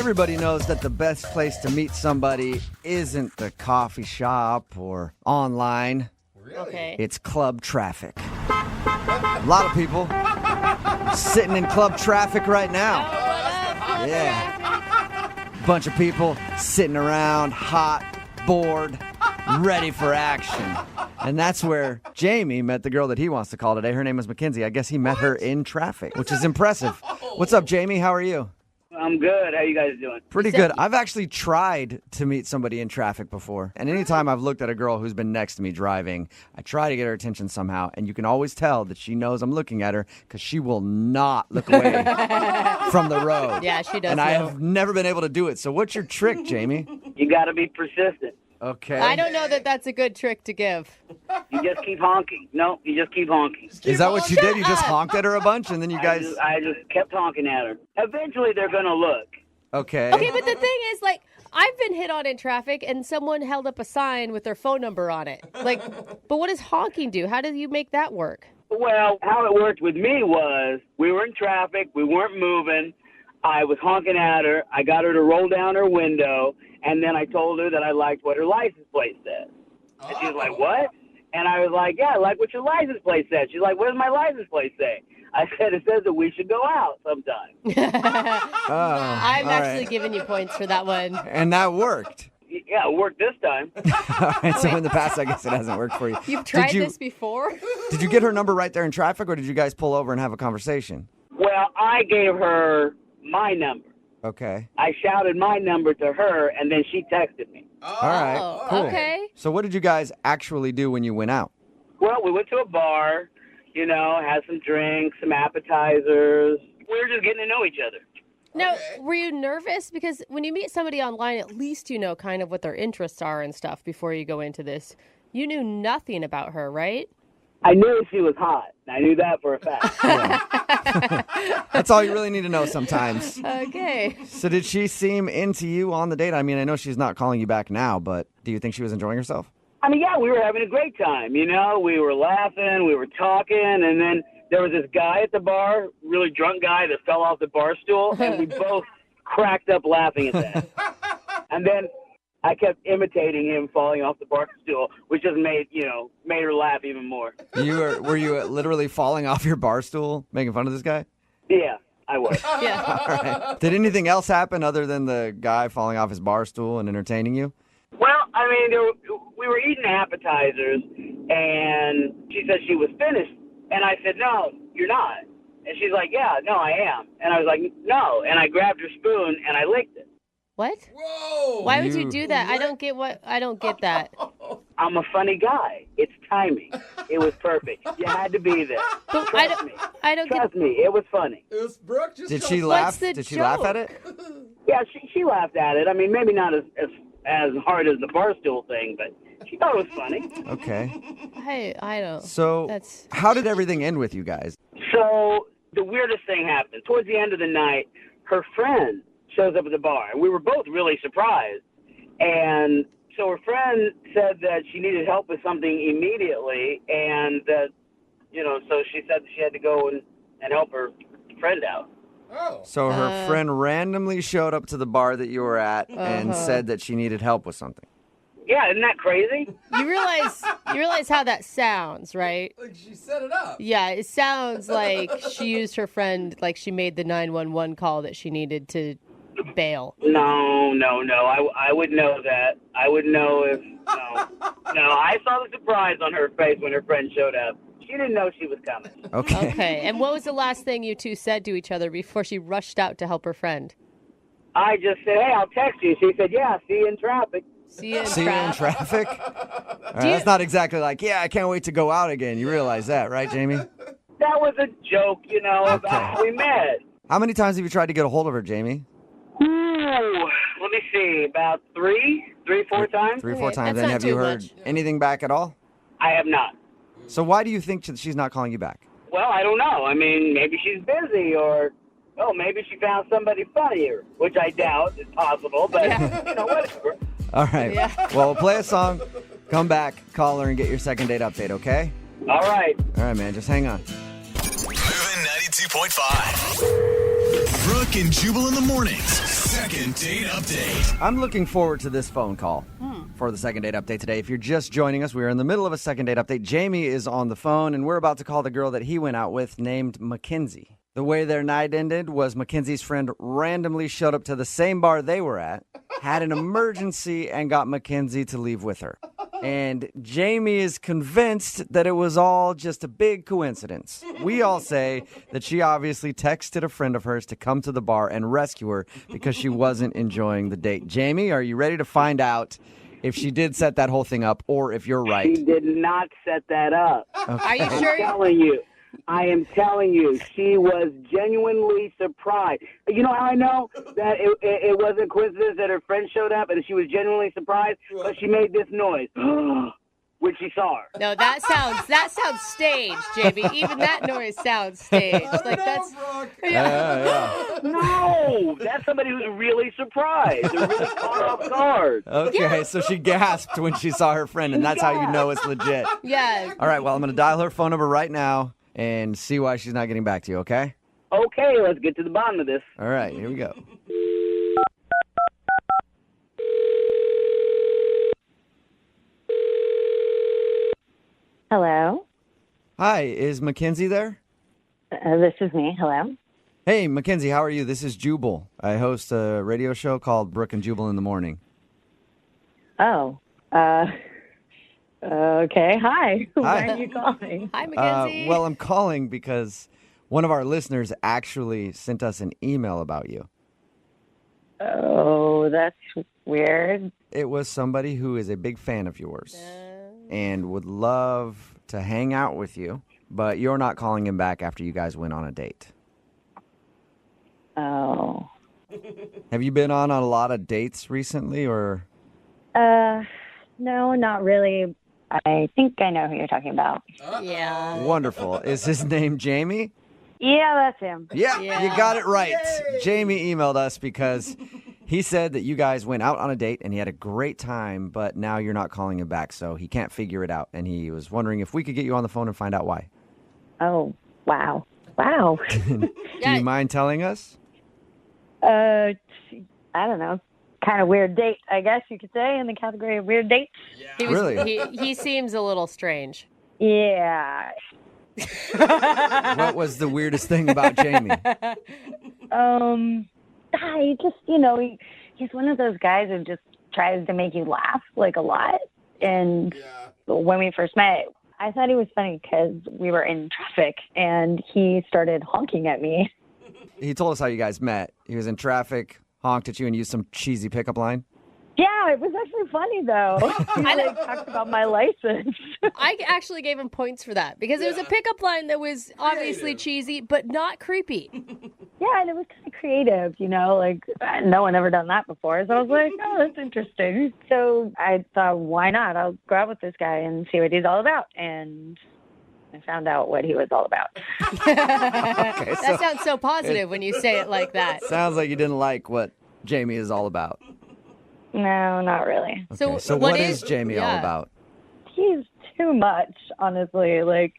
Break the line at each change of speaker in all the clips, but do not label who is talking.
Everybody knows that the best place to meet somebody isn't the coffee shop or online.
Really? Okay.
It's club traffic. A lot of people sitting in club traffic right now. Yeah. Bunch of people sitting around, hot, bored, ready for action. And that's where Jamie met the girl that he wants to call today. Her name is Mackenzie. I guess he met her in traffic, which is impressive. What's up, Jamie? How are you?
I'm good. How you guys doing?
Pretty good. I've actually tried to meet somebody in traffic before. And anytime I've looked at a girl who's been next to me driving, I try to get her attention somehow. And you can always tell that she knows I'm looking at her because she will not look away from the road.
Yeah, she does.
And I have never been able to do it. So what's your trick, Jamie?
You got to be persistent.
Okay.
I don't know that that's a good trick to give.
You just keep honking. No, you just keep honking.
Is that what you did? You just honked at her a bunch and then you guys...
I just kept honking at her. Eventually, they're going to look.
Okay.
Okay, but the thing is, like, I've been hit on in traffic and someone held up a sign with their phone number on it. Like, but what does honking do? How do you make that work?
Well, how it worked with me was we were in traffic. We weren't moving. I was honking at her. I got her to roll down her window. And then I told her that I liked what her license plate said. And she was like, what? And I was like, yeah, I like what your license plate said. She's like, what does my license plate say? I said, it says that we should go out sometime.
I'm actually giving you points for that one.
And that worked.
Yeah, it worked this time.
All right, so in the past, I guess it hasn't worked for you.
You've tried this before?
Did you get her number right there in traffic, or did you guys pull over and have a conversation?
Well, I gave her my number.
Okay.
I shouted my number to her, and then she texted me.
All right, cool.
Okay.
So what did you guys actually do when you went out?
Well, we went to a bar, had some drinks, some appetizers. We were just getting to know each other.
Now, were you nervous? Because when you meet somebody online, at least you know kind of what their interests are and stuff before you go into this. You knew nothing about her, right?
I knew she was hot. I knew that for a fact.
That's all you really need to know sometimes.
Okay.
So did she seem into you on the date? I mean, I know she's not calling you back now, but do you think she was enjoying herself?
I mean, yeah, we were having a great time. We were laughing, we were talking, and then there was this guy at the bar, really drunk guy that fell off the bar stool, and we both cracked up laughing at that. And then I kept imitating him falling off the bar stool, which just made her laugh even more.
Were you literally falling off your bar stool, making fun of this guy?
Yeah, I was.
Yeah.
All right. Did anything else happen other than the guy falling off his bar stool and entertaining you?
Well, I mean, we were eating appetizers, and she said she was finished. And I said, no, you're not. And she's like, yeah, no, I am. And I was like, no. And I grabbed her spoon, and I licked it.
What?
Whoa!
Why would you do that? I don't get that.
I'm a funny guy. It's timing. It was perfect. You had to be there.
But
Trust me. Trust me. It was funny.
It was Brooke. Just
Did she laugh?
the
Did she laugh
joke?
at it?
Yeah, she laughed at it. I mean, maybe not as hard as the barstool thing, but she thought it was funny.
Okay.
I don't.
So how did everything end with you guys?
So the weirdest thing happened. Towards the end of the night, her friend shows up at the bar, and we were both really surprised. And so her friend said that she needed help with something immediately, and that, so she said she had to go and help her friend out.
Oh.
So her friend randomly showed up to the bar that you were at and said that she needed help with something.
Yeah, isn't that crazy?
You realize how that sounds, right?
Like she set it up.
Yeah, it sounds like she used her friend, like she made the 911 call that she needed to bail.
No. I would know that. I would know if, no, I saw the surprise on her face when her friend showed up. She didn't know she was coming.
Okay.
And what was the last thing you two said to each other before she rushed out to help her friend?
I just said, hey, I'll text you. She said, yeah, see you in traffic.
See you in
traffic? All right, that's not exactly like, yeah, I can't wait to go out again. You realize that, right, Jamie?
That was a joke, about how we met.
How many times have you tried to get a hold of her, Jamie?
Ooh, let me see, about 4 times.
3 or 4 times.
that's
Then
not
have you
too
heard
much.
anything back at all?
I have not.
So why do you think she's not calling you back?
Well, I don't know. I mean, maybe she's busy, or, maybe she found somebody funnier, which I doubt is possible, but, whatever.
All right.
Yeah.
Well, we'll play a song, come back, call her, and get your second date update, okay?
All right.
All right, man. Just hang on.
Moving 92.5. Brooke and Jubal in the mornings. Second date update.
I'm looking forward to this phone call for the second date update today. If you're just joining us, we're in the middle of a second date update. Jamie is on the phone, and we're about to call the girl that he went out with named Mackenzie. The way their night ended was Mackenzie's friend randomly showed up to the same bar they were at, had an emergency, and got Mackenzie to leave with her. And Jamie is convinced that it was all just a big coincidence. We all say that she obviously texted a friend of hers to come to the bar and rescue her because she wasn't enjoying the date. Jamie, are you ready to find out if she did set that whole thing up or if you're right?
She did not set that up.
Okay.
Are you sure?
I am telling you, she was genuinely surprised. You know how I know that it wasn't coincidence that her friend showed up and she was genuinely surprised? But she made this noise when she saw her.
No, that sounds staged, JB. Even that noise sounds staged. Like that's
Yeah.
No, that's somebody who's really surprised. They're really caught off guard.
Okay, so she gasped when she saw her friend, and that's how you know it's legit.
yeah.
All right, well, I'm going to dial her phone number right now and see why she's not getting back to you, okay?
Okay, let's get to the bottom of this.
All right, here we go.
Hello,
Hi, is Mackenzie there?
this is me. Hello.
Hey, Mackenzie, how are you? This is Jubal. I host a radio show called Brooke and Jubal in the morning.
Oh, okay. Hi. Why are you calling?
Hi, Mackenzie.
Well, I'm calling because one of our listeners actually sent us an email about you.
Oh, that's weird.
It was somebody who is a big fan of yours and would love to hang out with you, but you're not calling him back after you guys went on a date.
Oh.
Have you been on a lot of dates recently, or?
No, not really. I think I know who you're talking about.
yeah.
Wonderful. Is his name Jamie?
Yeah, that's him.
Yeah,
Yeah.
you got it right. Jamie emailed us because he said that you guys went out on a date and he had a great time, but now you're not calling him back, so he can't figure it out. And he was wondering if we could get you on the phone and find out why.
Oh, wow. Wow.
Do you mind telling us?
I don't know. Kind of weird date, I guess you could say, in the category of weird dates.
Really?
He seems a little strange.
Yeah.
What was the weirdest thing about Jamie?
He just, he's one of those guys who just tries to make you laugh, like, a lot. And when we first met, I thought he was funny because we were in traffic and he started honking at me.
He told us how you guys met. He was in traffic, honked at you, and used some cheesy pickup line.
Yeah, it was actually funny, though. He talked about my license.
I actually gave him points for that because it was a pickup line that was obviously cheesy, but not creepy.
Yeah, and it was kind of creative, like no one ever done that before. So I was like, oh, that's interesting. So I thought, why not? I'll go out with this guy and see what he's all about. And I found out what he was all about.
That sounds so positive when you say it like that.
Sounds like you didn't like what Jamie is all about.
No, not really.
Okay, so what is Jamie all about?
He's too much, honestly. Like,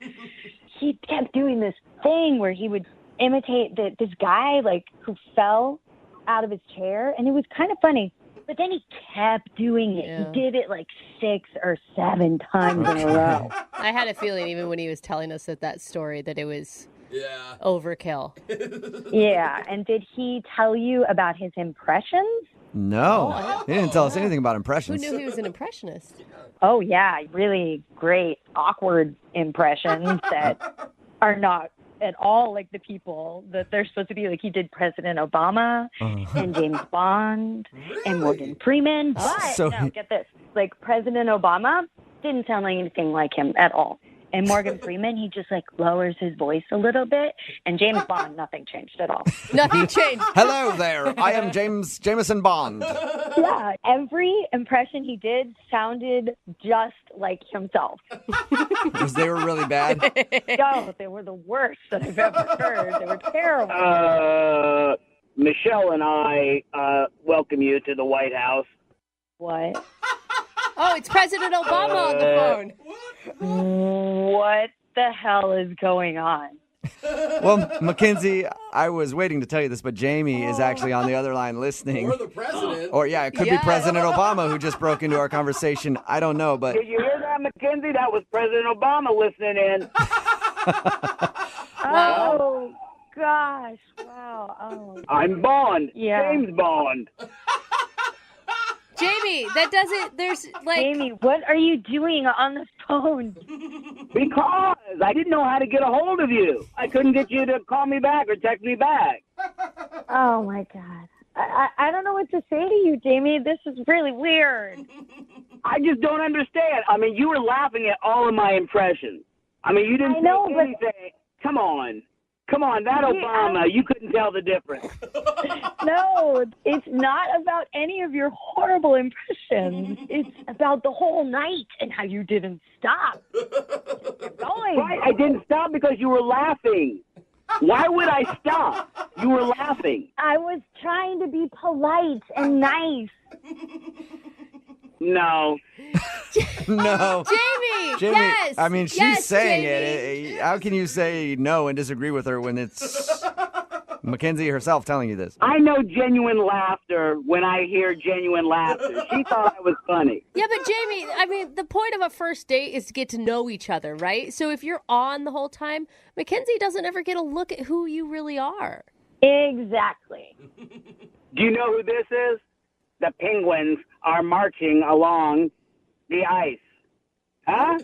he kept doing this thing where he would imitate this guy, who fell out of his chair, and it was kind of funny. But then he kept doing it.
Yeah.
He did it 6 or 7 times in a row.
I had a feeling even when he was telling us that story that it was overkill.
Yeah, and did he tell you about his impressions?
No, he didn't tell us anything about
Who
impressions.
knew he was an impressionist?
Oh, yeah, really great, awkward impressions that are not at all like the people that they're supposed to be. Like, he did President Obama and James Bond and Morgan Freeman. But, get this, President Obama didn't sound like anything like him at all. And Morgan Freeman, he just lowers his voice a little bit. And James Bond, nothing changed at all.
Nothing changed.
Hello there, I am Jameson Bond.
Yeah, every impression he did sounded just like himself.
Because they were really bad.
No, they were the worst that I've ever heard. They were terrible.
Michelle and I welcome you to the White House.
What?
Oh, it's President Obama on the phone.
What the hell is going on?
Well, Mackenzie, I was waiting to tell you this, but Jamie is actually on the other line listening.
Or the president.
Or, yeah, it could be President Obama who just broke into our conversation. I don't know, but...
Did you hear that, Mackenzie? That was President Obama listening in.
Oh, gosh. Wow. Oh.
I'm Bond.
Yeah.
James Bond.
Jamie, that doesn't, there's like...
Jamie, what are you doing on the phone?
Because I didn't know how to get a hold of you. I couldn't get you to call me back or text me back.
Oh, my God. I don't know what to say to you, Jamie. This is really weird.
I just don't understand. I mean, you were laughing at all of my impressions. I mean, you didn't
I know,
say
but-
anything. Come on. Come on, that Obama, you couldn't tell the difference.
No, it's not about any of your horrible impressions. It's about the whole night and how you didn't stop. Keep going.
Right, I didn't stop because you were laughing. Why would I stop? You were laughing.
I was trying to be polite and nice.
No.
No.
Jamie, yes.
I mean, she's
yes,
saying
Jamie.
it. How can you say no and disagree with her when it's Mackenzie herself telling you this?
I know genuine laughter when I hear genuine laughter. She thought I was funny.
Yeah, but Jamie, I mean, the point of a first date is to get to know each other, right? So if you're on the whole time, Mackenzie doesn't ever get a look at who you really are.
Exactly.
Do you know who this is? The Penguins are marching along the ice. Huh?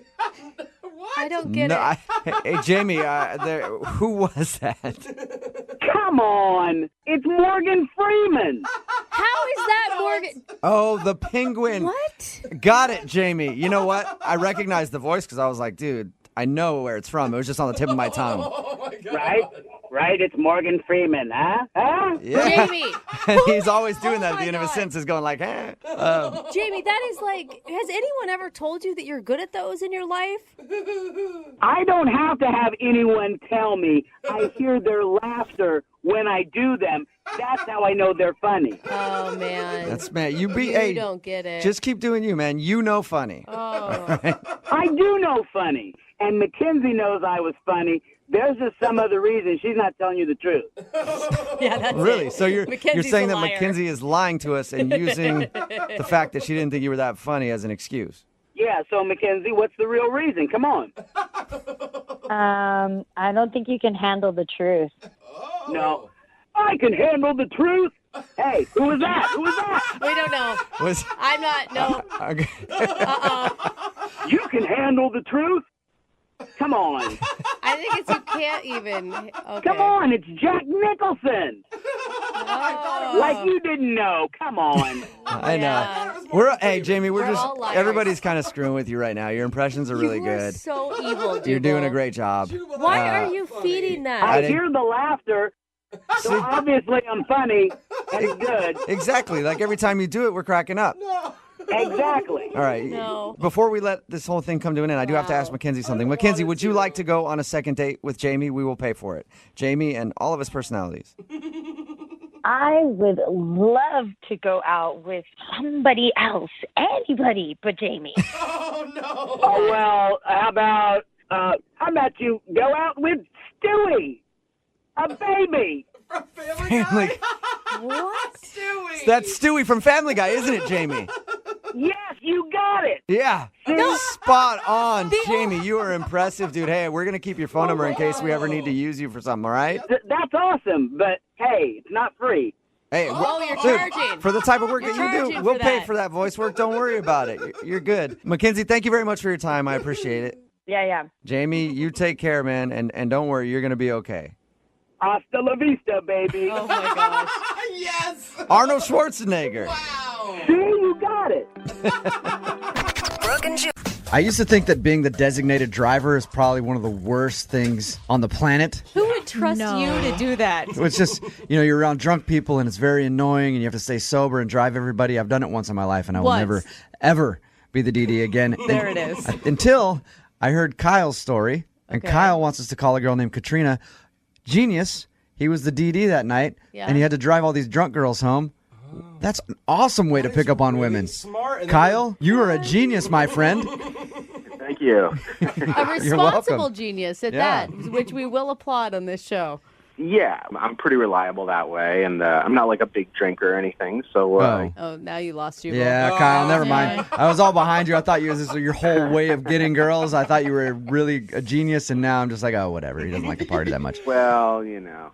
I don't get
No,
it.
hey, Jamie, who was that?
Come on. It's Morgan Freeman.
How is that Morgan?
Oh, the penguin.
What?
Got it, Jamie. You know what? I recognized the voice because I was like, dude, I know where it's from. It was just on the tip of my tongue.
Oh, my God.
Right? Right? It's Morgan Freeman. Huh? Huh?
Yeah.
Jamie.
And he's always doing that at
my
the end of his
God.
sentences, going like, eh.
Jamie, that is like, has anyone ever told you that you're good at those in your life?
I don't have to have anyone tell me. I hear their laughter when I do them. That's how I know they're funny.
Oh, man.
That's man. You
don't get it.
Just keep doing you, man. You know funny.
Oh.
I do know funny. And Mackenzie knows I was funny. There's just some other reason she's not telling you the truth.
Yeah, that's
Really?
it.
So you're
Mackenzie's
saying
a
that
liar.
Mackenzie is lying to us and using the fact that she didn't think you were that funny as an excuse.
Yeah, so Mackenzie, what's the real reason? Come on.
I don't think you can handle the truth.
No. I can handle the truth. Hey, who was that? Who was that?
We don't know.
Was
I'm not, no.
okay.
You can handle the truth? Come on.
I think it's you can't even. Okay.
Come on, it's Jack Nicholson.
Oh.
Like you didn't know. Come on.
I know.
Yeah.
Hey, Jamie, we're just
all liars.
everybody's kind of screwing with you right now. Your impressions are really
You were
good.
so evil,
You're doing a
Jubal.
great job.
Why
Uh,
are you feeding that?
I
didn't-
hear the laughter, so obviously I'm funny and good.
Exactly. Like every time you do it, we're cracking up.
Exactly.
All right.
No.
Before we let this whole thing come to an end, I do have to ask Mackenzie something. Mackenzie, would you like to go on a second date with Jamie? We will pay for it. Jamie and all of his personalities.
I would love to go out with somebody else, anybody but Jamie.
Oh, no.
Oh, well, how about you go out with Stewie, a baby?
From Family
Family.
Guy?
What?
Stewie.
That's Stewie from Family Guy, isn't it, Jamie?
Yes, you got it.
Yeah. Spot on, Jamie. You are impressive, dude. Hey, we're going to keep your phone number in case we ever need to use you for something, all right?
That's awesome, but hey, it's not free.
Hey,
Oh, you're
dude,
charging.
for the type of work
You're
that you do,
charging
we'll
for
pay
that.
for that voice work. Don't worry about it. You're good. Mackenzie, thank you very much for your time. I appreciate it.
Yeah.
Jamie, you take care, man, and don't worry. You're going to be okay.
Hasta la vista, baby.
Oh, my gosh.
Yes.
Arnold Schwarzenegger.
Wow.
See, you got it.
Brooke and Jubal.
I used to think that being the designated driver is probably one of the worst things on the planet.
Who would trust you to do that?
It's just, you're around drunk people and it's very annoying and you have to stay sober and drive everybody. I've done it once in my life and I will
Once.
never, ever be the DD again.
There it is.
Until I heard Kyle's story. And
Okay.
Kyle wants us to call a girl named Katrina. Genius. He was the DD that night.
Yeah.
And he had to drive all these drunk girls home. That's an awesome way to pick up on women.
Smart. And
Kyle, you are a genius, my friend.
Thank you.
A responsible genius at
Yeah.
that, which we will applaud on this show.
Yeah, I'm pretty reliable that way, and I'm not like a big drinker or anything. So
Oh, now you lost you.
Yeah, Kyle, never mind. I was all behind you. I thought this was your whole way of getting girls. I thought you were really a genius, and now I'm just like, oh, whatever. He doesn't like to party that much.
well, you know.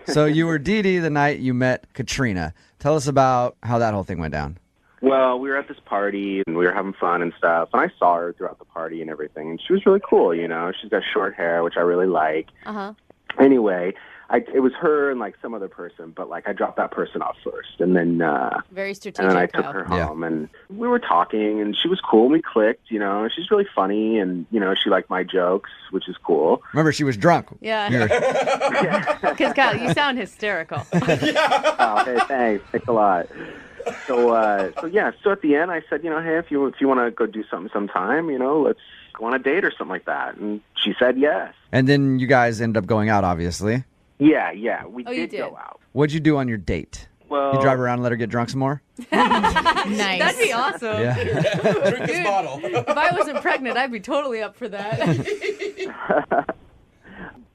So you were Dee Dee the night you met Katrina. Tell us about how that whole thing went down.
Well, we were at this party, and we were having fun and stuff, and I saw her throughout the party and everything, and she was really cool, you know. She's got short hair, which I really like.
Uh-huh.
Anyway, it was her and, like, some other person, but, like, I dropped that person off first, and then
Very
and
strategic,
then I took
Kyle.
her home, and we were talking, and she was cool, and we clicked, you know. She's really funny, and, you know, she liked my jokes, which is cool.
Remember, she was drunk.
Yeah.
You're-
Because, Kyle, you sound hysterical.
Oh, hey, thanks a lot. So at the end, I said, you know, hey, if you want to go do something sometime, you know, let's go on a date or something like that. And she said yes.
And then you guys ended up going out, obviously.
Yeah, we
you
did
did.
go out.
What'd you do on your date?
Well,
You drive around and let her get drunk some more?
Nice.
That'd be awesome.
Yeah.
Drink this bottle.
If I wasn't pregnant, I'd be totally up for that.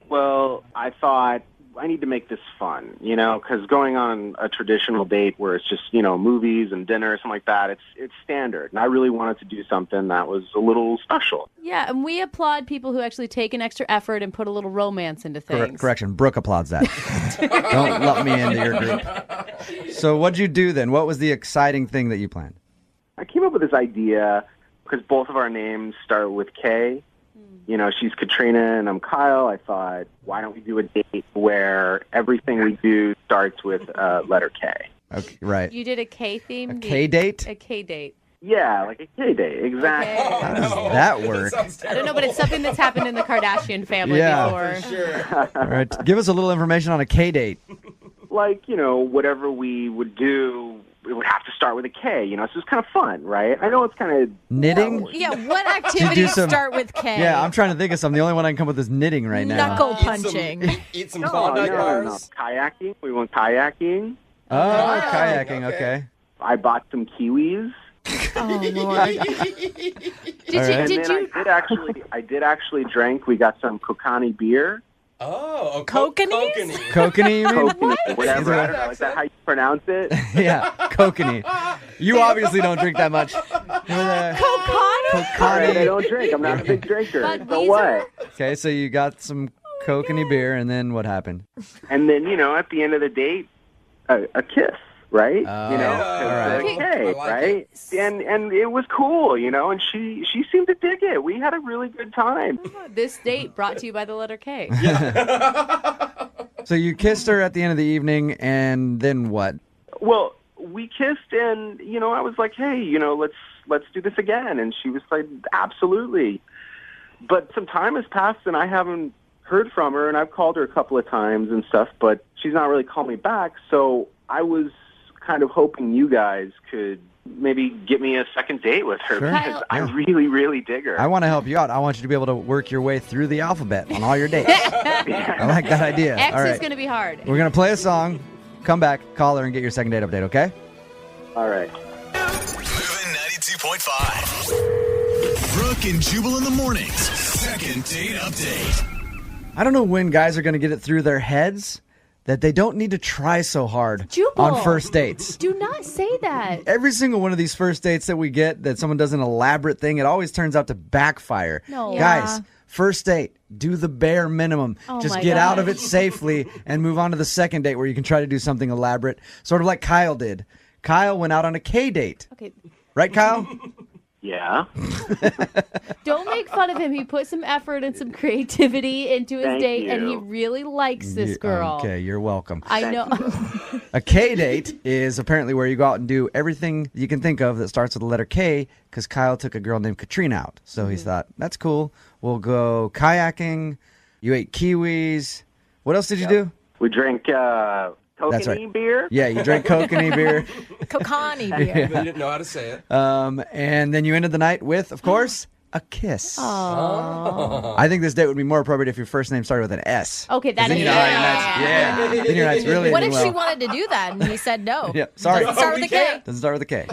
well, I thought I need to make this fun, you know, because going on a traditional date where it's just, you know, movies and dinner, something like that, it's standard. And I really wanted to do something that was a little special.
Yeah, and we applaud people who actually take an extra effort and put a little romance into things.
Correction. Brooke applauds that. Don't lump me into your group. So what'd you do then? What was the exciting thing that you planned?
I came up with this idea because both of our names start with K. You know, she's Katrina and I'm Kyle. I thought, why don't we do a date where everything we do starts with letter K?
Okay, right.
You did a K theme?
A K date?
A K date.
Yeah, like a K date, exactly.
Okay.
How does that work?
I don't know, but it's something that's happened in the Kardashian family before.
Sure.
All right. Give us a little information on a K date.
Like, you know, whatever we would do, it would have to start with a K, you know, so it's kind of fun, right? I know it's kind of...
Knitting?
Yeah, what activities
some-
start with K?
Yeah, I'm trying to think of something. The only one I can come up with is knitting right now.
Knuckle punching.
Eat some
No,
Klondike
no.
bars.
Kayaking. We went kayaking.
Oh, kayaking. Okay.
I bought some kiwis.
Oh, Lord.
I did actually drink. We got some Kokani beer.
Oh,
Kokanese?
Kokanee, you mean?
Kokani, whatever. I don't know. Is that how you pronounce it?
Yeah, kokanee. You obviously don't drink that much.
Kokani?
All right, I
Kokanee.
don't drink. I'm not a big drinker. So
Budweiser?
what?
Okay, so you got some kokanee beer, and then what happened?
And then, you know, at the end of the date, a kiss, right?
Oh,
you know,
all right.
okay,
I like
right? And it was cool, you know, and she seemed to dig it. We had a really good time.
This date brought to you by the letter K.
So you kissed her at the end of the evening, and then what?
Well, we kissed, and you know, I was like, "Hey, you know, let's do this again." And she was like, "Absolutely." But some time has passed, and I haven't heard from her, and I've called her a couple of times and stuff, but she's not really called me back. So I was kind of hoping you guys could maybe get me a second date with her
Sure.
because I really, really dig her.
I want to help you out. I want you to be able to work your way through the alphabet on all your dates. I like that idea.
X
All right.
is going to be hard.
We're going to play a song, come back, call her, and get your second date update, okay?
All right.
Moving 92.5. Brooke and Jubal in the mornings. Second date update.
I don't know when guys are going to get it through their heads that they don't need to try so hard
Jubal.
on first dates.
Do not say that.
Every single one of these first dates that we get that someone does an elaborate thing, it always turns out to backfire.
No.
Guys, first date, do the bare minimum.
Oh
Just
my
get out of
gosh.
it safely and move on to the second date where you can try to do something elaborate, sort of like Kyle did. Kyle went out on a K date.
Okay.
Right, Kyle?
Yeah.
Don't make fun of him. He put some effort and some creativity into his
Thank
date, and he
you.
really likes this girl.
Okay, you're welcome.
I know.
A K date is apparently where you go out and do everything you can think of that starts with the letter K, because Kyle took a girl named Katrina out. So he thought, that's cool. We'll go kayaking. You ate kiwis. What else did you do?
We drank
That's right.
Kokanee beer.
Yeah, you drank kokanee beer.
Kokani beer.
They didn't know how to say it.
And then you ended the night with, of course, a kiss. I think this date would be more appropriate if your first name started with an S.
Okay, that
Then
is
you know how your night's, yeah. Then your night's really
What if
ending
she
well.
wanted to do that and he said no?
Yeah, sorry.
Doesn't start with a K.
Doesn't start with a K.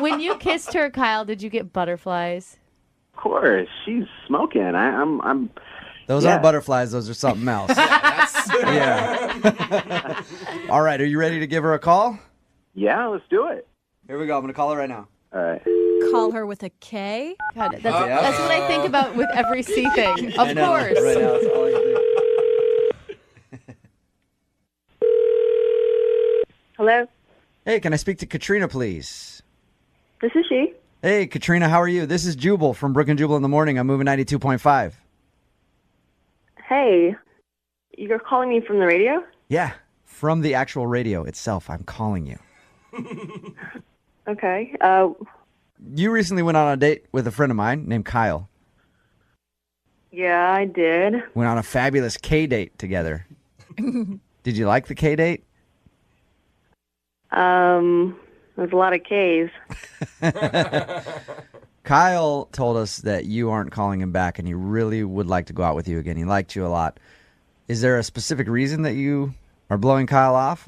When you kissed her, Kyle, did you get butterflies?
course. She's smoking. I'm.
Those
Yeah.
aren't butterflies. Those are something else. Yeah. All right. Are you ready to give her a call?
Yeah, let's do it.
Here we go. I'm going to call her right now.
All right.
Call her with a K.
God, that's what I think about with every C thing. Of
I know,
course.
Right now, it's all I can think.
Hello,
Hey, can I speak to Katrina, please?
this is she.
Hey, Katrina, how are you? This is Jubal from Brooke and Jubal in the morning. I'm moving 92.5.
Hey, you're calling me from the radio?
Yeah, from the actual radio itself, I'm calling you.
Okay.
You recently went on a date with a friend of mine named Kyle.
Yeah, I did.
Went on a fabulous K date together. Did you like the K date?
There's a lot of K's.
Kyle told us that you aren't calling him back and he really would like to go out with you again. He liked you a lot. Is there a specific reason that you are blowing Kyle off?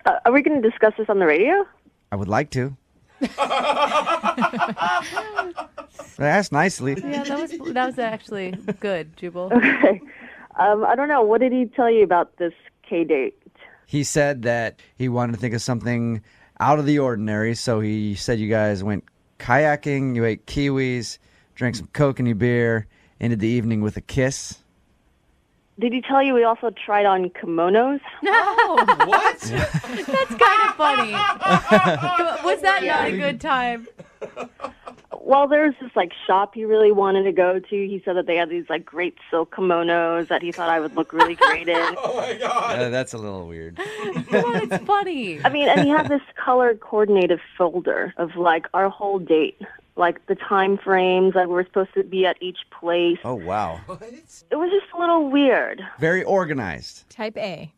Are we going to discuss this on the radio?
I would like to. I asked nicely.
Yeah, that was actually good, Jubal.
Okay. I don't know. What did he tell you about this K date?
He said that he wanted to think of something out of the ordinary, so he said you guys went kayaking, you ate kiwis, drank some kokanee beer, ended the evening with a kiss.
Did he tell you we also tried on kimonos?
No.
What?
That's kind of funny. Was that not a good time?
Well, there's this shop he really wanted to go to. He said that they had these great silk kimonos that he thought I would look really great in.
Oh my God.
That's a little weird.
Come on, it's funny.
I mean, and he had this color coordinated folder of our whole date, the time frames that we were supposed to be at each place.
Oh, wow.
What?
It was just a little weird.
Very organized.
Type A.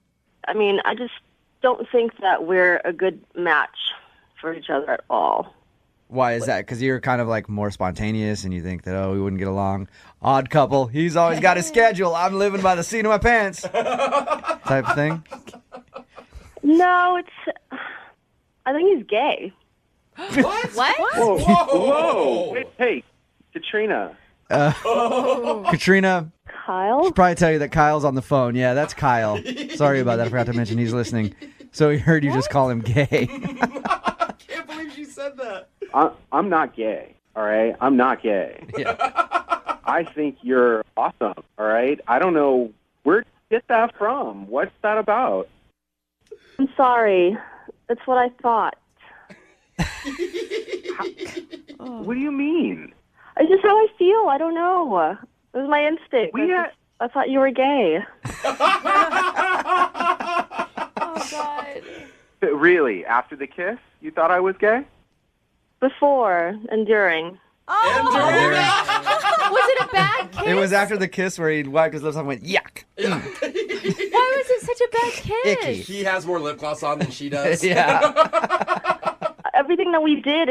I mean, I just don't think that we're a good match for each other at all.
Why is that? Because you're kind of more spontaneous and you think that, we wouldn't get along. Odd couple. He's always got his schedule. I'm living by the seat of my pants. Type of thing.
No, I think he's gay.
What?
What?
Whoa.
Whoa.
Wait, hey, Katrina.
Katrina,
Kyle?
should probably tell you that Kyle's on the phone. Yeah, that's Kyle. Sorry about that. I forgot to mention he's listening. So he heard you just call him gay.
I can't believe she said that.
I'm not gay, all right? I'm not gay.
Yeah.
I think you're awesome, all right? I don't know where did you get that from. What's that about?
I'm sorry. That's what I thought.
What do you mean?
It's just how I feel. I don't know. It was my instinct. I thought you were gay.
Oh, God.
Really? After the kiss, you thought I was gay?
Before and during.
Was it a bad kiss?
It was after the kiss where he wiped his lips off and went, yuck.
Why was it such a bad kiss?
Icky.
He has more lip gloss on than she does.
Yeah.
Everything that we did,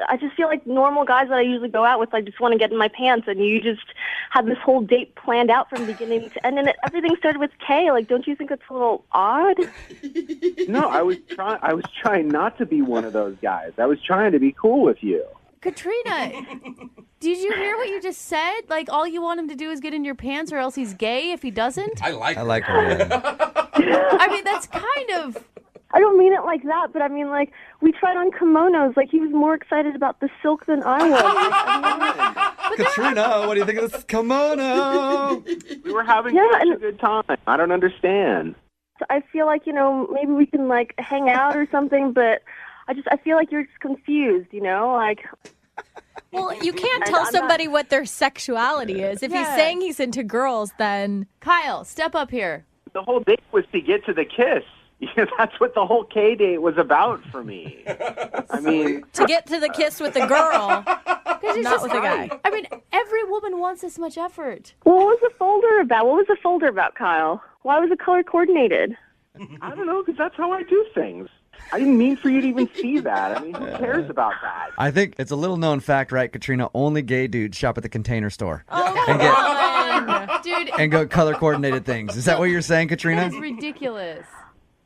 I just feel like normal guys that I usually go out with, I just want to get in my pants, and you just had this whole date planned out from beginning to end, and everything started with K. Don't you think it's a little odd?
No, I was trying not to be one of those guys. I was trying to be cool with you.
Katrina, did you hear what you just said? All you want him to do is get in your pants, or else he's gay if he doesn't?
I like her.
her.
I mean, that's kind of...
I don't mean it like that, but I mean, we tried on kimonos. He was more excited about the silk than I was.
Katrina, what do you think of this kimono?
We were having such a good time. I don't understand.
I feel like, maybe we can, hang out or something, but I feel like you're just confused,
Well, you can't tell somebody what their sexuality is. If he's saying he's into girls, then...
Kyle, step up here.
The whole date was to get to the kiss. That's what the whole K date was about for me. I mean...
To get to the kiss with the girl,
It's
not
just
with a guy.
I mean, every woman wants this much effort.
What was the folder about? What was the folder about, Kyle? Why was it color coordinated?
I don't know, because that's how I do things. I didn't mean for you to even see that. I mean, who cares about that?
I think it's a little known fact, right, Katrina? Only gay dudes shop at the Container Store.
Oh,
and
God. Dude,
and go color coordinated things. Is that what you're saying, Katrina?
that is ridiculous.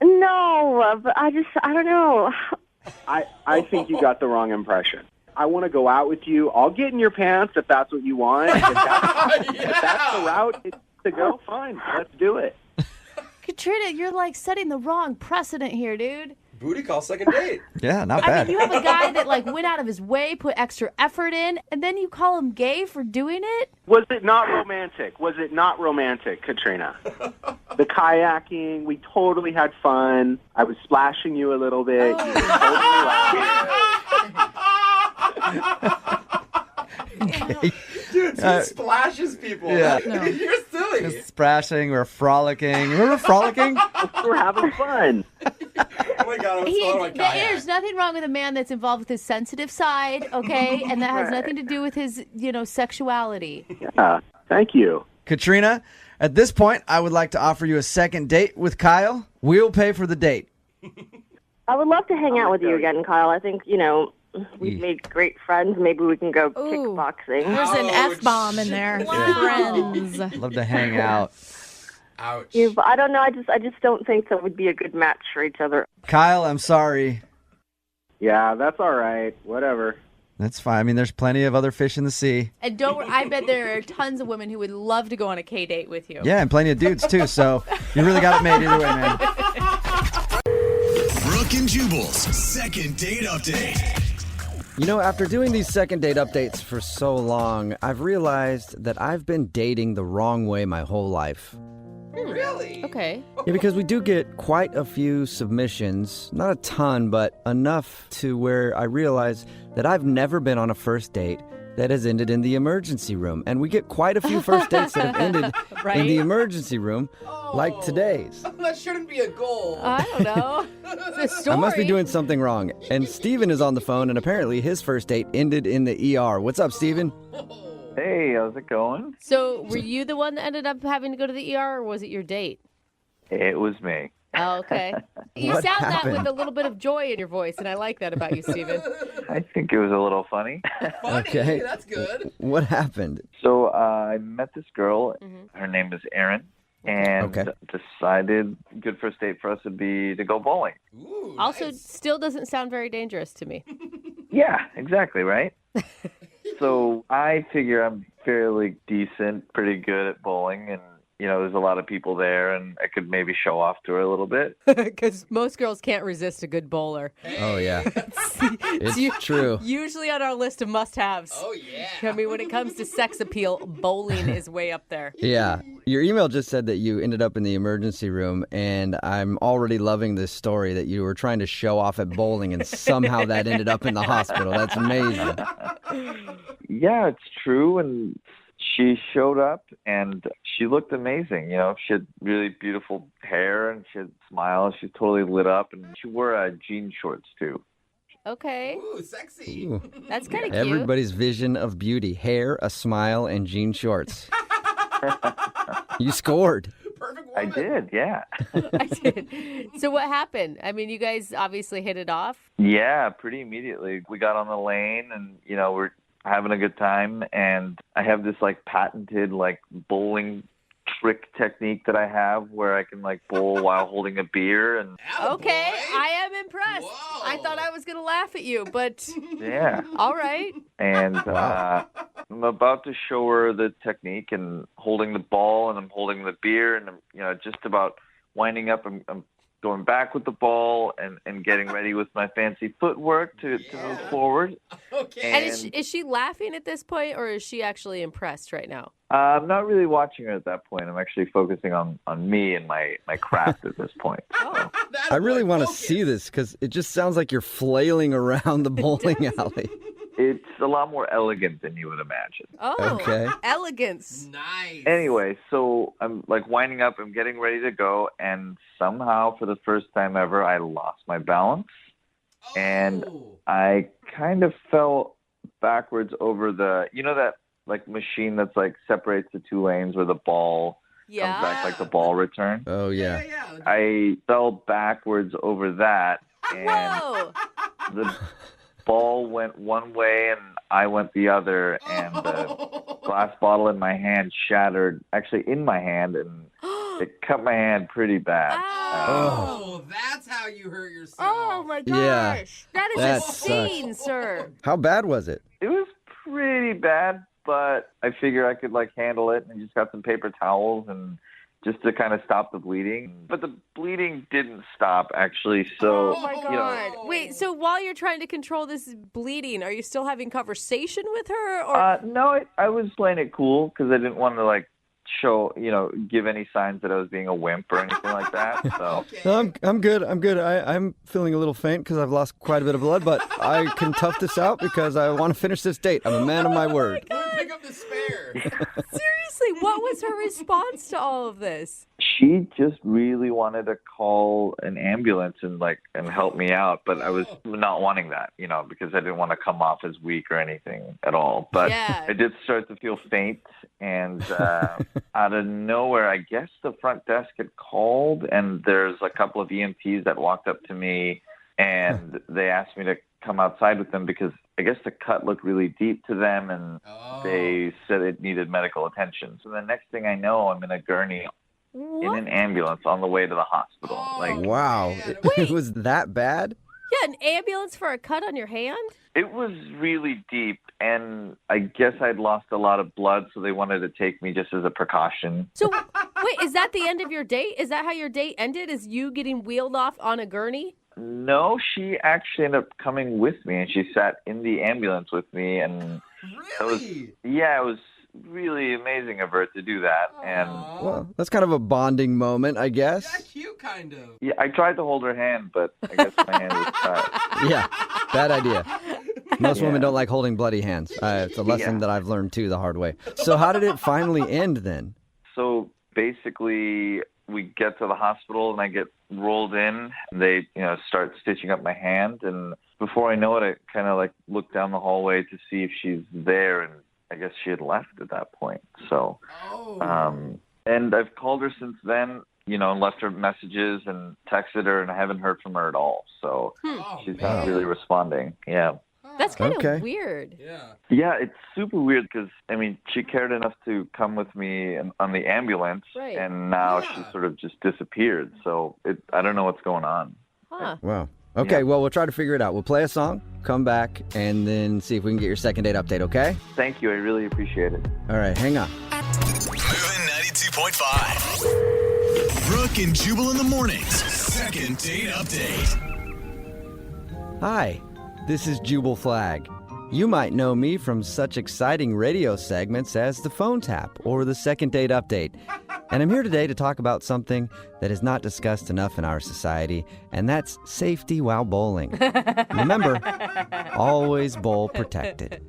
No, but I don't know.
I think you got the wrong impression. I want to go out with you. I'll get in your pants if that's what you want. If that's, if that's the route to go, fine. Let's do it.
Katrina, you're like setting the wrong precedent here, dude.
Booty call second date.
Yeah, not
I
bad.
mean, you have a guy that like went out of his way, put extra effort in, and then you call him gay for doing it?
Was it not romantic? Was it not romantic, Katrina? The kayaking, we totally had fun. I was splashing you a little bit. You were totally laughing.
Dude, he splashes people.
Yeah.
No.
You're silly.
We're splashing, we're frolicking. Remember frolicking?
We're having fun.
Oh my God, I'm throwing my kayak.
There's nothing wrong with a man that's involved with his sensitive side, okay? And that has nothing to do with his, sexuality.
Yeah, thank you.
Katrina, at this point, I would like to offer you a second date with Kyle. We'll pay for the date.
I would love to hang out with you again, Kyle. I think, we've made great friends. Maybe we can go kickboxing.
There's an
Ouch.
F-bomb in there.
Wow.
Friends.
Love to hang out.
Ouch.
Yeah, but I don't know. I just don't think that would be a good match for each other.
Kyle, I'm sorry.
Yeah, that's all right. Whatever.
That's fine. I mean, there's plenty of other fish in the sea.
And don't worry, I bet there are tons of women who would love to go on a K-date with you.
Yeah, and plenty of dudes, too. So you really got it made either way, man.
Brooke and Jubal's second date update.
After doing these second date updates for so long, I've realized that I've been dating the wrong way my whole life.
Really?
Okay.
Yeah, because we do get quite a few submissions. Not a ton, but enough to where I realize that I've never been on a first date that has ended in the emergency room. And we get quite a few first dates that have ended in the emergency room, like today's.
That shouldn't be a goal.
I don't know. It's a story.
I must be doing something wrong. And Steven is on the phone, and apparently his first date ended in the ER. What's up, Steven?
Hey, how's it going?
So, were you the one that ended up having to go to the ER, or was it your date?
It was me.
Oh, okay. You
What
sound
happened?
that with a little bit of joy in your voice, and I like that about you, Steven.
I think it was a little funny.
Funny.
Okay.
That's good.
What happened?
So I met this girl. Her name is Erin. And decided good first date for us would be to go bowling.
Ooh,
Also,
nice.
still doesn't sound very dangerous to me.
Yeah, exactly, right? So I figure I'm fairly decent, pretty good at bowling, and there's a lot of people there, and I could maybe show off to her a little bit.
Because most girls can't resist a good bowler.
Oh, yeah. It's true.
Usually on our list of must-haves.
Oh, yeah.
I mean, when it comes to sex appeal, bowling is way up there.
Yeah. Your email just said that you ended up in the emergency room, and I'm already loving this story that you were trying to show off at bowling, and somehow that ended up in the hospital. That's amazing.
Yeah, it's true, and she showed up, and she looked amazing. She had really beautiful hair, and she had a smile. She totally lit up, and she wore jean shorts, too.
Okay.
Ooh, sexy.
Ooh.
That's kind of cute.
Everybody's vision of beauty. Hair, a smile, and jean shorts. You scored.
Perfect woman.
I did, yeah.
I did. So what happened? I mean, you guys obviously hit it off.
Yeah, pretty immediately. We got on the lane, and, we're having a good time, and I have this patented bowling trick technique that I have where I can bowl while holding a beer, and
Okay, I am impressed.
Whoa.
I thought I was going to laugh at you, but
yeah.
all right.
And I'm about to show her the technique and holding the ball, and I'm holding the beer, and I'm just about winding up. I'm going back with the ball and getting ready with my fancy footwork to move forward.
Okay.
And is she laughing at this point, or is she actually impressed right now?
I'm not really watching her at that point. I'm actually focusing on me and my craft at this point.
Oh,
I really want to see this because it just sounds like you're flailing around the bowling alley.
It's a lot more elegant than you would imagine.
oh,
Okay.
elegance.
Nice.
Anyway, so I'm winding up, I'm getting ready to go, and somehow for the first time ever, I lost my balance, and I kind of fell backwards over that machine that's separates the two lanes where the ball comes back like the ball return.
Oh, yeah.
I fell backwards over that, and
Whoa.
the ball went one way and I went the other, and the glass bottle in my hand shattered, actually in my hand, and it cut my hand pretty bad.
Oh, that's how you hurt yourself.
Oh my
Yeah.
gosh. That is
That
a scene, sir.
How bad was it?
It was pretty bad, but I figure I could handle it, and just got some paper towels and just to kind of stop the bleeding. But the bleeding didn't stop, actually. So,
Oh my
you know,
God. Wait, so while you're trying to control this bleeding, are you still having conversation with her? Or
no, I was playing it cool because I didn't want to show, give any signs that I was being a wimp or anything like that. So
No, I'm good. I'm feeling a little faint because I've lost quite a bit of blood, but I can tough this out because I want to finish this date. I'm a man of my word.
Pick up the spare.
seriously, what was her response to all of this?
she just really wanted to call an ambulance and help me out, but I was not wanting that, because I didn't want to come off as weak or anything at all. But
Yeah.
I did start to feel faint, and out of nowhere, I guess the front desk had called, and there's a couple of EMTs that walked up to me, and they asked me to come outside with them because I guess the cut looked really deep to them, and they said it needed medical attention. So the next thing I know, I'm in a gurney in an ambulance on the way to the hospital.
Wow. It was that bad?
Yeah, an ambulance for a cut on your hand?
It was really deep, and I guess I'd lost a lot of blood, so they wanted to take me just as a precaution.
So, wait, is that the end of your date? Is that how your date ended? Is you getting wheeled off on a gurney?
No, she actually ended up coming with me, and she sat in the ambulance with me, and
Really?
it was really amazing of her to do that. And
Well, that's kind of a bonding moment, I guess.
That's cute, kind of.
yeah, I tried to hold her hand, but I guess my hand was tied.
Yeah, bad idea. Most women
Yeah.
don't like holding bloody hands. It's a lesson that I've learned, too, the hard way. So how did it finally end then?
So basically, we get to the hospital, and I get rolled in. They, start stitching up my hand, and before I know it, I kind of look down the hallway to see if she's there, and I guess she had left at that point. So, and I've called her since then, and left her messages and texted her, and I haven't heard from her at all. So she's not really responding. Yeah.
That's kind
Okay.
of weird.
Yeah.
Yeah, it's super weird because, she cared enough to come with me on the ambulance,
Right.
and now she sort of just disappeared. So I don't know what's going on.
Huh.
Wow. Okay, well, we'll try to figure it out. We'll play a song, come back, and then see if we can get your second date update, okay?
Thank you. I really appreciate it.
All right, hang on.
Moving 92.5. Brooke and Jubal in the mornings. Second date update.
Hi, this is Jubal Flag. You might know me from such exciting radio segments as the phone tap or the second date update. And I'm here today to talk about something that is not discussed enough in our society, and that's safety while bowling. Remember, always bowl protected.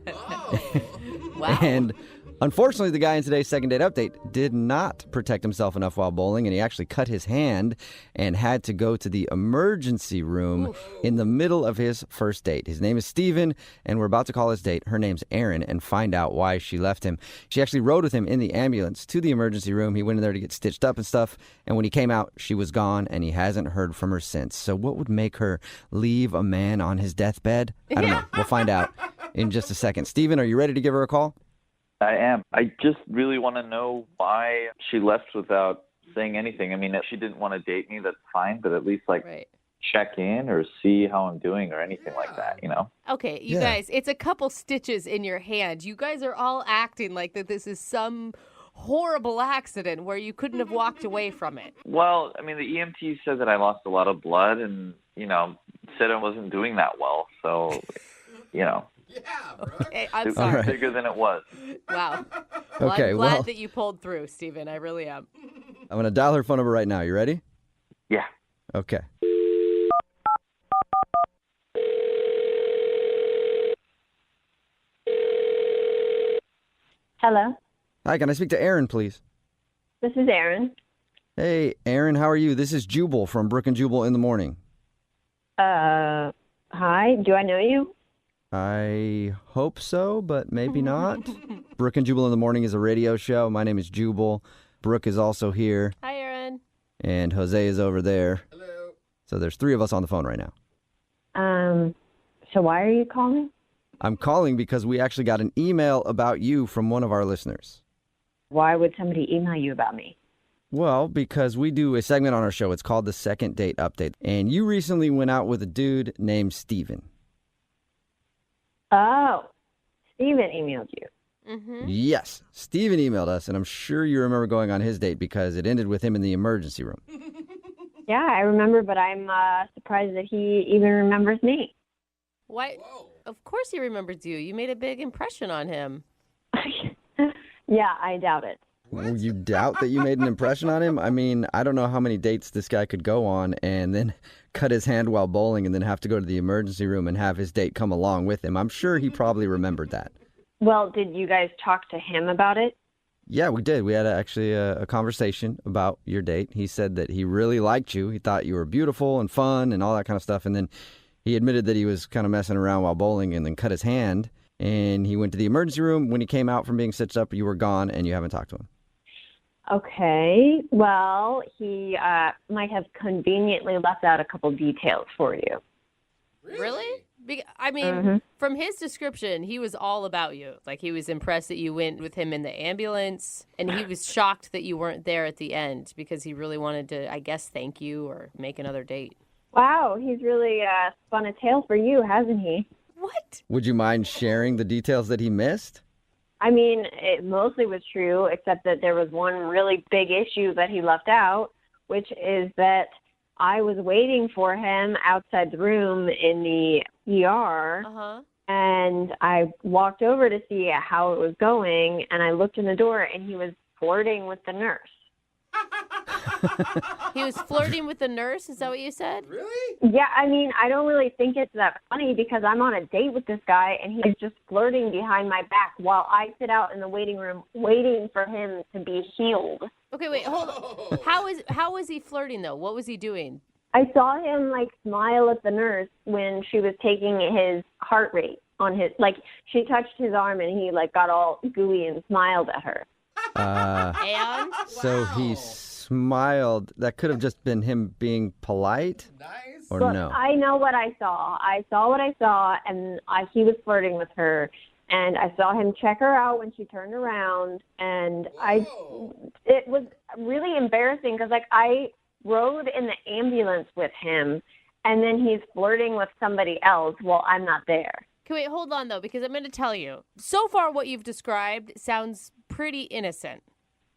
Wow.
And unfortunately, the guy in today's second date update did not protect himself enough while bowling, and he actually cut his hand and had to go to the emergency room in the middle of his first date. His name is Steven, and we're about to call his date. Her name's Erin, and find out why she left him. She actually rode with him in the ambulance to the emergency room. He went in there to get stitched up and stuff, and when he came out, she was gone, and he hasn't heard from her since. So what would make her leave a man on his deathbed? I don't know. We'll find out in just a second. Steven, are you ready to give her a call?
I am. I just really want to know why she left without saying anything. If she didn't want to date me, that's fine, but at least
Right.
check in or see how I'm doing or anything like that,
Okay, you
Yeah.
guys, it's a couple stitches in your hand. You guys are all acting like that this is some horrible accident where you couldn't have walked away from it.
Well, the EMT said that I lost a lot of blood and, said I wasn't doing that well. So,
Yeah, bro.
Okay, I'm
it was
sorry.
bigger than it was.
Wow. Well,
Okay,
I'm glad
well-
that you pulled through, Steven. I really am.
I'm going to dial her phone number right now. You ready?
Yeah.
Okay.
Hello,
Hi, can I speak to Erin, please?
this is Erin.
Hey, Erin, how are you? This is Jubal from Brooke and Jubal in the morning.
Hi, do I know you?
I hope so, but maybe not. Brooke and Jubal in the morning is a radio show. My name is Jubal. Brooke is also here,
Hi, Aaron.
and Jose is over there.
Hello.
So there's three of us on the phone right now.
So why are you calling?
I'm calling because we actually got an email about you from one of our listeners.
Why would somebody email you about me?
Well, because we do a segment on our show. It's called the Second Date Update. And you recently went out with a dude named Steven.
Oh, Steven emailed you.
Mm-hmm.
Yes. Steven emailed us, and I'm sure you remember going on his date because it ended with him in the emergency room.
Yeah, I remember, but I'm surprised that he even remembers me.
Why? Of course he remembers you. You made a big impression on him.
Yeah, I doubt it.
Well, you doubt that you made an impression on him? I mean, I don't know how many dates this guy could go on and then cut his hand while bowling and then have to go to the emergency room and have his date come along with him. I'm sure he probably remembered that.
Well, did you guys talk to him about it?
Yeah, we did. We had actually a conversation about your date. He said that he really liked you. He thought you were beautiful and fun and all that kind of stuff. And then he admitted that he was kind of messing around while bowling and then cut his hand. And he went to the emergency room. When he came out from being stitched up, you were gone and you haven't talked to him.
Okay. Well, he might have conveniently left out a couple details for you.
Really? I mean, from his description, he was all about you. Like, he was impressed that you went with him in the ambulance, and he was shocked that you weren't there at the end because he really wanted to, I guess, thank you or make another date.
Wow, he's really spun a tale for you, hasn't he?
What?
Would you mind sharing the details that he missed?
I mean, it mostly was true, except that there was one really big issue that he left out, which is that I was waiting for him outside the room in the ER, and I walked over to see how it was going, and I looked in the door, and he was flirting with the nurse.
He was flirting with the nurse? Is that what you said?
Really?
Yeah, I mean, I don't really think it's that funny because I'm on a date with this guy, and he's just flirting behind my back while I sit out in the waiting room waiting for him to be healed.
Okay, wait, hold on. How was he flirting, though? What was he doing?
I saw him, like, smile at the nurse when she was taking his heart rate on his, like, she touched his arm and he, like, got all gooey and smiled at her.
And?
So he smiled. That could have just been him being polite?
Nice.
Or
Look,
no?
I know what I saw. I saw what I saw, and he was flirting with her. And I saw him check her out when she turned around, and it was really embarrassing because, like, I rode in the ambulance with him, and then he's flirting with somebody else while I'm not there.
Okay, wait, hold on, though, because I'm going to tell you. So far, what you've described sounds pretty innocent.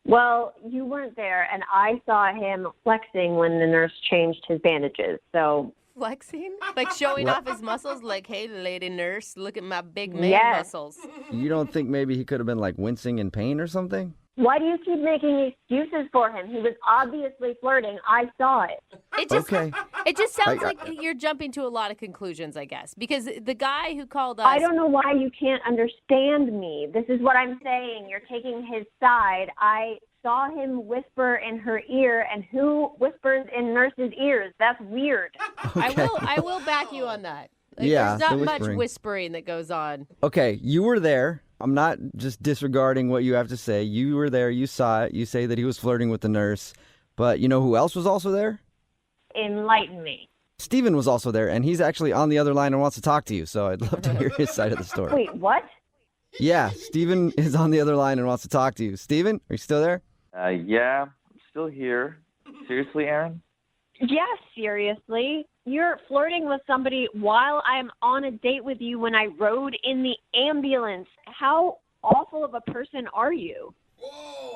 Well, you weren't there, and I saw him flexing when the nurse changed his bandages, so...
Flexing? Like showing off his muscles? Like, hey, lady nurse, look at my big man muscles.
You don't think maybe he could have been, like, wincing in pain or something?
Why do you keep making excuses for him? He was obviously flirting. I saw it.
It just sounds like you're jumping to a lot of conclusions, I guess. Because the guy who called us...
I don't know why you can't understand me. This is what I'm saying. You're taking his side. I saw him whisper in her ear, and who whispers in nurses' ears? That's weird.
Okay.
I will back you on that. Like,
Yeah,
there's not
the
much
whispering.
whispering that goes on.
Okay, you were there. I'm not just disregarding what you have to say. You were there. You saw it. You say that he was flirting with the nurse. But you know who else was also there?
Enlighten me.
Steven was also there, and he's actually on the other line and wants to talk to you. So I'd love to hear his side of the story.
Wait, what?
Yeah, Steven is on the other line and wants to talk to you. Steven, are you still there?
Yeah, I'm still here. Seriously, Aaron?
Yes, seriously. You're flirting with somebody while I'm on a date with you when I rode in the ambulance. How awful of a person are you?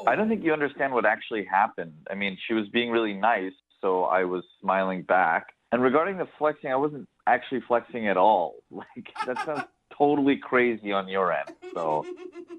I don't think you understand what actually happened. I mean, she was being really nice, so I was smiling back. And regarding the flexing, I wasn't actually flexing at all. Like, that sounds totally crazy on your end. So,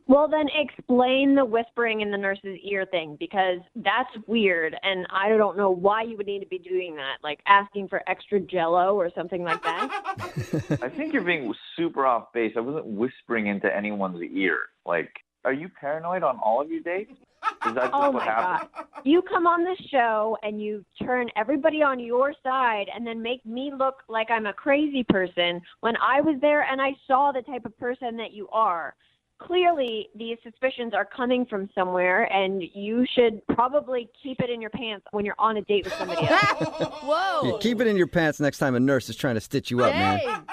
Well, then explain the whispering in the nurse's ear thing, because that's weird, and I don't know why you would need to be doing that, like asking for extra Jell-O or something like that.
I think you're being super off base. I wasn't whispering into anyone's ear. Like, are you paranoid on all of your dates? Is that just
Oh,
what
my
happened?
God. You come on this show and you turn everybody on your side and then make me look like I'm a crazy person when I was there and I saw the type of person that you are. Clearly, these suspicions are coming from somewhere, and you should probably keep it in your pants when you're on a date with somebody else.
Whoa.
Yeah, keep it in your pants next time a nurse is trying to stitch you up, man.
Dang.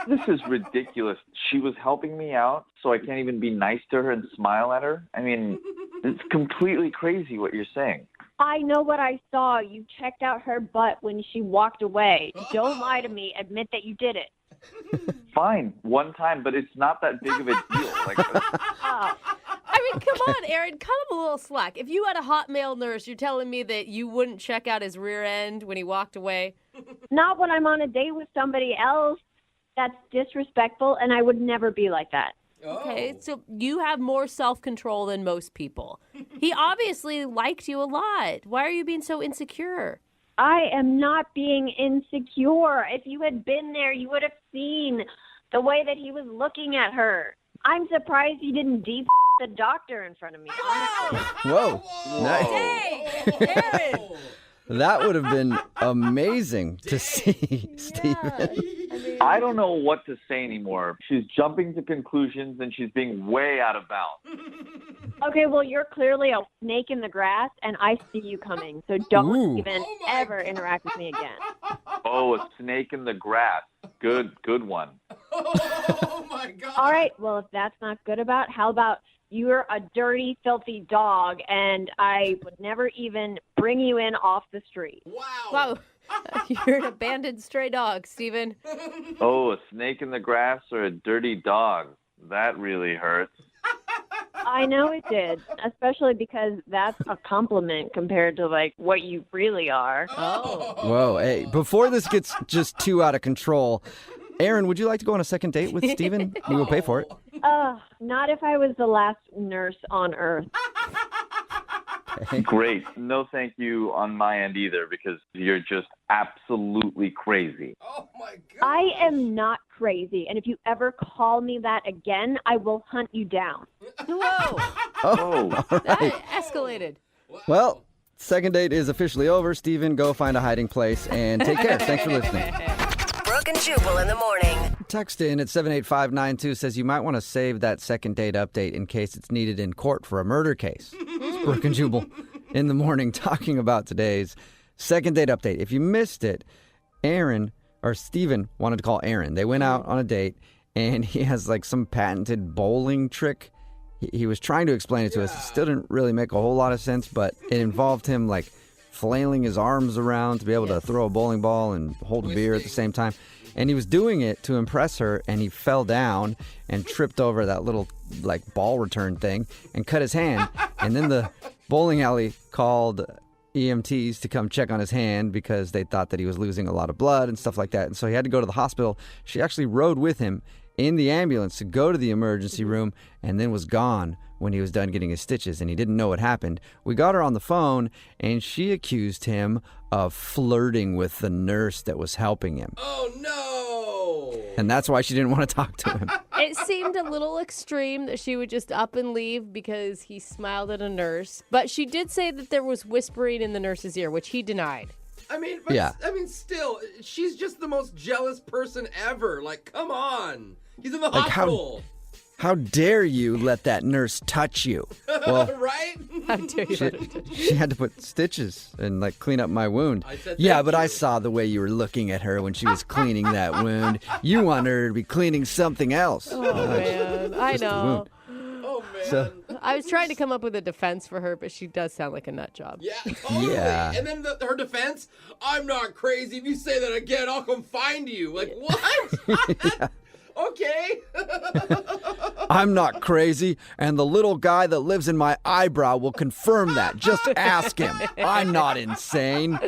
This is ridiculous. She was helping me out, so I can't even be nice to her and smile at her. I mean, it's completely crazy what you're saying.
I know what I saw. You checked out her butt when she walked away. Don't lie to me. Admit that you did it.
Fine, one time, but it's not that big of a deal. Like,
Oh.
I mean, come on, Aaron, cut him a little slack. If you had a hot male nurse, you're telling me that you wouldn't check out his rear end when he walked away?
Not when I'm on a date with somebody else. That's disrespectful, and I would never be like that.
Okay, so you have more self-control than most people. He obviously liked you a lot. Why are you being so insecure?
I am not being insecure. If you had been there, you would have seen the way that he was looking at her. I'm surprised he didn't the doctor in front of me, honestly.
Whoa. Nice.
Hey, Aaron!
That would have been amazing to see, Steven.
I don't know what to say anymore. She's jumping to conclusions and she's being way out of bounds.
Okay, well, you're clearly a snake in the grass, and I see you coming. So don't even ever interact with me again.
Oh, a snake in the grass. Good one.
Oh, my God.
All right, well, if that's not good how about you're a dirty, filthy dog, and I would never even bring you in off the street.
Wow. You're an abandoned stray dog, Steven.
Oh, a snake in the grass or a dirty dog. That really hurts.
I know it did, especially because that's a compliment compared to, like, what you really are.
Oh.
Whoa, hey, before this gets just too out of control, Aaron, would you like to go on a second date with Steven? We will pay for it.
Not if I was the last nurse on Earth.
Great. No thank you on my end either, because you're just absolutely crazy.
Oh, my God.
I am not crazy, and if you ever call me that again, I will hunt you down.
Whoa.
Oh.
All
That
right.
escalated.
Well, second date is officially over. Steven, go find a hiding place and take care. Thanks for listening.
Brooke and Jubal in the morning.
Text in at 78592 says you might want to save that second date update in case it's needed in court for a murder case. It's Brooke and Jubal in the morning talking about today's second date update. If you missed it, Steven wanted to call Aaron. They went out on a date and he has like some patented bowling trick. He was trying to explain it to us. It still didn't really make a whole lot of sense, but it involved him like flailing his arms around to be able to throw a bowling ball and hold a beer at the same time. And he was doing it to impress her, and he fell down and tripped over that little like ball return thing and cut his hand. And then the bowling alley called EMTs to come check on his hand because they thought that he was losing a lot of blood and stuff like that. And so he had to go to the hospital. She actually rode with him in the ambulance to go to the emergency room and then was gone when he was done getting his stitches, and he didn't know what happened. We got her on the phone, and she accused him of flirting with the nurse that was helping him.
Oh, no.
And that's why she didn't want to talk to him.
It seemed a little extreme that she would just up and leave because he smiled at a nurse. But she did say that there was whispering in the nurse's ear, which he denied.
I mean, still, she's just the most jealous person ever. Like, come on. He's in the hospital.
How dare you let that nurse touch you? Well,
right?
How dare you?
she had to put stitches and like clean up my wound. I saw the way you were looking at her when she was cleaning that wound. You want her to be cleaning something else.
Oh, man. I know.
Oh, man.
So,
I was trying to come up with a defense for her, but she does sound like a nut job.
Yeah, totally.
Yeah.
And then her defense, I'm not crazy. If you say that again, I'll come find you. Like, what?
Yeah.
Okay.
I'm not crazy, and the little guy that lives in my eyebrow will confirm that. Just ask him. I'm not insane.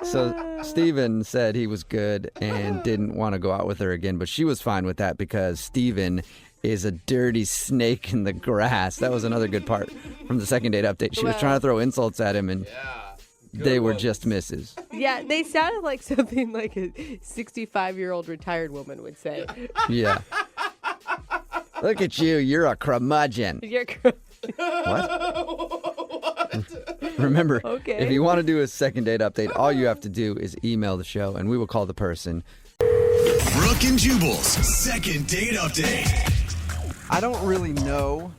So Steven said he was good and didn't want to go out with her again, but she was fine with that because Steven is a dirty snake in the grass. That was another good part from the second date update. She was trying to throw insults at him, and they were just misses.
Yeah, they sounded like something like a 65-year-old retired woman would say.
Yeah. Look at you. You're a curmudgeon. What? Remember, if you want to do a second date update, all you have to do is email the show, and we will call the person.
Brooke and Jubal's second date update.
I don't really know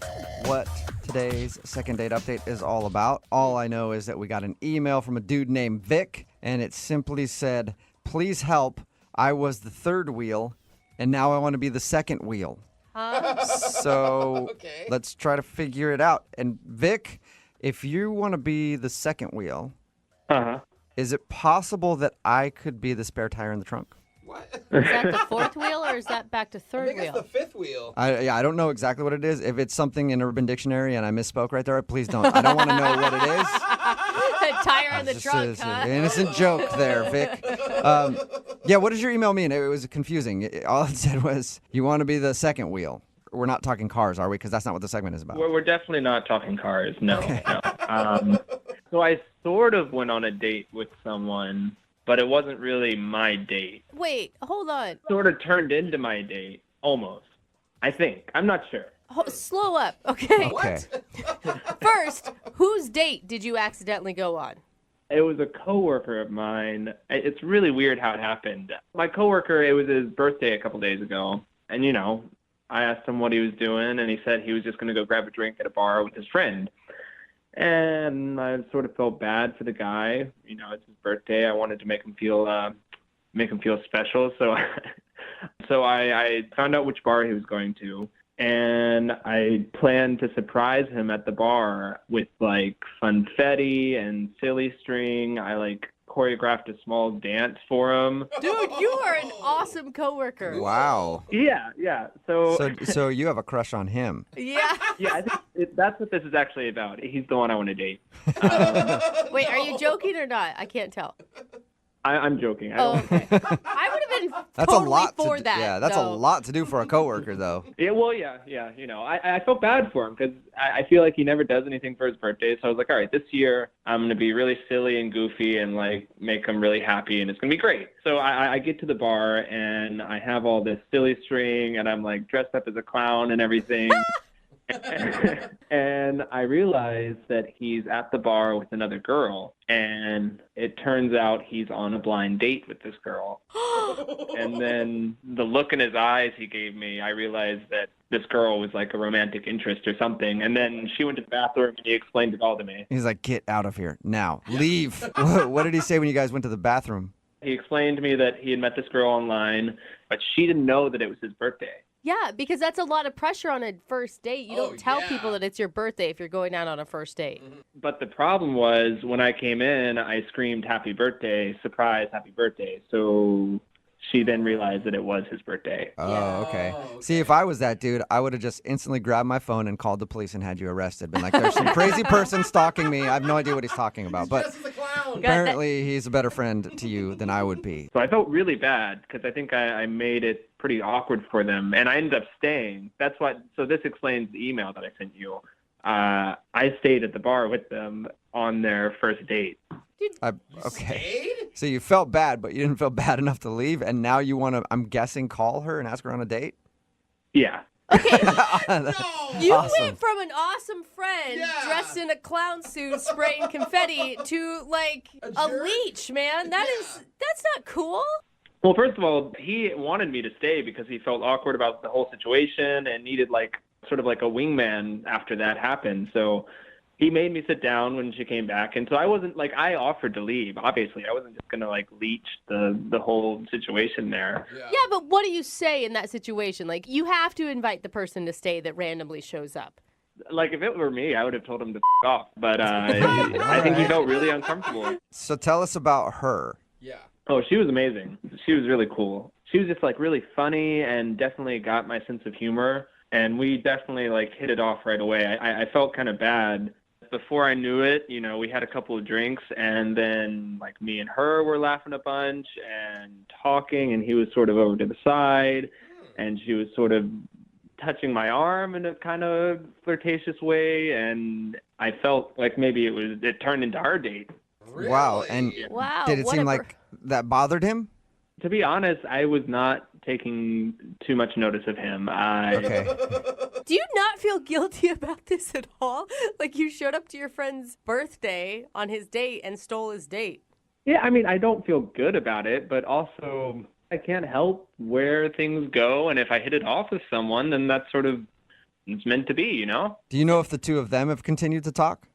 what today's second date update is all about. All I know is that we got an email from a dude named Vic, and it simply said, "Please help. I was the third wheel, and now I want to be the second wheel." So let's try to figure it out. And Vic, If you want to be the second wheel,
Uh-huh.
is it possible that I could be the spare tire in the trunk?
What?
Is that the fourth wheel or is that back to
I
third
think
wheel?
it's the fifth wheel.
I don't know exactly what it is. If it's something in Urban Dictionary and I misspoke right there, please don't. I don't want to know what it is.
Tire in the
Just
trunk,
it's
huh?
an innocent joke there, Vic. Yeah, what does your email mean? It was confusing. All it said was, you want to be the second wheel. We're not talking cars, are we? Because that's not what the segment is about.
We're definitely not talking cars. No, no. So I sort of went on a date with someone, but it wasn't really my date.
Wait, hold on.
Sort of turned into my date, almost. I think. I'm not sure.
Slow up, okay?
Okay.
First, whose date did you accidentally go on?
It was a coworker of mine. It's really weird how it happened. My coworker, it was his birthday a couple days ago, and I asked him what he was doing, and he said he was just going to go grab a drink at a bar with his friend. And I sort of felt bad for the guy. It's his birthday. I wanted to make him feel special. So, I found out which bar he was going to, and I planned to surprise him at the bar with funfetti and silly string. I choreographed a small dance for him.
Dude, you are an awesome coworker.
Wow.
Yeah.
So you have a crush on him.
Yeah.
Yeah, I think that's what this is actually about. He's the one I want to date.
Wait, are you joking or not? I can't tell.
I'm joking.
Okay. I would have been
That's
totally
a lot
for
to,
that.
Yeah, that's a
though.
lot to do for a coworker, though.
Yeah, well, yeah. I felt bad for him because I feel like he never does anything for his birthday. So I was like, all right, this year I'm going to be really silly and goofy and make him really happy, and it's going to be great. So I get to the bar and I have all this silly string and I'm dressed up as a clown and everything. And I realize that he's at the bar with another girl, and it turns out he's on a blind date with this girl. And then the look in his eyes he gave me, I realized that this girl was a romantic interest or something. And then she went to the bathroom and he explained it all to me.
He's like, get out of here now. Leave. What did he say when you guys went to the bathroom?
He explained to me that he had met this girl online, but she didn't know that it was his birthday.
Yeah, because that's a lot of pressure on a first date. You don't tell people that it's your birthday if you're going out on a first date.
But the problem was when I came in, I screamed, happy birthday, surprise, happy birthday. So she then realized that it was his birthday.
Oh, okay. See, if I was that dude, I would have just instantly grabbed my phone and called the police and had you arrested. Been like, there's some crazy person stalking me. I have no idea what he's talking about. But apparently he's a better friend to you than I would be.
So I felt really bad because I think I made it pretty awkward for them. And I ended up staying. So this explains the email that I sent you. I stayed at the bar with them on their first date.
Okay. So you felt bad, but you didn't feel bad enough to leave, and now you want to, I'm guessing, call her and ask her on a date?
Yeah.
Okay. You
Awesome.
went from an awesome friend dressed in a clown suit spraying confetti to a leech, man. That's not cool.
Well, first of all, he wanted me to stay because he felt awkward about the whole situation and needed sort of a wingman after that happened. So he made me sit down when she came back. And so I wasn't I offered to leave. Obviously, I wasn't just going to leech the whole situation there.
Yeah, but what do you say in that situation? You have to invite the person to stay that randomly shows up.
If it were me, I would have told him to off. But I think he felt really uncomfortable.
So tell us about her.
Yeah.
Oh, she was amazing. She was really cool. She was just really funny and definitely got my sense of humor. And we definitely hit it off right away. I felt kind of bad. Before I knew it, we had a couple of drinks, and then me and her were laughing a bunch and talking, and he was sort of over to the side, and she was sort of touching my arm in a kind of flirtatious way, and I felt like maybe it turned into our date.
Really?
Wow. And
Wow.
did it seem like that bothered him?
To be honest, I was not taking too much notice of him.
Okay.
Do you not feel guilty about this at all? You showed up to your friend's birthday on his date and stole his date.
Yeah, I mean, I don't feel good about it, but also I can't help where things go. And if I hit it off with someone, then that's it's meant to be,
Do you know if the two of them have continued to talk?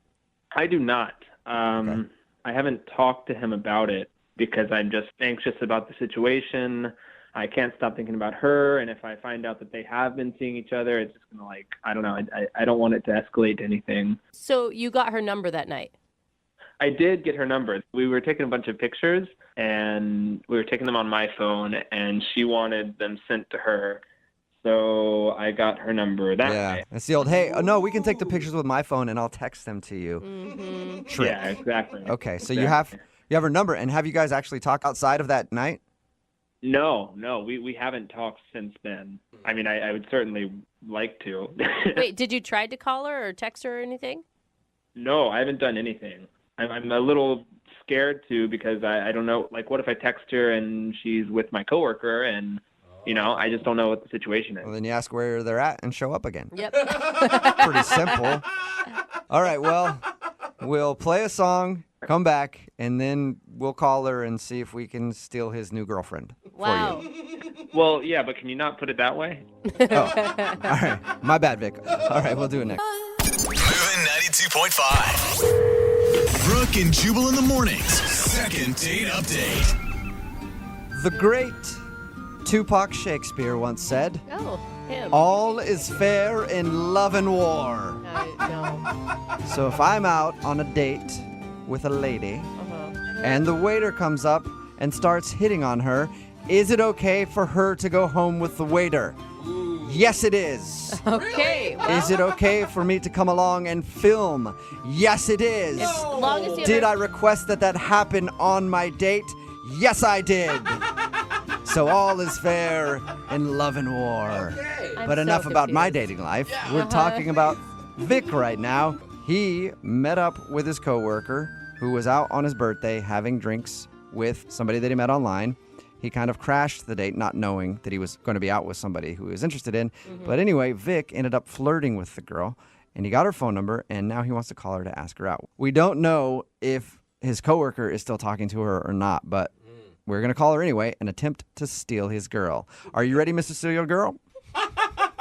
I do not.
Okay.
I haven't talked to him about it because I'm just anxious about the situation. I can't stop thinking about her. And if I find out that they have been seeing each other, it's just going to I don't know. I don't want it to escalate to anything.
So you got her number that night?
I did get her number. We were taking a bunch of pictures, and we were taking them on my phone, and she wanted them sent to her. So I got her number that way.
It's the old, hey, no, we can take the pictures with my phone, and I'll text them to you. Trick.
Yeah, exactly.
Okay, so you have her number, and have you guys actually talked outside of that night?
No, we haven't talked since then. I mean, I would certainly like to.
Wait, did you try to call her or text her or anything?
No, I haven't done anything. I'm a little scared to because I don't know, what if I text her and she's with my coworker and, I just don't know what the situation is.
Well, then you ask where they're at and show up again.
Yep.
Pretty simple. All right, well, we'll play a song, come back, and then we'll call her and see if we can steal his new girlfriend
Wow.
for you.
Well, yeah, but can you not put it that way?
All right. My bad, Vic. All right, we'll do it next.
Moving 92.5. Brooke and Jubal in the mornings. Second date update.
The great Tupac Shakespeare once said,
Oh, him.
all is fair in love and war.
No.
So if I'm out on a date with a lady and the waiter comes up and starts hitting on her, is it okay for her to go home with the waiter? Yes, it is.
Okay. Well,
Is it okay for me to come along and film? Yes, it is.
as long as you
Did I request that happen on my date? Yes, I did. So all is fair in love and war.
I'm
But
so
enough about my
confused.
dating life. We're talking about Vic right now. He met up with his coworker who was out on his birthday having drinks with somebody that he met online. He kind of crashed the date, not knowing that he was going to be out with somebody who he was interested in. But anyway, Vic ended up flirting with the girl, and he got her phone number, and now he wants to call her to ask her out. We don't know if his coworker is still talking to her or not, but we're going to call her anyway and attempt to steal his girl. Are you ready, Mr. Steal Your Girl?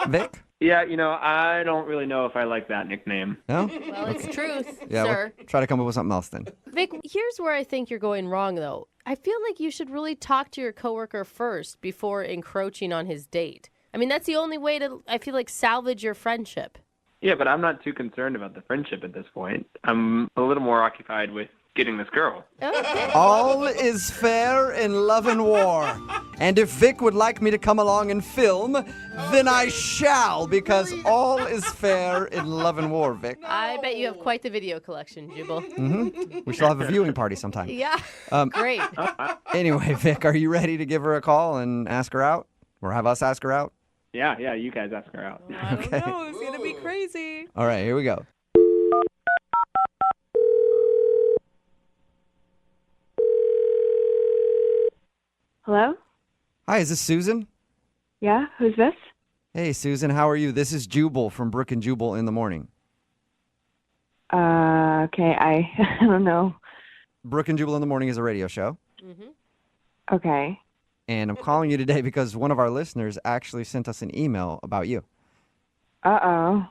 Vic?
Yeah, I don't really know if I like that nickname.
No?
Well, it's truth,
Yeah,
sir.
we'll try to come up with something else then.
Vic, here's where I think you're going wrong, though. I feel like you should really talk to your coworker first before encroaching on his date. I mean, that's the only way to, I feel like, salvage your friendship.
Yeah, but I'm not too concerned about the friendship at this point. I'm a little more occupied with getting this girl.
Okay.
All is fair in love and war. And if Vic would like me to come along and film, then I shall, because all is fair in love and war, Vic.
I bet you have quite the video collection, Jubal.
We shall have a viewing party sometime.
Yeah. Great.
Anyway, Vic, are you ready to give her a call and ask her out? Or have us ask her out?
Yeah, you guys ask her out.
I don't know. It's going to be crazy.
All right, here we go.
Hello?
Hi, is this Susan?
Yeah, who's this?
Hey, Susan, how are you? This is Jubal from Brooke and Jubal in the morning.
Okay, I don't know.
Brooke and Jubal in the morning is a radio show.
Okay.
And I'm calling you today because one of our listeners actually sent us an email about you.
Uh-oh.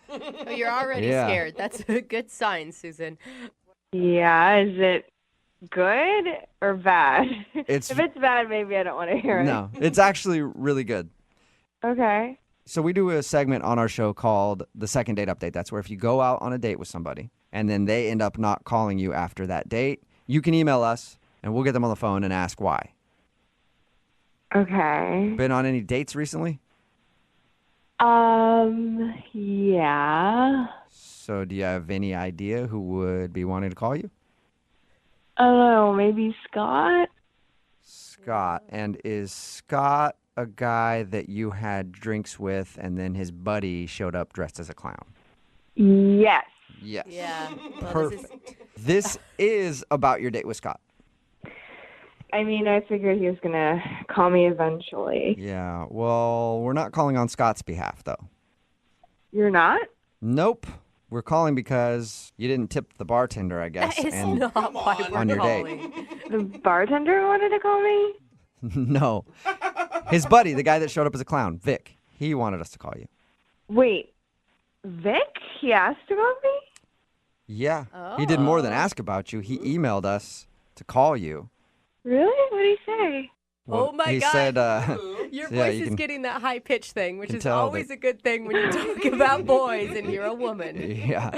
Oh, you're already
Yeah.
scared. That's a good sign, Susan.
Yeah, is it good or bad?
It's-
If it's bad, maybe I don't want to hear it.
No, it's actually really good.
Okay.
So we do a segment on our show called the second date update. That's where if you go out on a date with somebody and then they end up not calling you after that date, you can email us and we'll get them on the phone and ask why.
Okay.
Been on any dates recently?
Yeah.
So do you have any idea who would be wanting to call you?
I don't know, maybe Scott?
Scott. And is Scott a guy that you had drinks with and then his buddy showed up dressed as a clown?
Yes.
Yes.
Yeah. Well,
Perfect. This is about your date with Scott.
I mean, I figured he was going to call me eventually.
Yeah. Well, we're not calling on Scott's behalf, though.
You're not?
Nope. We're calling because you didn't tip the bartender, I guess.
That is
and
not why we're
on your date.
calling.
The bartender wanted to call me?
No. His buddy, the guy that showed up as a clown, Vic, he wanted us to call you.
Wait, Vic? He asked about me?
Yeah. He did more than
Oh.
ask about you. He emailed us to call you.
Really? What did he say?
Oh my
he
God.
said,
Your
yeah,
voice
you
is
can-
getting that high pitch thing, which
can
is
tell
always
that-
a good thing when you talk about boys and you're a woman.
Yeah.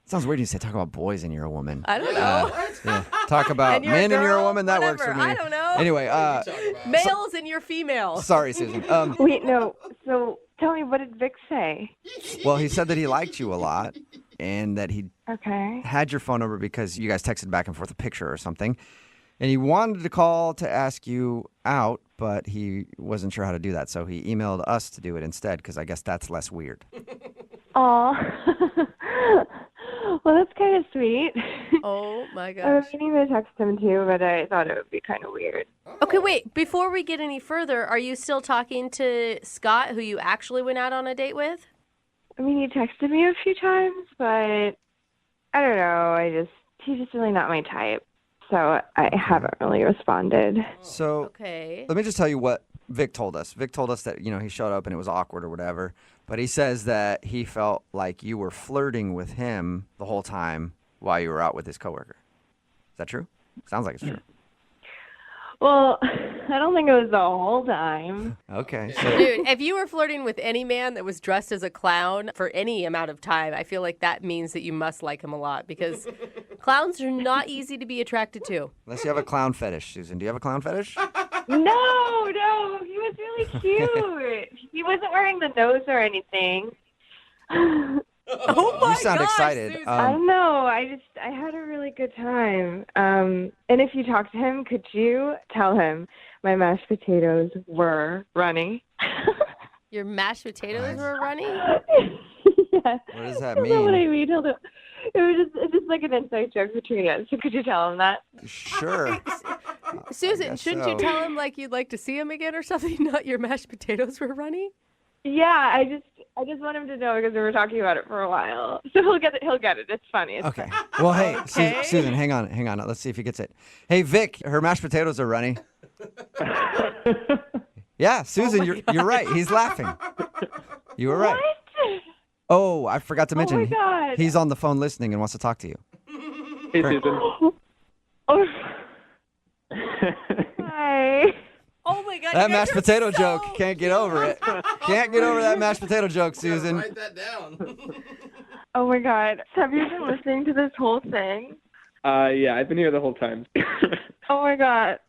Sounds weird you say talk about boys and you're a woman.
I don't know.
Yeah. Talk about
And you're a
men and you're a
girl,
woman. That works for
whatever.
me.
I don't know.
Anyway,
Males and you're female.
sorry, Susan.
Wait, no. So tell me, what did Vic say?
Well, he said that he liked you a lot and that he
Okay.
had your phone number because you guys texted back and forth a picture or something. And he wanted to call to ask you out, but he wasn't sure how to do that. So he emailed us to do it instead because I guess that's less weird.
Aw. Well, that's kind of sweet.
Oh my
I
gosh.
was meaning to text him too, but I thought it would be kind of weird.
Okay, wait. Before we get any further, are you still talking to Scott, who you actually went out on a date with?
I mean, he texted me a few times, but I don't know. He's just really not my type. So I haven't really responded.
So
Okay.
let me just tell you what Vic told us. Vic told us that, he showed up and it was awkward or whatever. But he says that he felt like you were flirting with him the whole time while you were out with his coworker. Is that true? Sounds like it's true.
Well, I don't think it was the whole time.
Okay. So
Dude, if you were flirting with any man that was dressed as a clown for any amount of time, I feel like that means that you must like him a lot because clowns are not easy to be attracted to.
unless you have a clown fetish, Susan. Do you have a clown fetish?
No, he was really cute. He wasn't wearing the nose or anything.
Oh my
You sound
gosh,
excited.
Susan.
I know. I had a really good time. And if you talk to him, could you tell him my mashed potatoes were runny?
Your mashed potatoes were running?
Yes.
What does that
I don't know what
mean?
I mean. It's just like an inside joke between us. So could you tell him that?
Sure.
Susan,
guess
shouldn't
so.
you tell him like you'd like to see him again or something? Not your mashed potatoes were runny?
Yeah, I just want him to know because we were talking about it for a while. So he'll get it. It's funny. It's
Okay.
funny.
Well, hey,
Okay.
Susan, hang on. Let's see if he gets it. Hey, Vic, her mashed potatoes are runny. Yeah, Susan, you're right. He's laughing. You were right.
What?
Oh, I forgot to mention.
my God.
He's on the phone listening and wants to talk to you.
Hey, Susan.
Oh. Hi.
Oh my God.
That
you guys
mashed
are
potato
so
joke. Can't get over it. Can't get over that mashed potato joke, Susan.
Write that down.
Oh my God. Have you been listening to this whole thing?
Yeah, I've been here the whole time.
Oh my God.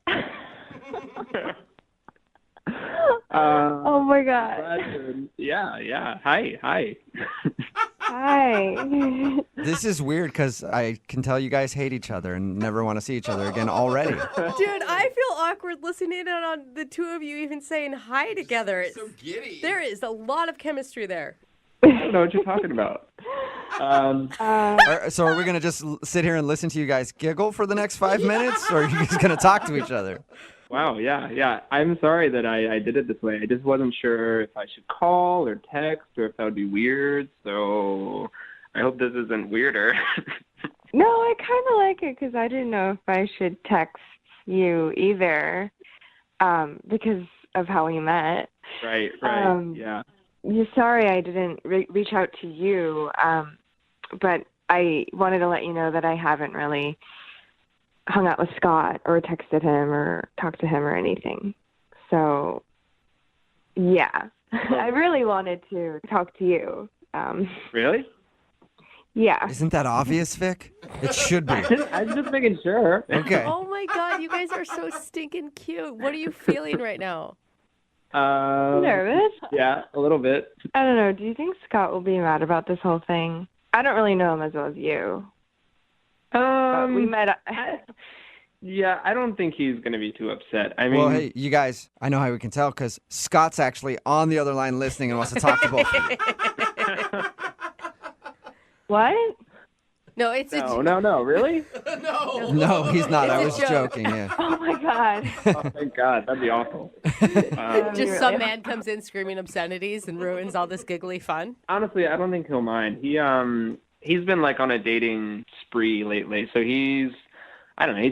Oh my God.
Yeah. Hi.
Hi.
This is weird because I can tell you guys hate each other and never want to see each other again already.
Dude, I feel awkward listening in on the two of you even saying hi together.
So giddy.
There is a lot of chemistry there.
I don't know what you're talking about.
So are we going to just sit here and listen to you guys giggle for the next 5 minutes? Or are you guys going to talk to each other?
Wow, yeah. I'm sorry that I did it this way. I just wasn't sure if I should call or text or if that would be weird. So I hope this isn't weirder.
No, I kind of like it because I didn't know if I should text you either because of how we met.
Right, yeah.
Sorry I didn't reach out to you, but I wanted to let you know that I haven't really hung out with Scott or texted him or talked to him or anything. So, yeah, I really wanted to talk to you.
Really?
Yeah.
Isn't that obvious, Vic? It should be.
I'm just making sure.
Okay.
Oh my God, you guys are so stinking cute. What are you feeling right now?
Nervous?
Yeah, a little bit.
I don't know. Do you think Scott will be mad about this whole thing? I don't really know him as well as you. But we met.
Yeah, I don't think he's going to be too upset. I mean,
Well, hey, you guys, I know how we can tell because Scott's actually on the other line listening and wants to talk to both of you.
What?
No, it's
No, really?
No.
No, he's not. I
It's
was
a joke.
joking, yeah.
Oh my God.
Oh, thank God. That'd be awful.
Just some man comes in screaming obscenities and ruins all this giggly fun.
Honestly, I don't think he'll mind. He's been like on a dating spree lately, so he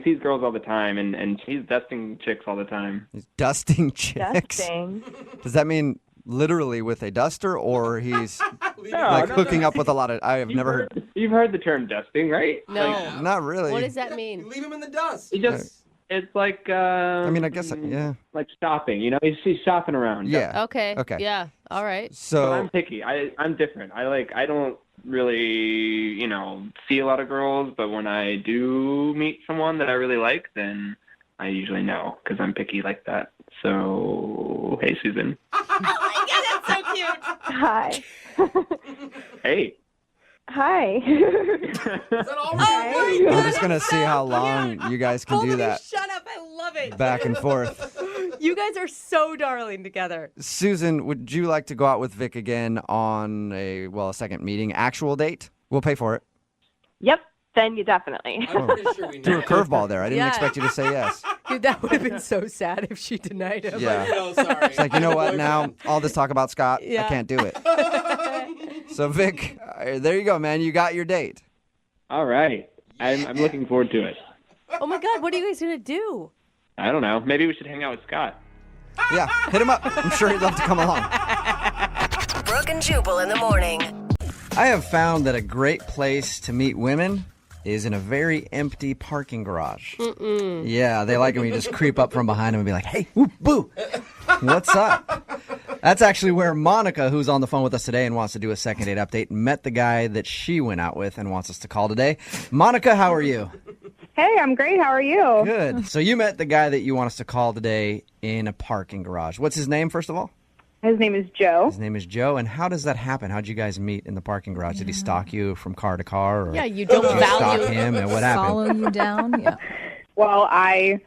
sees girls all the time, and he's dusting chicks all the time.
He's dusting chicks.
Dusting.
Does that mean literally with a duster, or he's
No,
hooking up with a lot of? I have never heard.
You've heard the term dusting, right?
No.
Like,
Not really.
What does that mean?
Leave him in the dust.
he just It's like
I guess, yeah.
like shopping. You know, she's shopping around.
Yeah.
Okay.
Okay.
Yeah. All right.
So
But I'm picky. I'm different. I don't really, see a lot of girls, but when I do meet someone that I really like, then I usually know because I'm picky like that. So, hey, Susan.
Oh my God, that's so cute.
Hi.
Hey.
Hi.
Is that all right?
we're just going to see how long you guys can do that.
Shut up. I love it.
Back and forth.
You guys are so darling together.
Susan, would you like to go out with Vic again on a second meeting, actual date? We'll pay for it.
Yep. Then you definitely.
I'm pretty sure we know.
Threw a curveball there. I didn't
Yeah.
expect you to say yes.
Dude, that would have been so sad if she denied him.
Yeah.
No, sorry.
It's like, you know what? Now, all this talk about Scott, I
Yeah.
can't do it. So, Vic, there you go, man. You got your date.
All right. I'm looking forward to it.
Oh my God, what are you guys going to do?
I don't know. Maybe we should hang out with Scott.
Yeah, hit him up. I'm sure he'd love to come along.
Brooke and Jubal in the morning.
I have found that a great place to meet women is in a very empty parking garage. Yeah, they like it when you just creep up from behind them and be like, hey, whoop, boo, what's up? That's actually where Monica, who's on the phone with us today and wants to do a second date update, met the guy that she went out with and wants us to call today. Monica, how are you?
Hey, I'm great. How are you?
Good. So you met the guy that you want us to call today in a parking garage. What's his name, first of all?
His name is Joe.
His name is Joe. And how does that happen? How'd you guys meet in the parking garage? Did he stalk you from car to car? Or
Yeah, you don't
did you
value
stalk him, and what happened?
Follow you down. Yeah.
Well, I,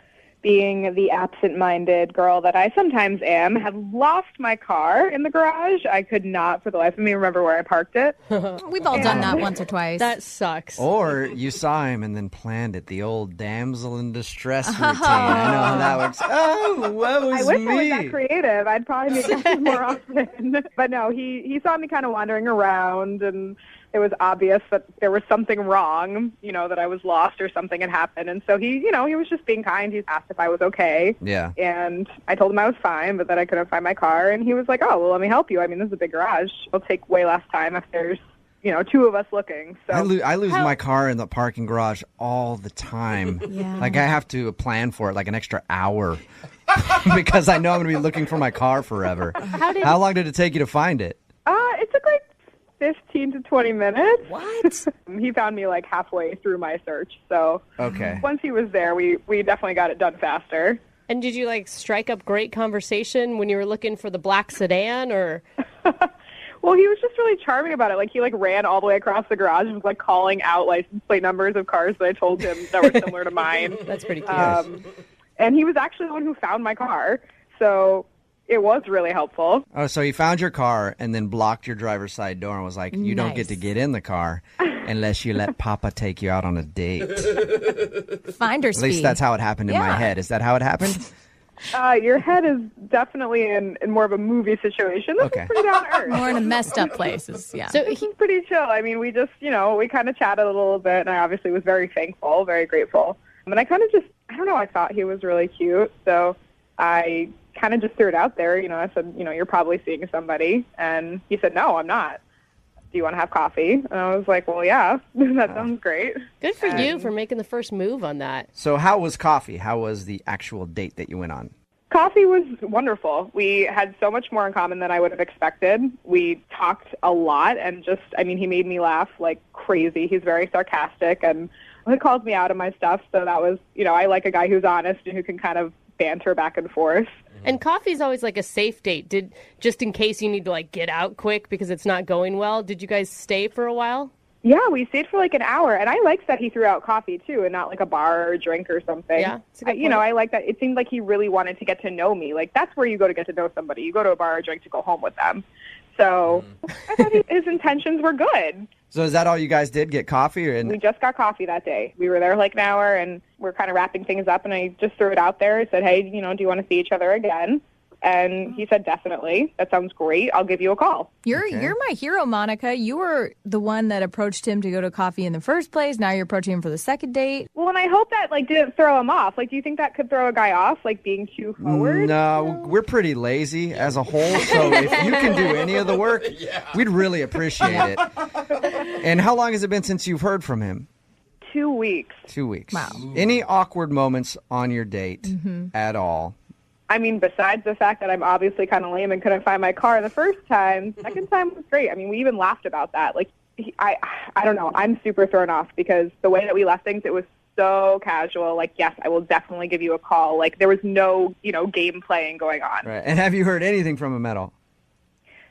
being the absent-minded girl that I sometimes am, had lost my car in the garage. I could not, for the life of me, remember where I parked it.
We've all done that once or twice.
That sucks.
Or you saw him and then planned it, the old damsel in distress routine. I know how that works. Oh, that was
I wish
me.
I was that creative. I'd probably make that more often. But no, he saw me kind of wandering around, and it was obvious that there was something wrong, that I was lost or something had happened. And so he was just being kind. He asked if I was okay.
Yeah.
And I told him I was fine, but that I couldn't find my car. And he was like, oh, well, let me help you. I mean, this is a big garage. It'll take way less time if there's, two of us looking. So
I lose my car in the parking garage all the time.
Yeah.
Like I have to plan for it like an extra hour because I know I'm going to be looking for my car forever. How long did it take you to find it?
It took like 15 to 20 minutes.
What?
He found me like halfway through my search. So
Okay.
once he was there, we definitely got it done faster.
And did you strike up great conversation when you were looking for the black sedan or?
Well, he was just really charming about it. Like he ran all the way across the garage and was calling out license plate numbers of cars that I told him that were similar to mine.
That's pretty cute.
And he was actually the one who found my car. So it was really helpful.
Oh, so he found your car and then blocked your driver's side door and was like, you don't get to get in the car unless you let Papa take you out on a date.
Finder's
At least
fee.
that's how it happened in my head. Is that how it happened?
Your head is definitely in more of a movie situation. This
Okay.
is pretty down to earth.
More in a messed up places. Yeah.
So
He's pretty chill. I mean, we just, we kind of chatted a little bit, and I obviously was very thankful, very grateful. And I kind of just, I don't know, I thought he was really cute, so I kind of just threw it out there. I said, you're probably seeing somebody. And he said, no, I'm not. Do you want to have coffee? And I was like, well, yeah, that sounds great.
Good for you for making the first move on that.
So how was coffee? How was the actual date that you went on?
Coffee was wonderful. We had so much more in common than I would have expected. We talked a lot, and he made me laugh like crazy. He's very sarcastic, and he calls me out on my stuff. So that was, I like a guy who's honest and who can kind of banter back and forth.
And coffee's always a safe date. Just in case you need to get out quick because it's not going well. Did you guys stay for a while?
Yeah, we stayed for an hour, and I liked that he threw out coffee too, and not a bar or a drink or something.
Yeah, it's a good point.
I like that. It seemed like he really wanted to get to know me. That's where you go to get to know somebody. You go to a bar or a drink to go home with them. So I thought his intentions were good.
So is that all you guys did, get coffee?
We just got coffee that day. We were there an hour, and we're kind of wrapping things up, and I just threw it out there. I said, hey, do you want to see each other again? And he said, definitely. That sounds great. I'll give you a call.
You're my hero, Monica. You were the one that approached him to go to coffee in the first place. Now you're approaching him for the second date.
Well, and I hope that didn't throw him off. Do you think that could throw a guy off, being too forward?
No, we're pretty lazy as a whole, so if you can do any of the work, we'd really appreciate it. And how long has it been since you've heard from him?
2 weeks.
2 weeks.
Wow.
Any awkward moments on your date at all?
I mean, besides the fact that I'm obviously kind of lame and couldn't find my car the first time, second time was great. I mean, we even laughed about that. Like, I don't know. I'm super thrown off because the way that we left things, it was so casual. Like, yes, I will definitely give you a call. Like, there was no, game playing going on.
Right. And have you heard anything from him at all?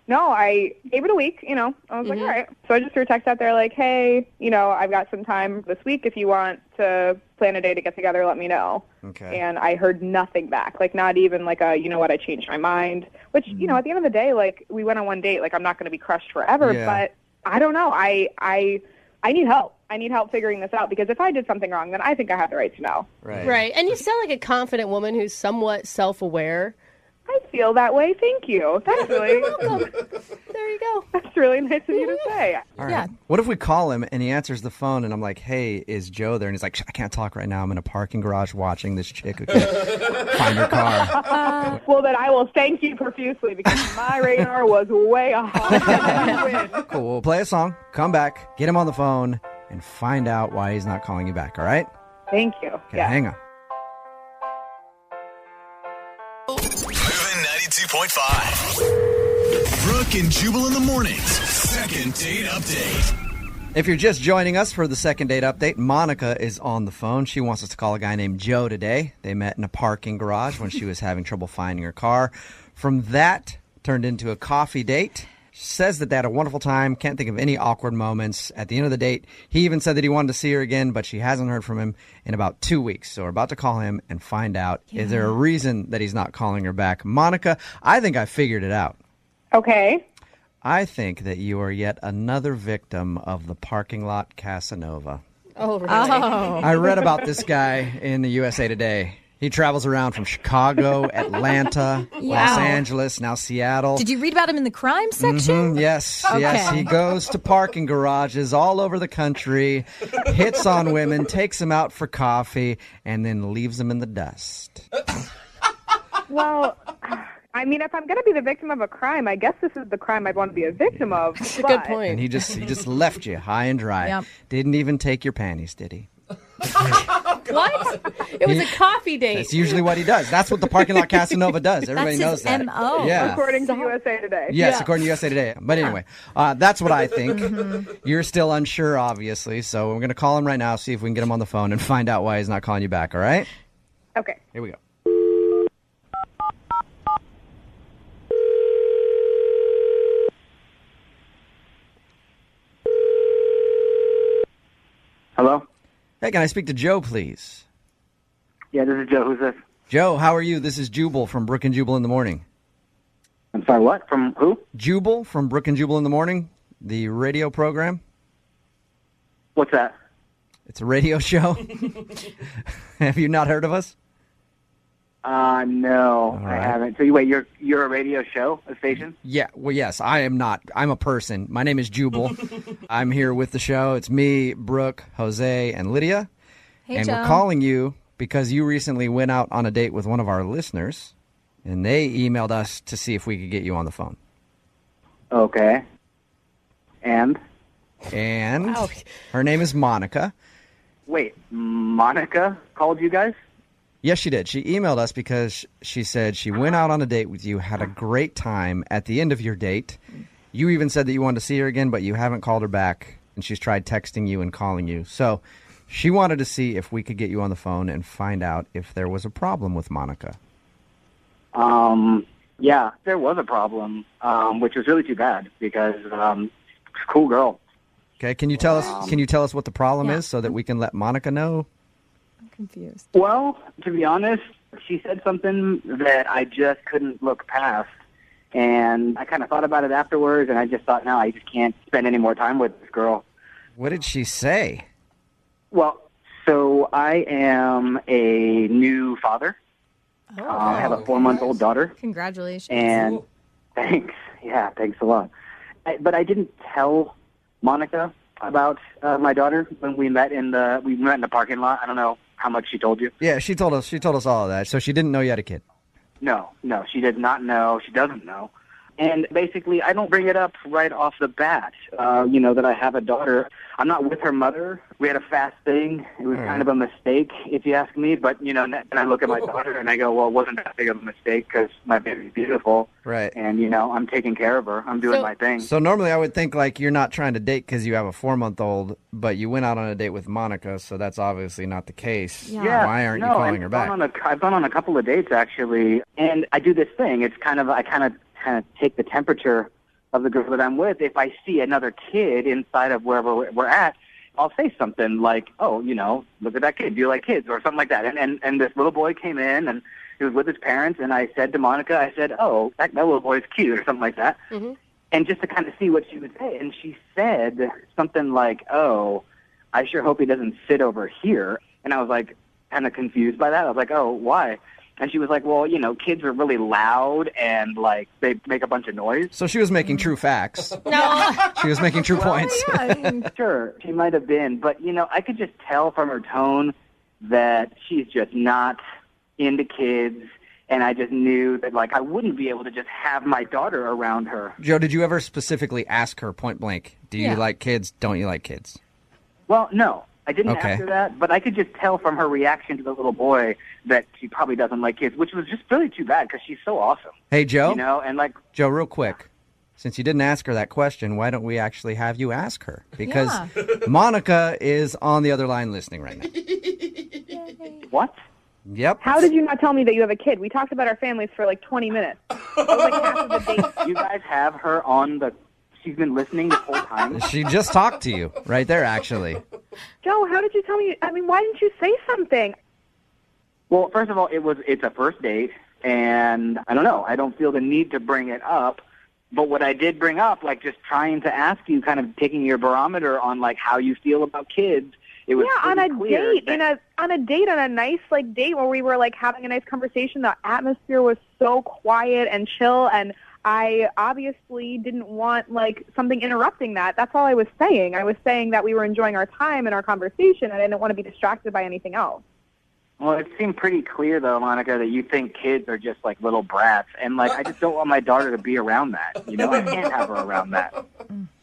No, I gave it a week, I was like, all right. So I just threw a text out there like, hey, I've got some time this week. If you want to plan a day to get together, let me know.
Okay.
And I heard nothing back. Like, not even like a, I changed my mind. Which, at the end of the day, like, we went on one date. Like, I'm not going to be crushed forever.
Yeah.
But I don't know. I need help. I need help figuring this out because if I did something wrong, then I think I have the right to know.
Right. And you sound like a confident woman who's somewhat self-aware.
I feel that way. Thank you. That's really
You're welcome. There you go.
That's really nice of you to say.
All right. Yeah. What if we call him and he answers the phone and I'm like, hey, is Joe there? And he's like, I can't talk right now. I'm in a parking garage watching this chick who can't find her car.
Well, then I will thank you profusely because my radar was way off.
Cool. We'll play a song, come back, get him on the phone, and find out why he's not calling you back. All right?
Thank you.
Okay, hang on.
Moving 92.5. Brooke and Jubal in the mornings. Second date update.
If you're just joining us for the second date update, Monica is on the phone. She wants us to call a guy named Joe today. They met in a parking garage when she was having trouble finding her car. From that, turned into a coffee date. She says that they had a wonderful time, can't think of any awkward moments. At the end of the date, he even said that he wanted to see her again, but she hasn't heard from him in about 2 weeks. So we're about to call him and find out, is there a reason that he's not calling her back? Monica, I think I figured it out.
Okay.
I think that you are yet another victim of the parking lot Casanova.
Oh, really?
I read about this guy in the USA Today. He travels around from Chicago, Atlanta, Los Angeles, now Seattle.
Did you read about him in the crime section?
Yes,
Okay.
yes. He goes to parking garages all over the country, hits on women, takes them out for coffee, and then leaves them in the dust.
Well, I mean, if I'm going to be the victim of a crime, I guess this is the crime I'd want to be a victim of.
That's a good point.
And he just left you high and dry.
Yep.
Didn't even take your panties, did he?
What? It was a coffee date.
That's usually what he does. That's what the parking lot Casanova does. Everybody knows that.
M.O.
Yeah.
According to USA Today.
Yes, according to USA Today. But anyway, that's what I think. You're still unsure, obviously. So we're going to call him right now, see if we can get him on the phone and find out why he's not calling you back, all right?
Okay.
Here we go.
Hello?
Hey, can I speak to Joe, please?
Yeah, this is Joe. Who's this?
Joe, how are you? This is Jubal from Brooke and Jubal in the Morning.
I'm sorry, what? From who?
Jubal from Brooke and Jubal in the Morning, the radio program.
What's that?
It's a radio show. Have you not heard of us?
No,
right.
I haven't. So wait, you're a radio show, a station?
Yeah, well, yes, I am not. I'm a person. My name is Jubal. I'm here with the show. It's me, Brooke, Jose, and Lydia.
Hey,
and
Joe.
we're calling you because you recently went out on a date with one of our listeners, and they emailed us to see if we could get you on the phone.
Okay. And?
And
Wow.
her name is Monica.
Wait, Monica called you guys?
Yes, she did. She emailed us because she said she went out on a date with you, had a great time. At the end of your date, you even said that you wanted to see her again, but you haven't called her back, and she's tried texting you and calling you. So she wanted to see if we could get you on the phone and find out if there was a problem with Monica.
Yeah, there was a problem, which was really too bad because she's a cool girl.
Okay, can you tell us what the problem is so that we can let Monica know?
I'm confused.
Well, to be honest, she said something that I just couldn't look past. And I kind of thought about it afterwards, and I just thought, no, I just can't spend any more time with this girl.
What did she say?
Well, so I am a new father. I have a 4-month-old daughter.
Congratulations.
And thanks. Yeah, thanks a lot. But I didn't tell Monica about my daughter when we met in the parking lot. I don't know how much she told you.
Yeah, she told us all of that. So she didn't know you had a kid.
No, she did not know. She doesn't know.
And basically, I don't bring it up right off the bat, that I have a daughter. I'm not with her mother. We had a fast thing. It was kind of a mistake, if you ask me. But, and I look at my daughter and I go, well, it wasn't that big of a mistake because my baby's beautiful.
Right.
And, I'm taking care of her. I'm doing my thing.
So normally I would think like you're not trying to date because you have a 4-month-old, but you went out on a date with Monica, so that's obviously not the case.
Yeah.
Why aren't you calling her back?
I've gone on a couple of dates, actually, and I do this thing. It's I kind of take the temperature of the girl that I'm with. If I see another kid inside of wherever we're at, I'll say something like, oh, look at that kid. Do you like kids? Or something like that. And this little boy came in, and he was with his parents, and I said to Monica, I said, oh, that little boy's cute, or something like that. Mm-hmm. And just to kind of see what she would say. And she said something like, oh, I sure hope he doesn't sit over here. And I was like kind of confused by that. I was like, oh, why? And she was like, well, kids are really loud and, like, they make a bunch of noise.
So she was making true facts.
No.
She was making true points.
Sure, she might have been. But, I could just tell from her tone that she's just not into kids. And I just knew that, like, I wouldn't be able to just have my daughter around her.
Joe, did you ever specifically ask her point blank, do you like kids, don't you like kids?
Well, no. I didn't ask her that, but I could just tell from her reaction to the little boy that she probably doesn't like kids, which was just really too bad because she's so awesome.
Hey, Joe.
Joe,
real quick. Since you didn't ask her that question, why don't we actually have you ask her? Because Monica is on the other line listening right now.
What?
Yep.
How did you not tell me that you have a kid? We talked about our families for like 20 minutes. That was like half of the date.
You guys have her on the... She's been listening this whole time.
She just talked to you right there, actually.
Joe, how did you tell me? I mean, why didn't you say something?
Well, first of all, it's a first date, and I don't know. I don't feel the need to bring it up. But what I did bring up, like just trying to ask you, kind of taking your barometer on like how you feel about kids. It was
on a
clear
date, on a nice like date where we were like having a nice conversation. The atmosphere was so quiet and chill, and I obviously didn't want like something interrupting that. That's all I was saying. I was saying that we were enjoying our time and our conversation, and I didn't want to be distracted by anything else.
Well, it seemed pretty clear, though, Monica, that you think kids are just like little brats. And, like, I just don't want my daughter to be around that. I can't have her around that.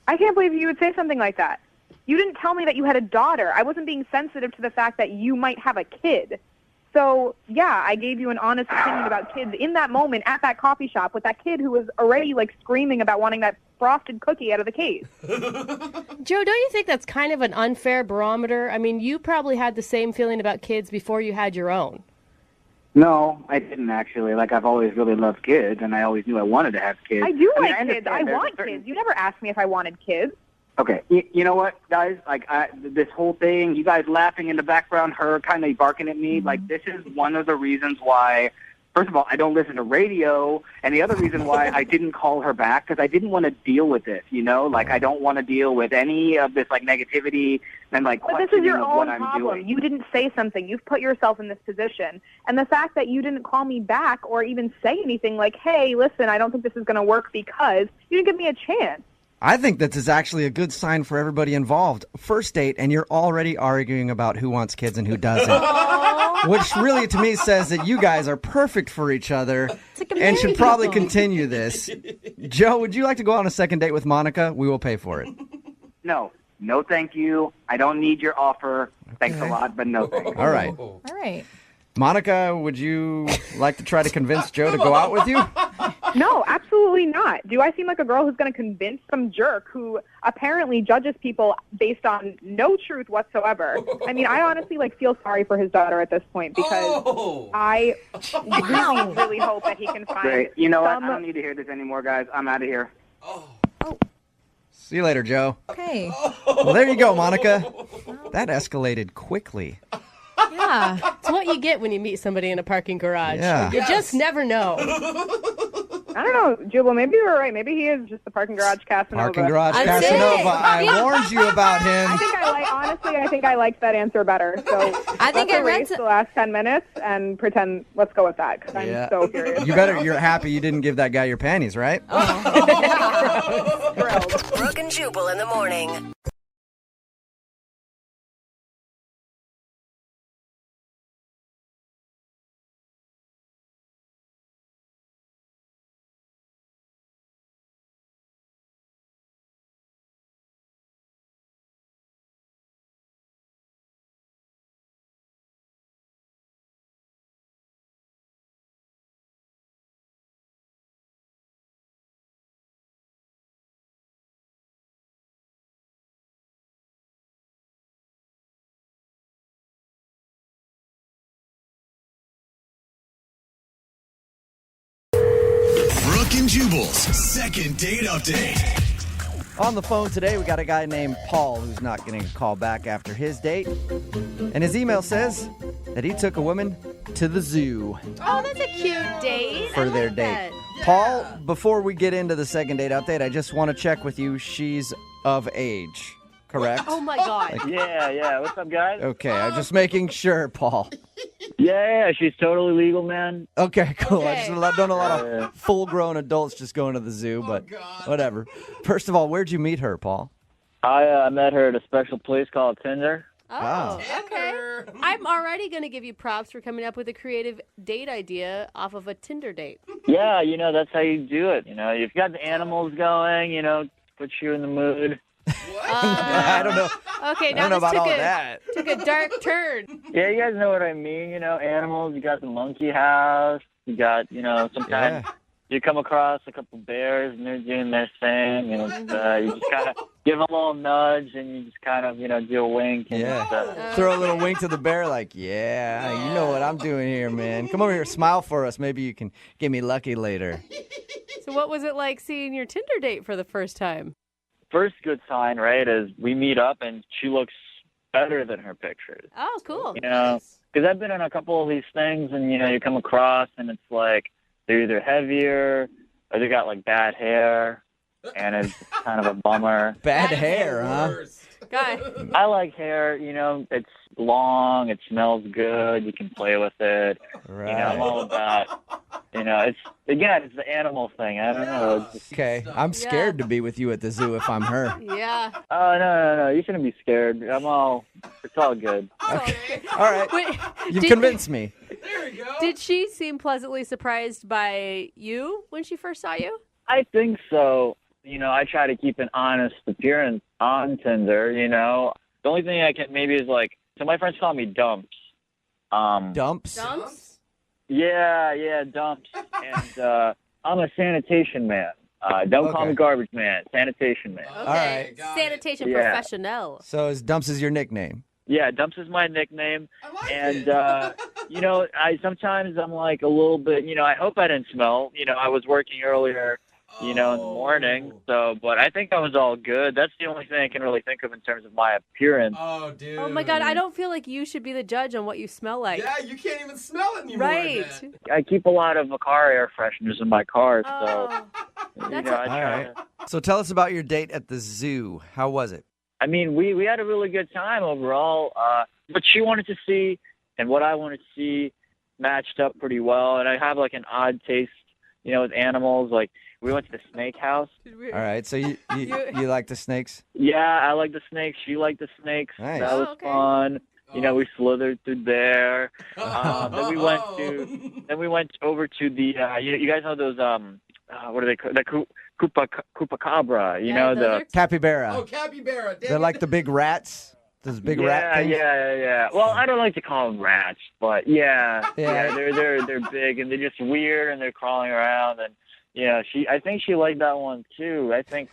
I can't believe you would say something like that. You didn't tell me that you had a daughter. I wasn't being sensitive to the fact that you might have a kid. So, yeah, I gave you an honest opinion about kids in that moment at that coffee shop with that kid who was already, like, screaming about wanting that frosted cookie out of the case.
Joe, don't you think that's kind of an unfair barometer? I mean, you probably had the same feeling about kids before you had your own.
No, I didn't actually. Like, I've always really loved kids, and I always knew I wanted to have kids.
I do like kids. I want kids. You never asked me if I wanted kids.
Okay, you know what, guys? Like, this whole thing, you guys laughing in the background, her kind of barking at me, like, this is one of the reasons why, first of all, I don't listen to radio, and the other reason why I didn't call her back, because I didn't want to deal with this, Like, I don't want to deal with any of this, like, negativity and, like,
but this is your
questioning of what
own
I'm
problem.
doing.
You didn't say something. You've put yourself in this position. And the fact that you didn't call me back or even say anything like, hey, listen, I don't think this is going to work because you didn't give me a chance.
I think this is actually a good sign for everybody involved. First date, and you're already arguing about who wants kids and who doesn't. Which really, to me, says that you guys are perfect for each other and should probably continue this. Joe, would you like to go on a second date with Monica? We will pay for it.
No, thank you. I don't need your offer. Thanks a lot, but no thanks.
All right.
All right.
Monica, would you like to try to convince Joe to go out with you?
No, absolutely not. Do I seem like a girl who's going to convince some jerk who apparently judges people based on no truth whatsoever? I mean, I honestly feel sorry for his daughter at this point because I really, really hope that he can find.
Great. You know what? I don't need to hear this anymore, guys. I'm out of here.
See you later, Joe.
Okay.
Well, there you go, Monica. That escalated quickly.
Yeah.
It's what you get when you meet somebody in a parking garage.
Yeah.
You just never know.
I don't know, Jubal, maybe you're right. Maybe he is just the parking garage Casanova.
Parking garage Casanova. I warned you about him.
I think I liked that answer better. So
I think
let's
I read
erase the last 10 minutes and pretend, let's go with that because I'm so curious.
You're happy you didn't give that guy your panties, right?
Brooke and Jubal in the morning.
and Jubal's second date update.
On the phone today, we got a guy named Paul who's not getting a call back after his date. And his email says that he took a woman to the zoo
Oh, that's a cute date.
for their date. Paul, before we get into the second date update, I just want to check with you. She's of age, correct?
Oh my God.
Yeah. What's up, guys?
Okay, I'm just making sure, Paul.
Yeah, she's totally legal, man.
Okay, cool. I
Okay.
just don't know a lot of full-grown adults just going to the zoo, but whatever. First of all, where'd you meet her, Paul?
I met her at a special place called Tinder.
Oh,
Wow.
okay. I'm already going to give you props for coming up with a creative date idea off of a Tinder date.
Yeah, that's how you do it. You've got the animals going, puts you in the mood.
I don't know.
Okay,
I
now
don't know
this
about all of that.
took a dark turn.
Yeah, you guys know what I mean. Animals. You got the monkey house. You got, sometimes you come across a couple bears and they're doing their thing, and you just kind of give them a little nudge and you just kind of, do a wink. And
Throw a little wink to the bear like, yeah, you know what I'm doing here, man. Come over here, smile for us. Maybe you can get me lucky later.
So what was it like seeing your Tinder date for the first time?
First good sign, right, is we meet up and she looks better than her pictures.
Oh, cool.
Because I've been on a couple of these things and, you come across and it's like they're either heavier or they got like bad hair and it's kind of a bummer.
Bad hair, huh?
Guy.
I like hair, it's long, it smells good, you can play with it.
Right.
I'm all about, it's the animal thing. I don't know.
Okay, I'm scared to be with you at the zoo if I'm her.
Yeah.
Oh, no. You shouldn't be scared. It's all good.
Okay. All right.
Wait,
You've convinced me.
There we go.
Did she seem pleasantly surprised by you when she first saw you?
I think so. I try to keep an honest appearance on Tinder, The only thing I can maybe is so my friends call me Dumps.
Dumps?
Dumps?
Yeah, Dumps. And I'm a sanitation man. Don't call me garbage man. Sanitation man.
Okay.
All right.
Sanitation
Yeah.
professional.
So Dumps is your nickname?
Yeah, Dumps is my nickname. I sometimes I'm like a little bit, I hope I didn't smell. I was working earlier, in the morning. So, but I think I was all good. That's the only thing I can really think of in terms of my appearance.
Oh, dude.
Oh my God, I don't feel like you should be the judge on what you smell like.
Yeah, you can't even smell it anymore.
Right.
I keep a lot of car air fresheners in my car, so I try
All right. So tell us about your date at the zoo. How was it?
I mean, we had a really good time overall. What she wanted to see and what I wanted to see matched up pretty well. And I have like an odd taste, with animals. Like we went to the snake house.
All right. So you like the snakes?
Yeah, I like the snakes. She liked the snakes.
Nice.
That was fun. We slithered through there. Then we went over to the. You guys know those what are they called? The Chupacabra. The
capybara.
Oh, capybara.
They're like the big rats. Those big rat things.
Yeah. Well, I don't like to call them rats, but yeah. They're big and they're just weird and they're crawling around and I think she liked that one too. I think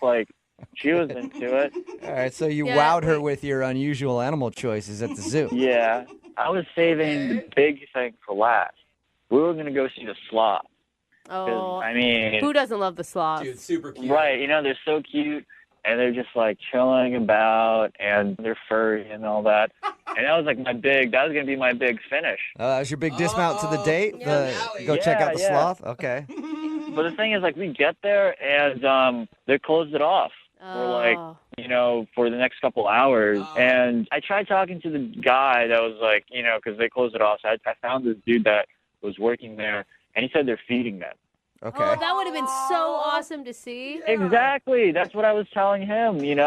she was into it.
All right, so you wowed her with your unusual animal choices at the zoo.
Yeah, I was saving the big thing for last. We were gonna go see the sloth.
Oh,
I mean,
who doesn't love the sloth?
Dude, super cute.
Right, they're so cute. And they're just chilling about, and they're furry and all that. And that was that was gonna be my big finish.
That was your big dismount to the date. Go check out the sloth. Okay.
But the thing is, we get there and they closed it off for for the next couple hours. And I tried talking to the guy that was because they closed it off. So I found this dude that was working there, and he said they're feeding them.
Okay.
Oh, that would have been so awesome to see.
Exactly. That's what I was telling him, and,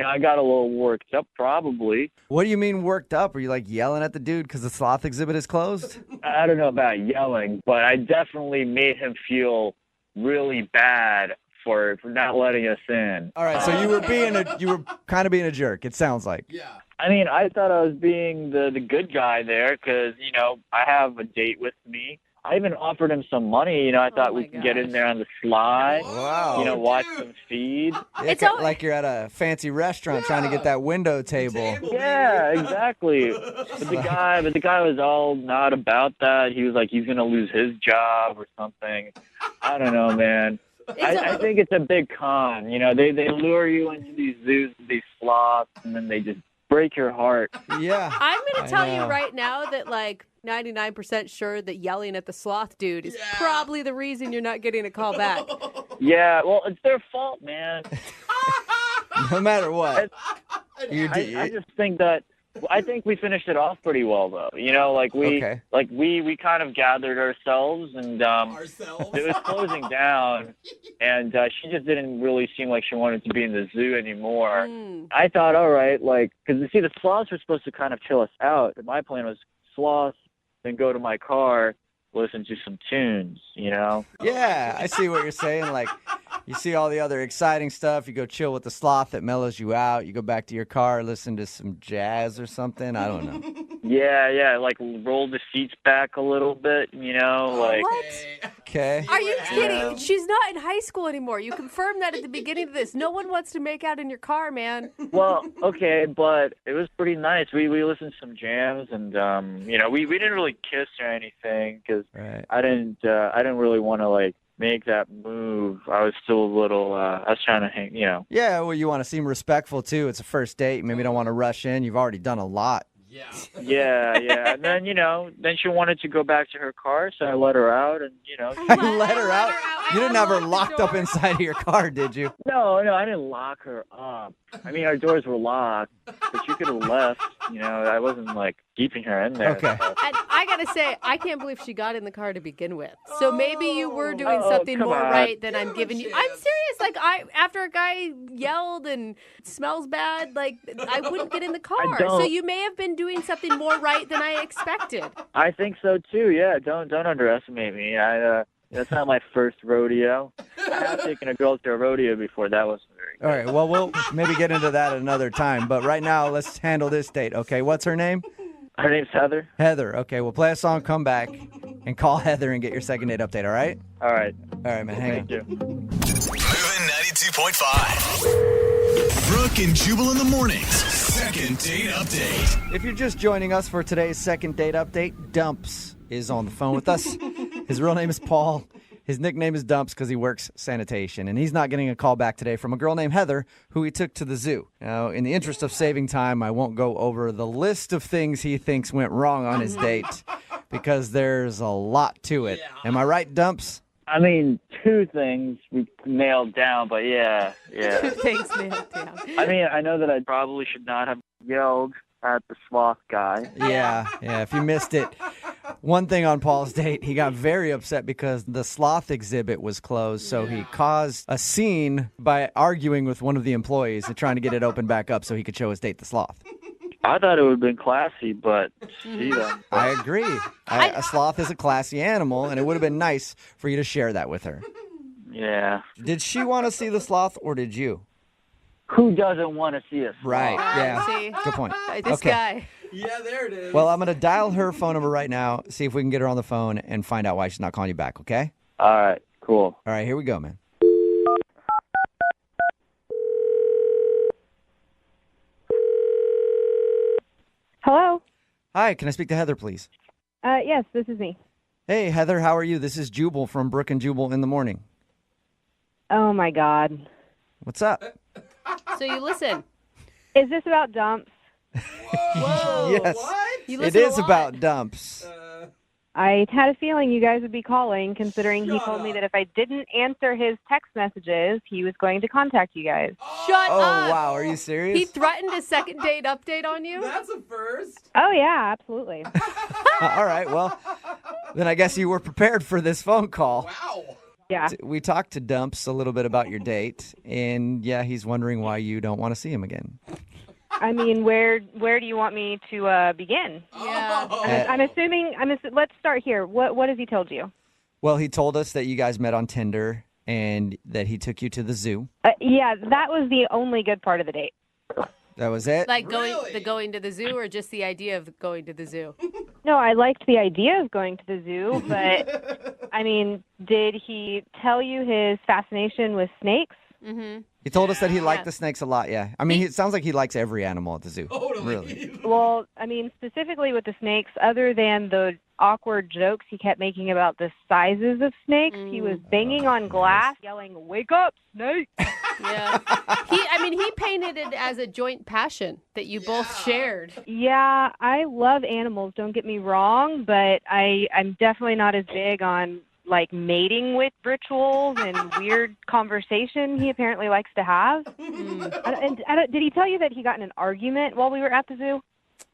I got a little worked up probably.
What do you mean worked up? Are you yelling at the dude because the sloth exhibit is closed?
I don't know about yelling, but I definitely made him feel really bad for not letting us in.
All right. So you were kind of being a jerk. It sounds like.
Yeah.
I mean, I thought I was being the good guy there because, I have a date with me. I even offered him some money. I thought we could get in there on the sly.
Wow.
Watch some feed.
It's like you're at a fancy restaurant trying to get that window table.
Yeah, exactly. But the guy was all not about that. He was like, he's gonna lose his job or something. I don't know, man. I think it's a big con. They lure you into these zoos, these sloths, and then they just break your heart.
Yeah.
I'm going to tell you right now that 99% sure that yelling at the sloth dude is probably the reason you're not getting a call back.
Yeah, well, it's their fault, man.
No matter what.
I just think that I think we finished it off pretty well, though. We kind of gathered ourselves, and it was closing down, and she just didn't really seem like she wanted to be in the zoo anymore. I thought, all right, because you see, the sloths were supposed to kind of chill us out. My plan was sloths, then go to my car, listen to some tunes,
Yeah, I see what you're saying. You see all the other exciting stuff. You go chill with the sloth that mellows you out. You go back to your car, listen to some jazz or something. I don't know.
Yeah, roll the seats back a little bit,
What?
Okay.
Are you kidding? She's not in high school anymore. You confirmed that at the beginning of this. No one wants to make out in your car, man.
Well, okay, but it was pretty nice. We listened to some jams, and we didn't really kiss or anything because I didn't really want to make that move. I was still a little. I was trying to hang.
Yeah, well, you want to seem respectful too. It's a first date. Maybe don't want to rush in. You've already done a lot.
Yeah. And then, then she wanted to go back to her car, so I let her out, and,
I let her out? You didn't have her locked up inside of your car, did you?
No, I didn't lock her up. I mean, our doors were locked, but she could have left. I wasn't, keeping her in there.
Okay.
And I got to say, I can't believe she got in the car to begin with. So maybe you were doing something more right than I'm giving you. I'm serious. After a guy yelled and smells bad, I wouldn't get in the car. So you may have been doing something more right than I expected.
I think so, too. Yeah, don't underestimate me. That's not my first rodeo. I have taken a girl to a rodeo before. That wasn't very good.
All right, well, we'll maybe get into that another time. But right now, let's handle this date, okay? What's her name?
Her name's Heather.
Heather. Okay, we'll play a song, come back, and call Heather and get your second date update, all right?
All right.
All right, man, hang on.
Thank you.
Moving 92.5. Brooke and Jubal in the mornings. Second date update.
If you're just joining us for today's second date update, Dumps is on the phone with us. His real name is Paul. His nickname is Dumps because he works sanitation. And he's not getting a call back today from a girl named Heather who he took to the zoo. Now, in the interest of saving time, I won't go over the list of things he thinks went wrong on his date because there's a lot to it. Am I right, Dumps?
I mean, two things we nailed down, but yeah.
Two things nailed down.
I mean, I know that I probably should not have yelled at the sloth guy.
Yeah, if you missed it. One thing on Paul's date, he got very upset because the sloth exhibit was closed, so he caused a scene by arguing with one of the employees and trying to get it opened back up so he could show his date the sloth.
I thought it would have been classy, but see that.
I agree. A sloth is a classy animal, and it would have been nice for you to share that with her.
Yeah.
Did she want to see the sloth, or did you?
Who doesn't want to see a sloth?
Right, yeah.
See?
Good point.
This guy.
Yeah, there it is.
Well, I'm going to dial her phone number right now, see if we can get her on the phone and find out why she's not calling you back, okay?
All right, cool.
All right, here we go, man.
Hello?
Hi, can I speak to Heather, please?
Yes, this is me.
Hey, Heather, how are you? This is Jubal from Brooke and Jubal in the morning.
Oh, my God.
What's up?
So you listen.
Is this about Dumps?
Whoa.
Yes,
You
it
listen
is
a lot.
about Dumps.
I had a feeling you guys would be calling, considering he told me that if I didn't answer his text messages, he was going to contact you guys.
Shut
Oh,
up.
wow, are you serious?
He threatened a second date update on you?
That's a first.
Oh, yeah, absolutely.
All right, well, then I guess you were prepared for this phone call.
Wow.
Yeah.
We talked to Dumps a little bit about your date, and yeah, he's wondering why you don't want to see him again.
I mean, where do you want me to begin?
Yeah.
I'm assuming. Let's start here. What has he told you?
Well, he told us that you guys met on Tinder and that he took you to the zoo.
Yeah, that was the only good part of the date.
That was it?
Like going to the zoo, or just the idea of going to the zoo?
No, I liked the idea of going to the zoo, but I mean, did he tell you his fascination with snakes?
Mm-hmm.
He told us that he liked the snakes a lot, yeah. I mean, it sounds like he likes every animal at the zoo. Really.
Well, I mean, specifically with the snakes, other than the awkward jokes he kept making about the sizes of snakes, he was banging on glass, yelling, "Wake up, snake!"
Yeah. He painted it as a joint passion that you both shared.
Yeah, I love animals, don't get me wrong, but I'm definitely not as big on like mating with rituals and weird conversation he apparently likes to have. Did he tell you that he got in an argument while we were at the zoo?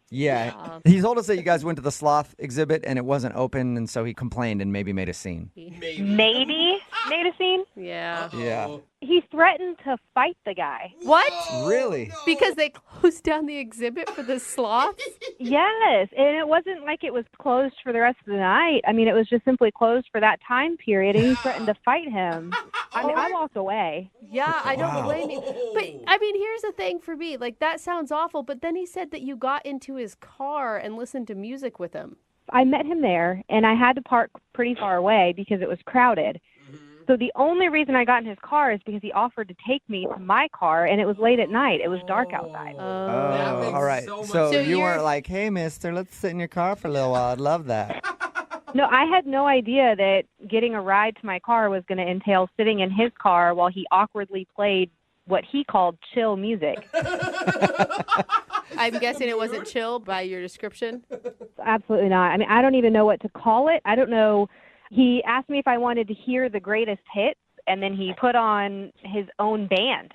Yeah. He told us that you guys went to the sloth exhibit and it wasn't open, and so he complained and maybe made a scene.
Maybe made a scene?
Yeah.
Yeah.
He threatened to fight the guy.
What?
Really?
Because they closed down the exhibit for the sloths?
Yes, and it wasn't like it was closed for the rest of the night. I mean, it was just simply closed for that time period, and he threatened to fight him. I mean, I walked away.
Yeah, I don't blame you. But, I mean, here's the thing for me. Like, that sounds awful, but then he said that you got into his car and listened to music with him.
I met him there, and I had to park pretty far away because it was crowded. So the only reason I got in his car is because he offered to take me to my car, and it was late at night. It was dark outside.
Oh, all right. So you weren't like, "Hey, mister, let's sit in your car for a little while. I'd love that."
No, I had no idea that getting a ride to my car was going to entail sitting in his car while he awkwardly played what he called chill music.
I'm guessing it wasn't chill by your description?
Absolutely not. I mean, I don't even know what to call it. I don't know. He asked me if I wanted to hear the greatest hits, and then he put on his own band.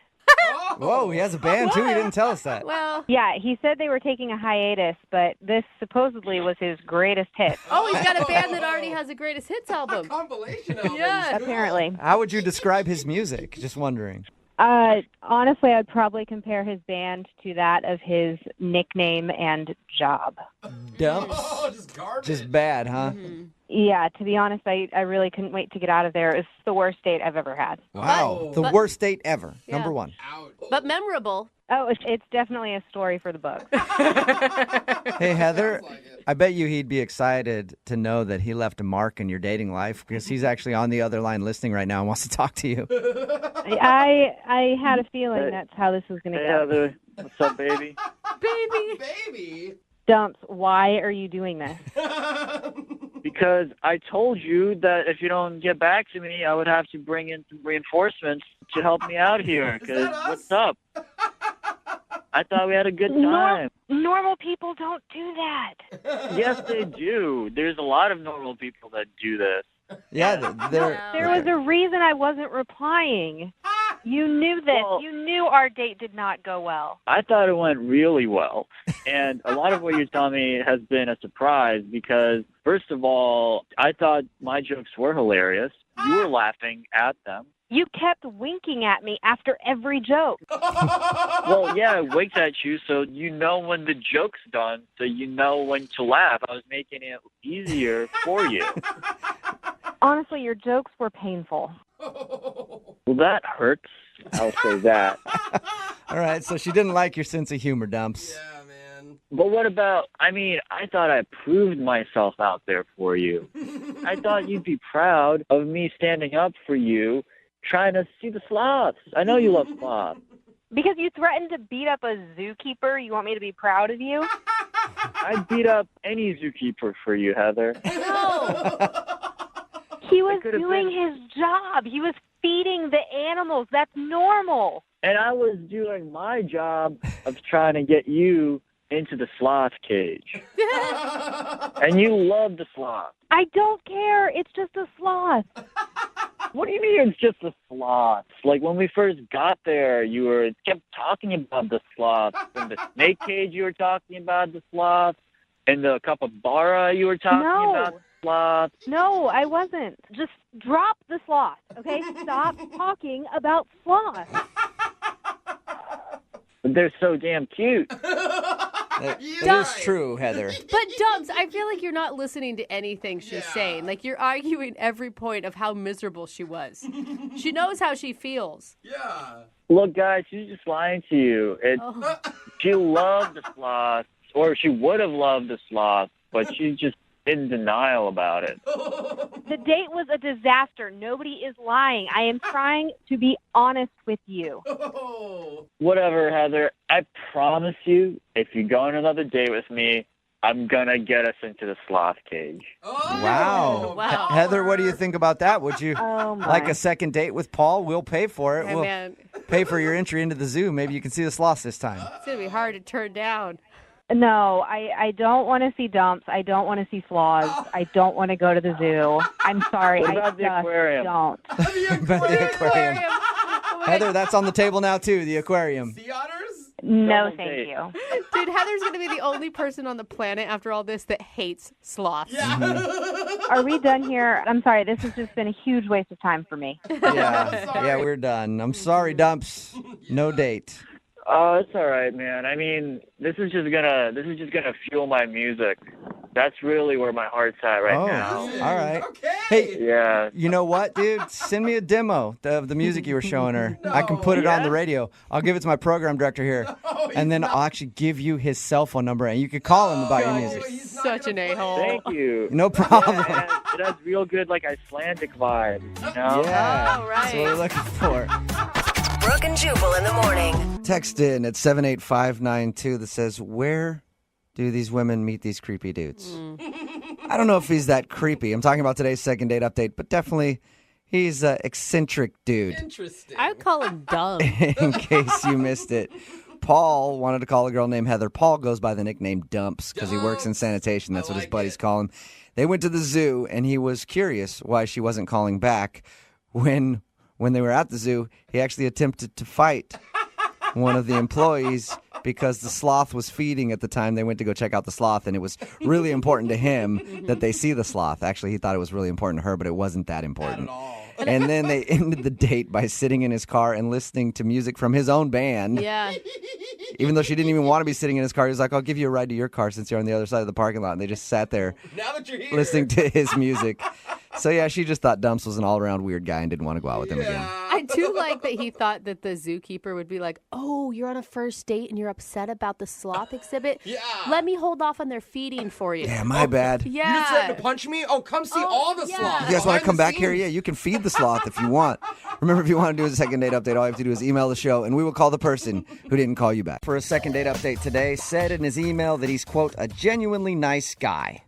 Whoa, he has a band too? He didn't tell us that.
Well,
yeah, he said they were taking a hiatus, but this supposedly was his greatest hit.
Oh, he's got a band that already has a greatest hits album.
Compilation album.
Yeah.
Apparently.
How would you describe his music? Just wondering.
Honestly, I'd probably compare his band to that of his nickname and job.
Dumps?
Oh, just garbage.
Just bad, huh?
Mm-hmm.
Yeah, to be honest, I really couldn't wait to get out of there. It was the worst date I've ever had.
Wow. The worst date ever.
Yeah.
Number one.
But memorable.
Oh, it's definitely a story for the book.
Hey, Heather, I bet you he'd be excited to know that he left a mark in your dating life, because he's actually on the other line listening right now and wants to talk to you.
I had a feeling that's how this was going to go.
Heather, what's up, baby?
Baby.
Dumps, why are you doing this?
Because I told you that if you don't get back to me, I would have to bring in some reinforcements to help me out here. Because what's up? I thought we had a good time.
Normal people don't do that.
Yes, they do. There's a lot of normal people that do this.
Yeah,
there was a reason I wasn't replying. You knew this.
Well,
you knew our date did not go well.
I thought it went really well. And a lot of what you're telling me has been a surprise because, first of all, I thought my jokes were hilarious. You were laughing at them.
You kept winking at me after every joke.
Well, yeah, I winked at you so you know when the joke's done, so you know when to laugh. I was making it easier for you.
Honestly, your jokes were painful.
Well, that hurts. I'll say that.
All right, so she didn't like your sense of humor, Dumps.
Yeah, man.
But what about, I thought I proved myself out there for you. I thought you'd be proud of me standing up for you, trying to see the sloths. I know you love sloths.
Because you threatened to beat up a zookeeper, you want me to be proud of you?
I'd beat up any zookeeper for you, Heather.
No. He was doing his job. He was feeding the animals. That's normal.
And I was doing my job of trying to get you into the sloth cage. And you love the sloth.
I don't care. It's just a sloth.
What do you mean it's just a sloth? Like when we first got there, you kept talking about the sloth. In the snake cage, you were talking about the sloth. In the capybara, you were talking about the sloth.
No, I wasn't. Just drop the sloth, okay? Stop talking about sloth.
But they're so damn cute.
It is true, Heather.
But Dubs, I feel like you're not listening to anything she's saying. Like you're arguing every point of how miserable she was. She knows how she feels.
Yeah.
Look, guys, she's just lying to you. she loved the sloth, or she would have loved the sloth, but she's just in denial about it.
The date was a disaster. Nobody is lying. I am trying to be honest with you.
Whatever, Heather. I promise you, if you go on another date with me, I'm going to get us into the sloth cage.
Wow. Heather, what do you think about that? Would you like a second date with Paul? We'll pay for it.
Hey,
We'll
man.
pay for your entry into the zoo. Maybe you can see the sloths this time.
It's going to be hard to turn down.
No, I don't want to see dumps. I don't want to see sloths. I don't want to go to the zoo. I'm sorry.
What about the aquarium?
Don't.
But the aquarium. Heather, that's on the table now, too, the aquarium.
Sea otters?
No, thank you.
Dude, Heather's going to be the only person on the planet after all this that hates sloths.
Are we done here? I'm sorry. This has just been a huge waste of time for me.
Yeah, we're done. I'm sorry, Dumps. No date.
Oh, it's all right, man. I mean, this is just gonna fuel my music. That's really where my heart's at right now.
All right. Hey, you know what, dude? Send me a demo of the music you were showing her. I can put it on the radio. I'll give it to my program director here, and then I'll actually give you his cell phone number, and you can call him about your music.
Such an a-hole.
Thank you.
No problem.
Yeah, it has real good, like, Icelandic vibe, you know?
Yeah,
All
that's what we're looking for.
Brooke and Jubal in the morning.
Text in at 78592 that says, where do these women meet these creepy dudes? I don't know if he's that creepy. I'm talking about today's second date update, but definitely he's an eccentric dude.
Interesting.
I would call him dumb.
In case you missed it. Paul wanted to call a girl named Heather. Paul goes by the nickname Dumps because he works in sanitation. That's what his buddies call him. They went to the zoo, and he was curious why she wasn't calling back. When they were at the zoo, he actually attempted to fight one of the employees because the sloth was feeding at the time they went to go check out the sloth, and it was really important to him that they see the sloth. Actually, he thought it was really important to her, but it wasn't that important. And then they ended the date by sitting in his car and listening to music from his own band.
Yeah.
Even though she didn't even want to be sitting in his car, he was like, I'll give you a ride to your car since you're on the other side of the parking lot. And they just sat there
Now that you're here.
listening to his music. So, yeah, she just thought Dumps was an all-around weird guy and didn't want to go out with him again.
I do like that he thought that the zookeeper would be like, oh, you're on a first date and you're upset about the sloth exhibit?
Yeah.
Let me hold off on their feeding for you.
Yeah, my bad.
Yeah.
You just threatened to punch me? Oh, come see all the sloths.
You guys want to come
behind the
back here?
scenes.
Yeah, you can feed the sloth if you want. Remember, if you want to do a second date update, all you have to do is email the show, and we will call the person who didn't call you back. For a second date update today, said in his email that he's, quote, a genuinely nice guy.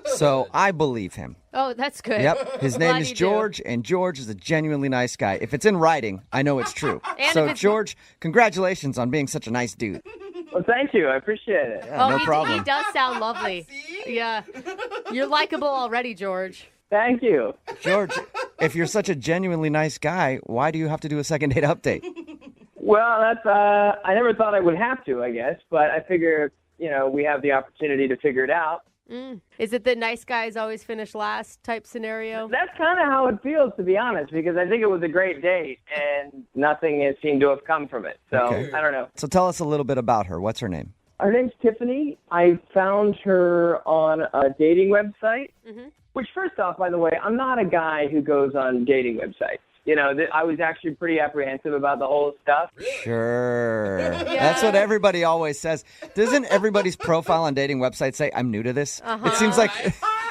So I believe him.
Oh, that's good.
Yep. His name is George, and George is a genuinely nice guy. If it's in writing, I know it's true. So, George, congratulations on being such a nice dude.
Well, thank you. I appreciate it.
Yeah, no problem.
He does sound lovely. Yeah. You're likable already, George.
Thank you.
George, if you're such a genuinely nice guy, why do you have to do a second date update?
Well, that's I never thought I would have to, I guess, but I figure, we have the opportunity to figure it out.
Is it the nice guys always finish last type scenario?
That's kind of how it feels, to be honest, because I think it was a great date, and nothing has seemed to have come from it. So,
Okay.
I don't know.
So tell us a little bit about her. What's her name?
Her name's Tiffany. I found her on a dating website, which, first off, by the way, I'm not a guy who goes on dating websites. I was actually pretty apprehensive about the whole stuff.
Sure. That's what everybody always says. Doesn't everybody's profile on dating websites say, I'm new to this? It seems like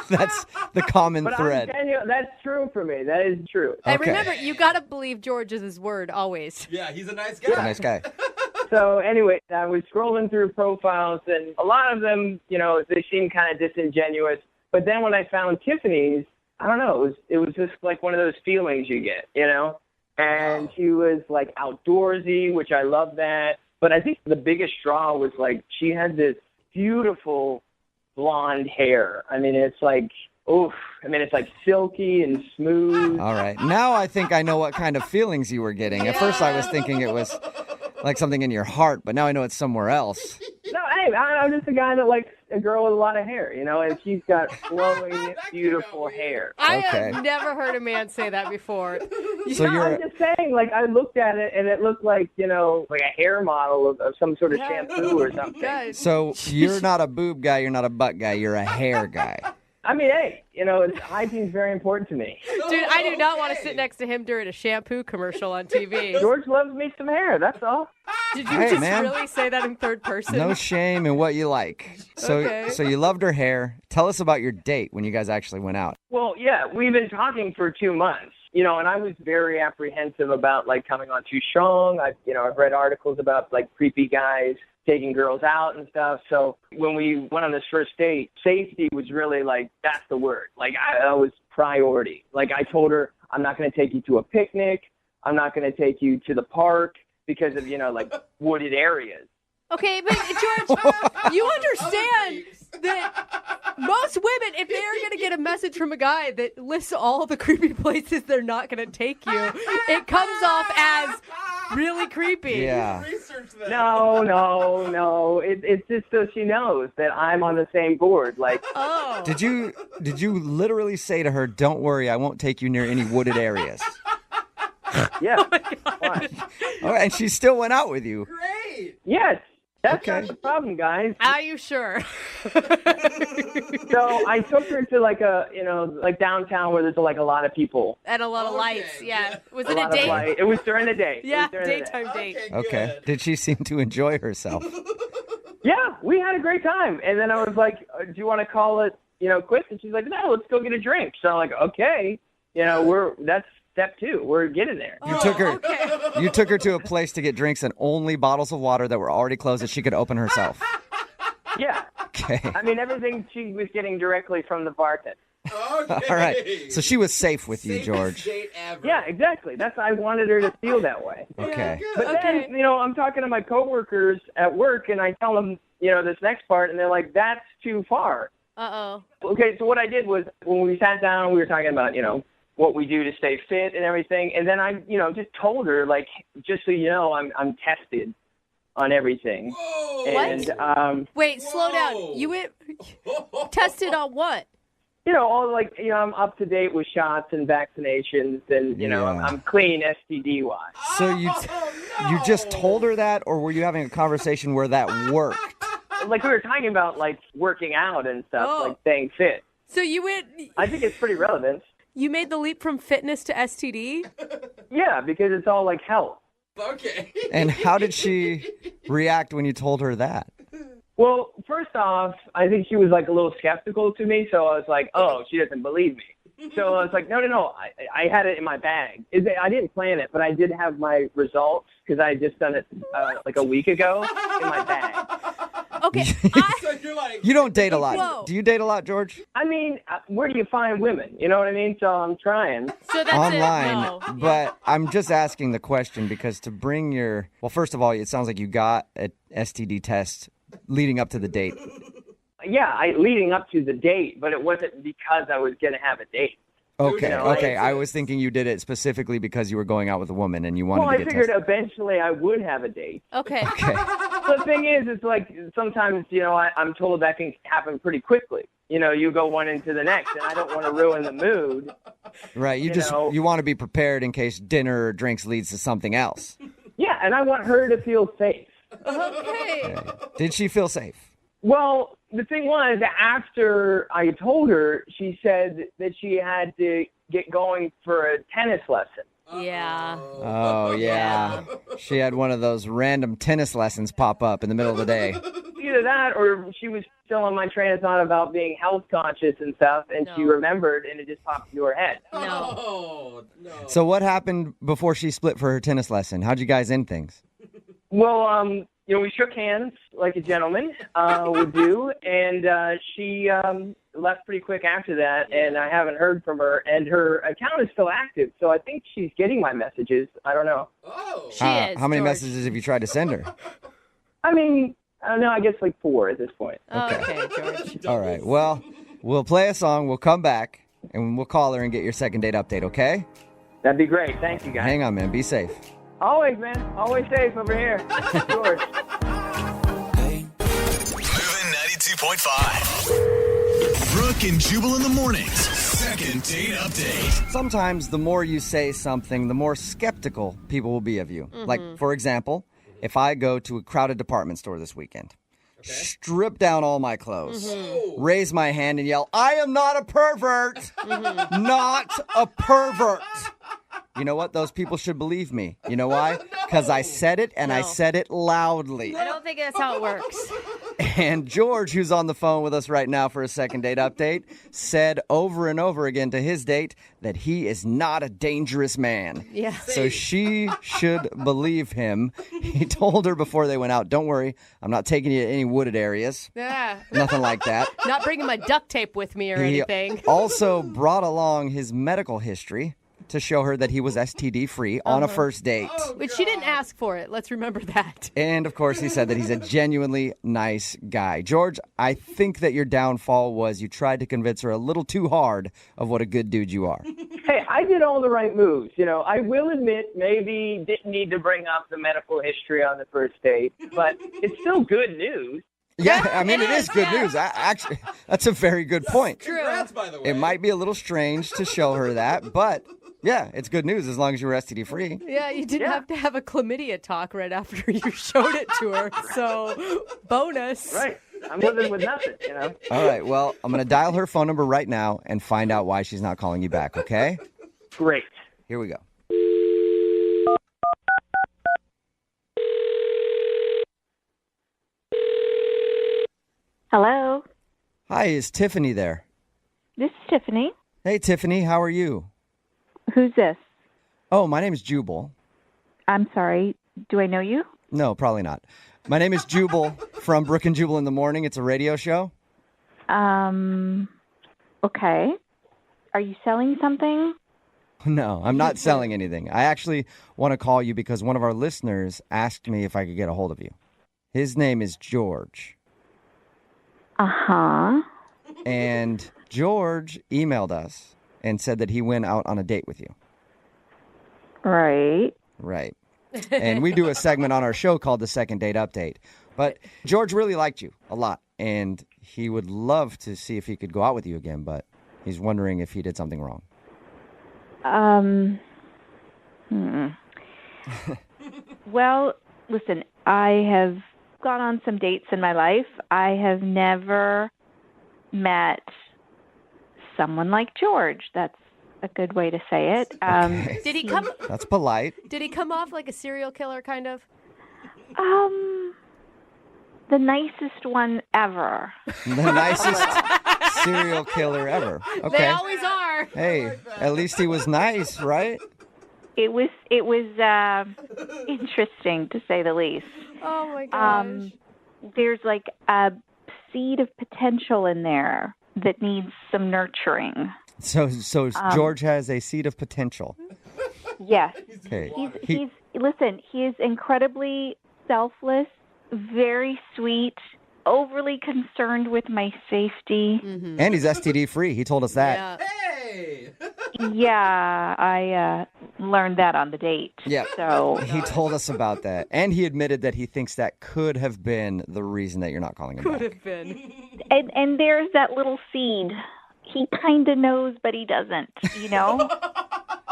that's the common
But
thread.
I'm telling you, that's true for me. That is true.
And remember, you got to believe George is his word always.
Yeah, he's a nice
He's a nice guy.
So anyway, I was scrolling through profiles, and a lot of them, they seem kind of disingenuous. But then when I found Tiffany's, I don't know, it was just like one of those feelings you get, And she was like outdoorsy, which I love that. But I think the biggest draw was like she had this beautiful blonde hair. I mean, it's like, it's like silky and smooth.
All right. Now I think I know what kind of feelings you were getting. At first I was thinking it was like something in your heart, but now I know it's somewhere else.
No, hey, I'm just a guy that likes a girl with a lot of hair, and she's got flowing, beautiful hair.
I have never heard a man say that before.
So
I'm just saying, like, I looked at it, and it looked like, like a hair model of some sort of shampoo or something.
So you're not a boob guy, you're not a butt guy, you're a hair guy.
I mean, hey, hygiene's very important to me.
Dude, I do not want to sit next to him during a shampoo commercial on TV.
George loves me some hair, that's all.
Did you just really say that in third person?
No shame in what you like. So you loved her hair. Tell us about your date when you guys actually went out.
Well, yeah, we've been talking for 2 months, and I was very apprehensive about like coming on too strong. I've read articles about like creepy guys taking girls out and stuff. So when we went on this first date, safety was really like, that's the word. Like that was priority. Like I told her, I'm not going to take you to a picnic. I'm not going to take you to the park because of, like wooded areas.
Okay, but George, you understand that most women, if they're going to get a message from a guy that lists all the creepy places they're not going to take you, it comes off as really creepy.
Yeah.
No. It's just so she knows that I'm on the same board. Like,
Did you literally say to her, "Don't worry, I won't take you near any wooded areas"?
Yeah.
Why? Oh, and she still went out with you.
Great. Yes. That's not the problem, guys.
Are you sure?
So I took her to like like downtown where there's like a lot of people.
And a lot of lights, yeah. Was it a
lot of
date?
light. It was during the day.
Yeah, daytime date.
Okay. Did she seem to enjoy herself?
Yeah, we had a great time. And then I was like, do you want to call it, quits? And she's like, no, let's go get a drink. So I'm like, okay. That's step 2. We're getting there.
You took her to a place to get drinks and only bottles of water that were already closed that she could open herself.
Yeah.
Okay.
I mean, everything she was getting directly from the bartender.
All right. So she was safe with you, George.
Yeah, exactly. I wanted her to feel that way.
Okay.
But then, I'm talking to my coworkers at work, and I tell them, this next part, and they're like, that's too far.
Uh-oh.
Okay, so what I did was when we sat down, we were talking about, what we do to stay fit and everything. And then I, just told her, like, just so you know, I'm tested on everything.
Whoa.
And,
Wait, slow down. You went tested on what?
I'm up to date with shots and vaccinations, and I'm clean STD wise.
So you just told her that, or were you having a conversation where that worked?
Like we were talking about like working out and stuff, like staying fit.
So you went.
I think it's pretty relevant.
You made the leap from fitness to STD?
Yeah, because it's all like health.
Okay.
And how did she react when you told her that?
Well, first off, I think she was like a little skeptical to me, so I was like, oh, she doesn't believe me. So I was like, no, I had it in my bag. I didn't plan it, but I did have my results because I had just done it like a week ago in my bag.
Okay.
So you're like,
you don't date a lot.
Whoa.
Do you date a lot, George?
I mean, where do you find women? You know what I mean? So I'm trying.
So that's
online,
it. No.
But I'm just asking the question because to bring well, first of all, it sounds like you got an STD test leading up to the date.
Yeah, leading up to the date, but it wasn't because I was going to have a date.
Okay, okay. I was thinking you did it specifically because you were going out with a woman and you wanted to get tested.
Well, I figured eventually I would have a date.
Okay.
So the thing is, it's like sometimes, I'm told that can happen pretty quickly. You go one into the next, and I don't want to ruin the mood.
Right. You want to be prepared in case dinner or drinks leads to something else.
Yeah, and I want her to feel safe.
Okay.
Did she feel safe?
Well, the thing was, after I told her, she said that she had to get going for a tennis lesson.
Yeah.
Oh, yeah. She had one of those random tennis lessons pop up in the middle of the day.
Either that or she was still on my train of thought about being health conscious and stuff, and she remembered, and it just popped into her head.
No.
So what happened before she split for her tennis lesson? How'd you guys end things?
Well, we shook hands like a gentleman would do, and she left pretty quick after that, and I haven't heard from her, and her account is still active, so I think she's getting my messages. I don't know.
Oh.
She is,
how many
George.
messages have you tried to send her?
I mean, I don't know, I guess like 4 at this point.
Okay, George.
All right, well, we'll play a song, we'll come back, and we'll call her and get your second date update, okay?
That'd be great. Thank you, guys.
Hang on, man. Be safe.
Always, man. Always safe over here. George.
Moving 92.5. Brooke and Jubal in the mornings. Second date update.
Sometimes the more you say something, the more skeptical people will be of you. Like, for example, if I go to a crowded department store this weekend, strip down all my clothes, raise my hand and yell, I am not a pervert, not a pervert. You know what? Those people should believe me. You know why? Because I said it, and I said it loudly.
I don't think that's how it works.
And George, who's on the phone with us right now for a second date update, said over and over again to his date that he is not a dangerous man.
Yeah.
So she should believe him. He told her before they went out, don't worry, I'm not taking you to any wooded areas.
Yeah.
Nothing like that.
Not bringing my duct tape with me or
He
anything.
also brought along his medical history to show her that he was STD free on a first date.
Which she didn't ask for it. Let's remember that.
And, of course, he said that he's a genuinely nice guy. George, I think that your downfall was you tried to convince her a little too hard of what a good dude you are.
Hey, I did all the right moves. You know, I will admit maybe didn't need to bring up the medical history on the first date, but it's still good news.
Yeah, I mean, it is good news. Actually, that's a very good point.
Congrats, by the way.
It might be a little strange to show her that, but yeah, it's good news as long as you were STD free.
Yeah, you didn't have to have a chlamydia talk right after you showed it to her. So, bonus.
Right. I'm living with nothing, you know.
All right, well, I'm going to dial her phone number right now and find out why she's not calling you back, okay?
Great.
Here we go.
Hello,
Hi, is Tiffany there?
this is Tiffany.
Hey, Tiffany, how are you?
Who's this?
Oh, my name is Jubal.
I'm sorry. Do I know you?
No, probably not. My name is Jubal from Brooke and Jubal in the Morning. It's a radio show.
Okay. Are you selling something?
No, I'm not selling anything. I actually want to call you because one of our listeners asked me if I could get a hold of you. His name is George.
Uh-huh.
And George emailed us and said that he went out on a date with you.
Right.
Right. And we do a segment on our show called The Second Date Update. But George really liked you a lot, and he would love to see if he could go out with you again, but he's wondering if he did something wrong.
Well, listen, I have gone on some dates in my life. I have never met someone like George. That's a good way to say it.
Okay.
Did he come?
That's polite.
Did he come off like a serial killer, kind of?
The nicest one ever.
The nicest serial killer ever. Okay.
They always are.
Hey, at least he was nice, right?
It was interesting, to say the least.
Oh, my gosh.
There's like a seed of potential in there that needs some nurturing.
So George has a seed of potential.
Yes.
Okay.
He is incredibly selfless, very sweet, overly concerned with my safety.
Mm-hmm.
And he's STD free. He told us that.
Hey!
Yeah, I learned that on the date.
Yeah.
So
he told us about that. And he admitted that he thinks that could have been the reason that you're not calling him back.
Could have been.
And there's that little seed. He kind of knows, but he doesn't, you know?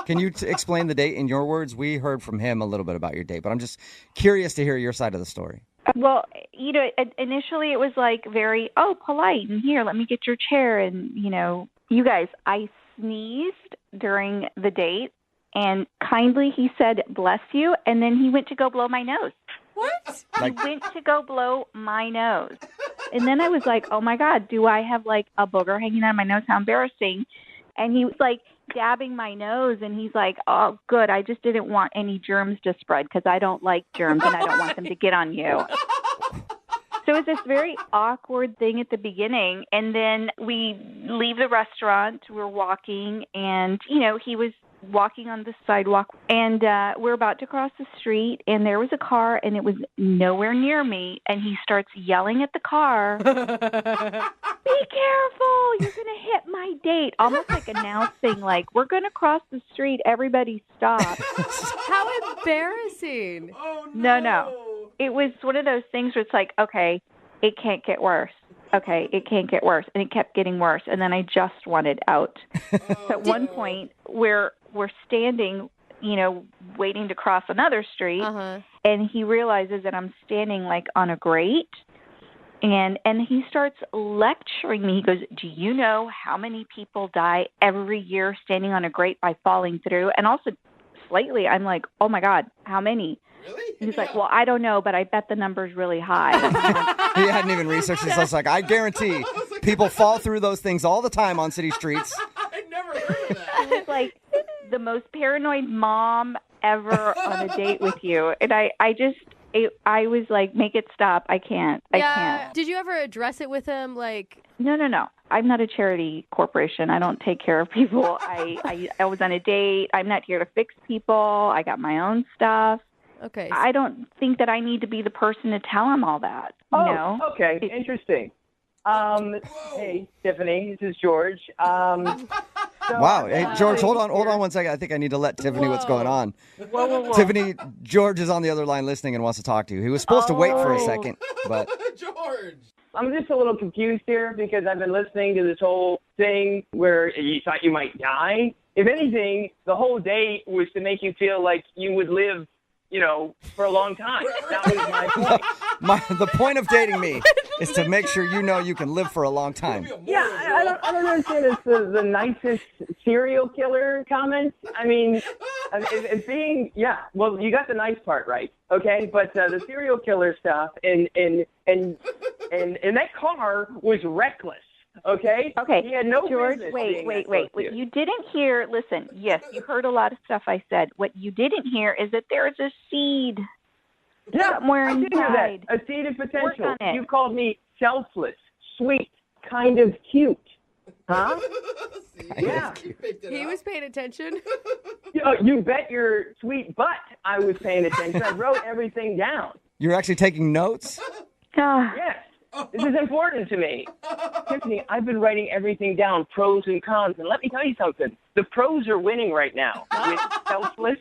Can you explain the date in your words? We heard from him a little bit about your date, but I'm just curious to hear your side of the story.
Well, you know, initially it was like very, polite. And here, let me get your chair. And, you know, you guys, I sneezed during the date. And kindly he said, bless you. And then he went to go blow my nose.
What?
He went to go blow my nose. And then I was like, oh, my God, do I have like a booger hanging out of my nose? How embarrassing. And he was like dabbing my nose. And he's like, oh, good. I just didn't want any germs to spread because I don't like germs and I don't want them to get on you. So it was this very awkward thing at the beginning. And then we leave the restaurant. We're walking and, you know, he was walking on the sidewalk, and we're about to cross the street, and there was a car, and it was nowhere near me, and he starts yelling at the car, be careful, you're going to hit my date, almost like announcing, like, we're going to cross the street, everybody stop.
How embarrassing.
Oh,
No. It was one of those things where it's like, okay, it can't get worse. Okay, it can't get worse. And it kept getting worse. And then I just wanted out. So at one point, we're standing, you know, waiting to cross another street.
Uh-huh.
And he realizes that I'm standing, like, on a grate. And he starts lecturing me. He goes, do you know how many people die every year standing on a grate by falling through? And also, lately. I'm like, oh my God, how many?
Really?
He's like, well, I don't know, but I bet the number's really high.
He hadn't even researched this. I was like, I guarantee people fall through those things all the time on city streets.
I never heard of that.
He was like the most paranoid mom ever on a date with you. And I was like, make it stop. I can't. I can't.
Did you ever address it with him? Like,
No. I'm not a charity corporation. I don't take care of people. I was on a date. I'm not here to fix people. I got my own stuff.
okay.
I don't think that I need to be the person to tell him all that. You know?
Okay, interesting. Hey, Tiffany, this is George.
Wow. Hey, George, hold on 1 second. I think I need to let Tiffany what's going on.
Whoa.
Tiffany, George is on the other line listening and wants to talk to you. He was supposed to wait for a second, but
George.
I'm just a little confused here because I've been listening to this whole thing where you thought you might die. If anything, the whole date was to make you feel like you would live, for a long time. That was my point.
the point of dating me is to make sure you know you can live for a long time.
Yeah, I don't understand. It's the nicest serial killer comment. I mean, it's being, well, you got the nice part right, okay? But the serial killer stuff and that car was reckless. Okay.
Okay.
He had no
George,
business
wait.
being that close to
What you didn't hear, listen, yes, you heard a lot of stuff I said. What you didn't hear is that there is a seed somewhere
I did hear
inside.
that. A seed of potential.
Work on it.
You called me selfless, sweet, kind of cute. Huh? Yeah.
He was paying attention.
You bet your sweet butt I was paying attention. I wrote everything down.
You're actually taking notes?
Yes. This is important to me. Tiffany, I've been writing everything down, pros and cons. And let me tell you something. The pros are winning right now. With selfless,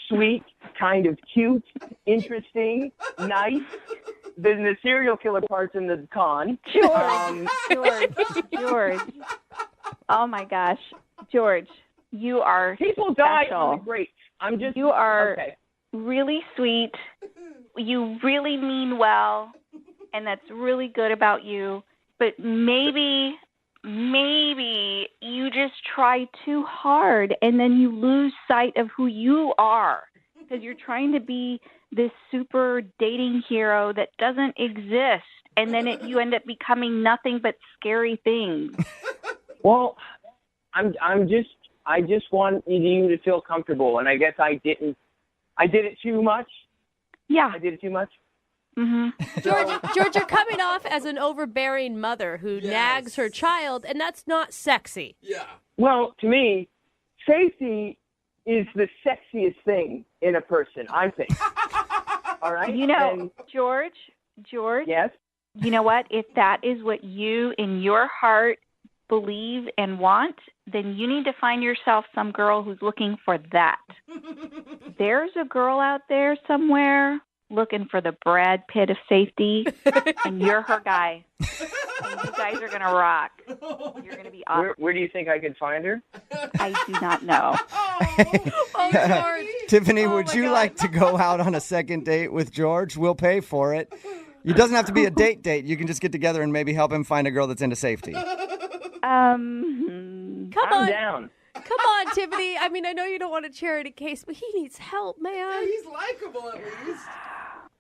sweet, kind of cute, interesting, nice. Then the serial killer part's in the con.
George. Oh, my gosh. George, you are
People die
special.
on the great.
You are really sweet. You really mean well. And that's really good about you. But maybe you just try too hard and then you lose sight of who you are because you're trying to be this super dating hero that doesn't exist. And then you end up becoming nothing but scary things.
Well, I just want you to feel comfortable. And I guess I did it too much.
Yeah.
I did it too much.
Mm-hmm.
George, you're coming off as an overbearing mother who nags her child, and that's not sexy.
Yeah.
Well, to me, safety is the sexiest thing in a person, I think. All right?
George?
Yes?
You know what? If that is what you, in your heart, believe and want, then you need to find yourself some girl who's looking for that. There's a girl out there somewhere looking for the Brad Pitt of safety, and you're her guy. And you guys are going to rock. You're going to be awesome.
Where do you think I could find her?
I do not know.
George.
Tiffany, would you like to go out on a second date with George? We'll pay for it. It doesn't have to be a date. You can just get together and maybe help him find a girl that's into safety.
Come
I'm
on.
down.
Come on, Tiffany. I mean, I know you don't want a charity case, but he needs help, man.
Yeah, he's likable at least.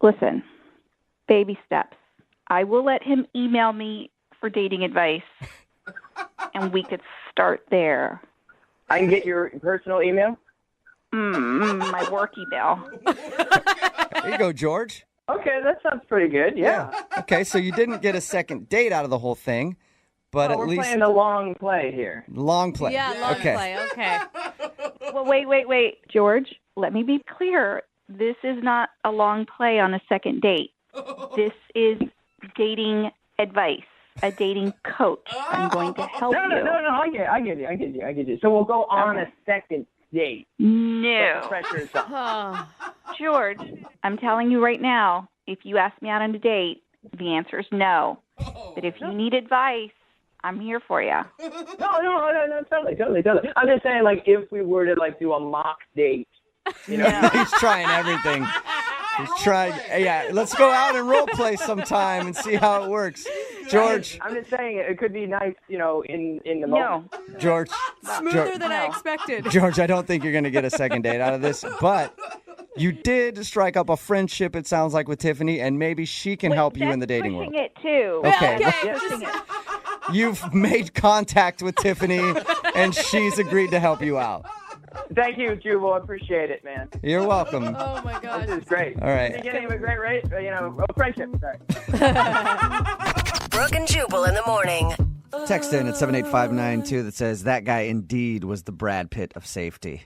Listen, baby steps. I will let him email me for dating advice, and we could start there.
I can get your personal email?
My work email.
There you go, George.
Okay, that sounds pretty good, yeah.
Okay, so you didn't get a second date out of the whole thing, but at
we're
least...
playing the long play here.
Long play.
Yeah, long play. Okay.
Well, wait. George, let me be clear. This is not a long play on a second date. This is dating advice, a dating coach. I'm going to help you.
No, I get you. So we'll go on a second date.
No.
But the pressure's on.
George, I'm telling you right now, if you ask me out on a date, the answer is no. But if you need advice, I'm here for you.
No, totally. I'm just saying, like, if we were to, like, do a mock date,
He's trying everything. Let's go out and role play sometime and see how it works. George.
I'm just saying it could be nice, in the moment.
George.
Smoother than I expected.
George, I don't think you're going to get a second date out of this, but you did strike up a friendship, it sounds like, with Tiffany, and maybe she can help you in the dating world.
It too.
Okay.
Pushing it.
You've made contact with Tiffany, and she's agreed to help you out.
Thank you, Jubal. I appreciate it, man.
You're welcome.
Oh, my God.
This is great.
All right.
Beginning of a great rate, friendship. Sorry.
Brooke and Jubal in the morning.
Text in at 78592 that says, that guy indeed was the Brad Pitt of safety.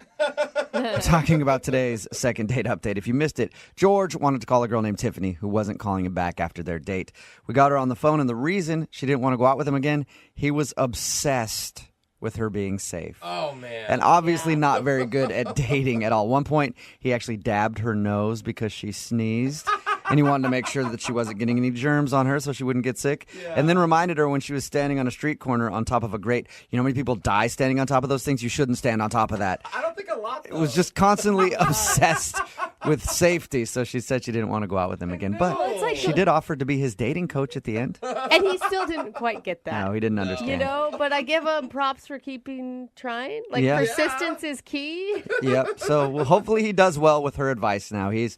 We're talking about today's second date update. If you missed it, George wanted to call a girl named Tiffany who wasn't calling him back after their date. We got her on the phone, and the reason she didn't want to go out with him again, he was obsessed with her being safe.
Oh, man.
And obviously not very good at dating at all. At one point, he actually dabbed her nose because she sneezed. And he wanted to make sure that she wasn't getting any germs on her so she wouldn't get sick. Yeah. And then reminded her when she was standing on a street corner on top of a grate. You know how many people die standing on top of those things? You shouldn't stand on top of that.
I don't think a lot, though.
It was just constantly obsessed with safety. So she said she didn't want to go out with him again. But she did offer to be his dating coach at the end.
And he still didn't quite get that.
No, he didn't understand.
But I give him props for keeping trying. Persistence is key.
Yep. So hopefully he does well with her advice now. He's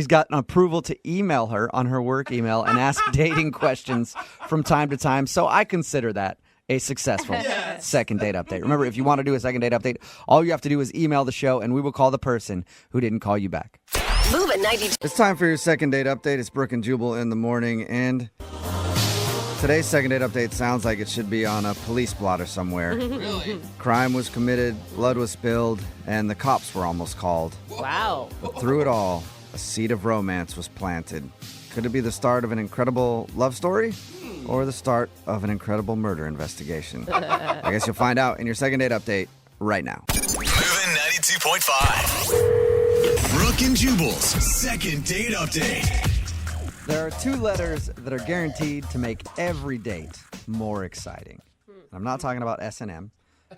got an approval to email her on her work email and ask dating questions from time to time. So I consider that a successful second date update. Remember, if you want to do a second date update, all you have to do is email the show and we will call the person who didn't call you back.
Move at 92.
It's time for your second date update. It's Brooke and Jubal in the morning, and today's second date update sounds like it should be on a police blotter somewhere.
Really?
Crime was committed, blood was spilled, and the cops were almost called.
Wow.
But through it all, a seed of romance was planted. Could it be the start of an incredible love story or the start of an incredible murder investigation? I guess you'll find out in your second date update right now.
Moving 92.5. Brooke and Jubal's second date update.
There are two letters that are guaranteed to make every date more exciting. I'm not talking about S&M.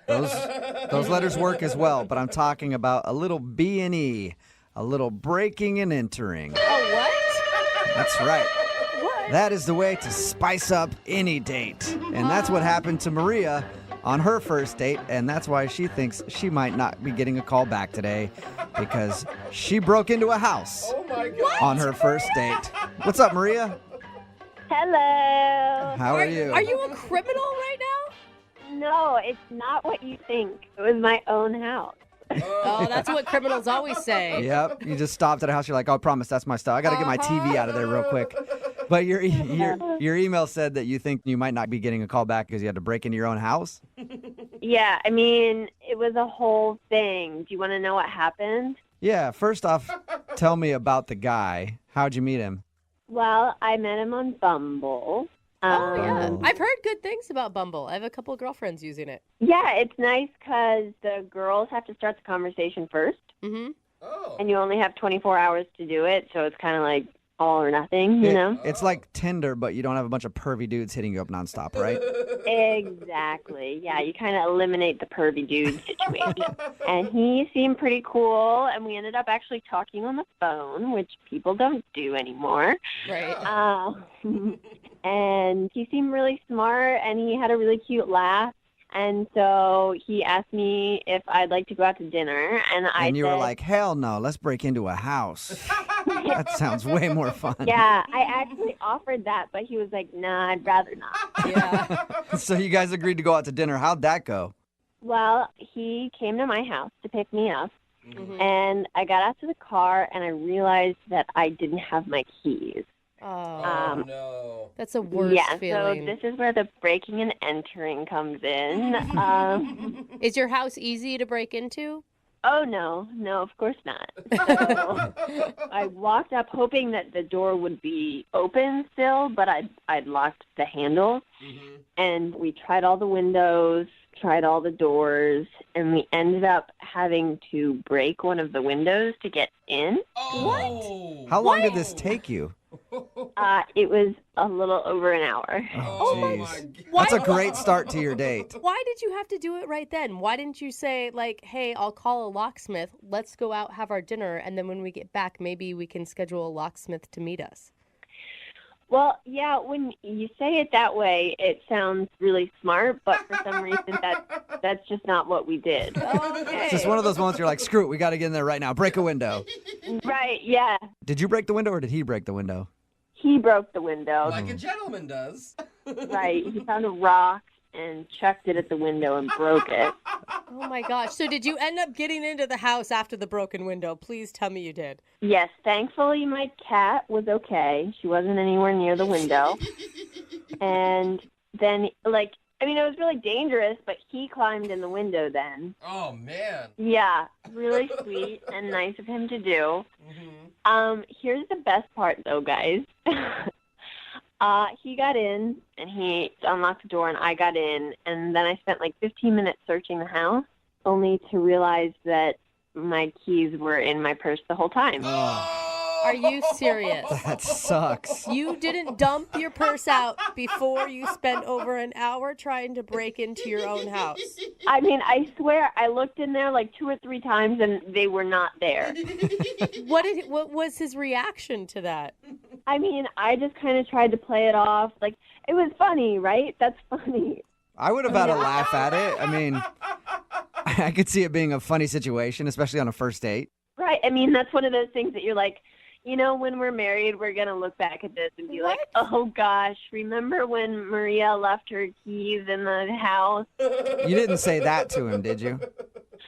Those letters work as well, but I'm talking about a little B&E, a little breaking and entering.
Oh, what?
That's right.
What?
That is the way to spice up any date. And that's what happened to Maria on her first date, and that's why she thinks she might not be getting a call back today because she broke into a house on her first date. What's up, Maria?
Hello.
How are you?
Are you a criminal right now?
No, it's not what you think. It was my own house.
Oh, that's what criminals always say.
Yep. You just stopped at a house. You're like, oh, I promise that's my stuff. I got to get my TV out of there real quick. But your email said that you think you might not be getting a call back because you had to break into your own house?
Yeah, I mean, it was a whole thing. Do you want to know what happened?
Yeah. First off, tell me about the guy. How'd you meet him?
Well, I met him on Bumble.
Yeah. I've heard good things about Bumble. I have a couple of girlfriends using it.
Yeah, it's nice because the girls have to start the conversation first.
Mm-hmm.
And you only have 24 hours to do it, so it's kind of like all or nothing, you know?
It's like Tinder, but you don't have a bunch of pervy dudes hitting you up nonstop, right?
Exactly. Yeah, you kind of eliminate the pervy dude situation. And he seemed pretty cool, and we ended up actually talking on the phone, which people don't do anymore.
Right.
And he seemed really smart, and he had a really cute laugh. And so he asked me if I'd like to go out to dinner, and I
And you
said,
were like, hell no, let's break into a house. That sounds way more fun.
yeah, I actually offered that, but he was like, nah, I'd rather not.
Yeah.
So you guys agreed to go out to dinner. How'd that go?
Well, he came to my house to pick me up,
Mm-hmm.
and I got out to the car, and I realized that I didn't have my keys.
Oh,
no.
That's a worse feeling.
So this is where the breaking and entering comes in.
Is your house easy to break into?
Oh, no, of course not. So I walked up hoping that the door would be open still, but I'd locked the handle.
Mm-hmm.
And we tried all the windows, tried all the doors, and we ended up having to break one of the windows to get in.
Oh.
How long did this take you?
It was a little over an hour.
Oh, jeez. That's a great start to your date.
Why did you have to do it right then? Why didn't you say, like, hey, I'll call a locksmith, let's go out, have our dinner, and then when we get back, maybe we can schedule a locksmith to meet us?
Well, yeah, when you say it that way, it sounds really smart, but for some reason that's just not what we did.
Okay.
It's just one of those moments you're like, screw it, we got to get in there right now. Break a window.
Right, yeah.
Did you break the window or did he break the window?
He broke the window.
Like a gentleman does.
Right, he found a rock and chucked it at the window and broke it.
Oh my gosh. So did you end up getting into the house after the broken window? Please tell me you did.
Yes, thankfully my cat was okay. She wasn't anywhere near the window. And then, like, I mean, it was really dangerous, but he climbed in the window then.
Oh, man.
Yeah, really sweet and nice of him to do. Here's the best part, though, guys. He got in, and he unlocked the door, and I got in, and then I spent like 15 minutes searching the house, only to realize that my keys were in my purse the whole time.
Are you serious?
That sucks.
You didn't dump your purse out before you spent over an hour trying to break into your own house?
I mean, I swear I looked in there like 2 or 3 times, and they were not there.
What was his reaction to that?
I mean, I just kind of tried to play it off. Like, it was funny, right? That's funny.
I would have had a laugh at it. I mean, I could see it being a funny situation, especially on a first date.
Right. I mean, that's one of those things that you're like, you know, when we're married, we're going to look back at this and be like, oh, gosh, remember when Maria left her keys in the house?
You didn't say that to him, did you?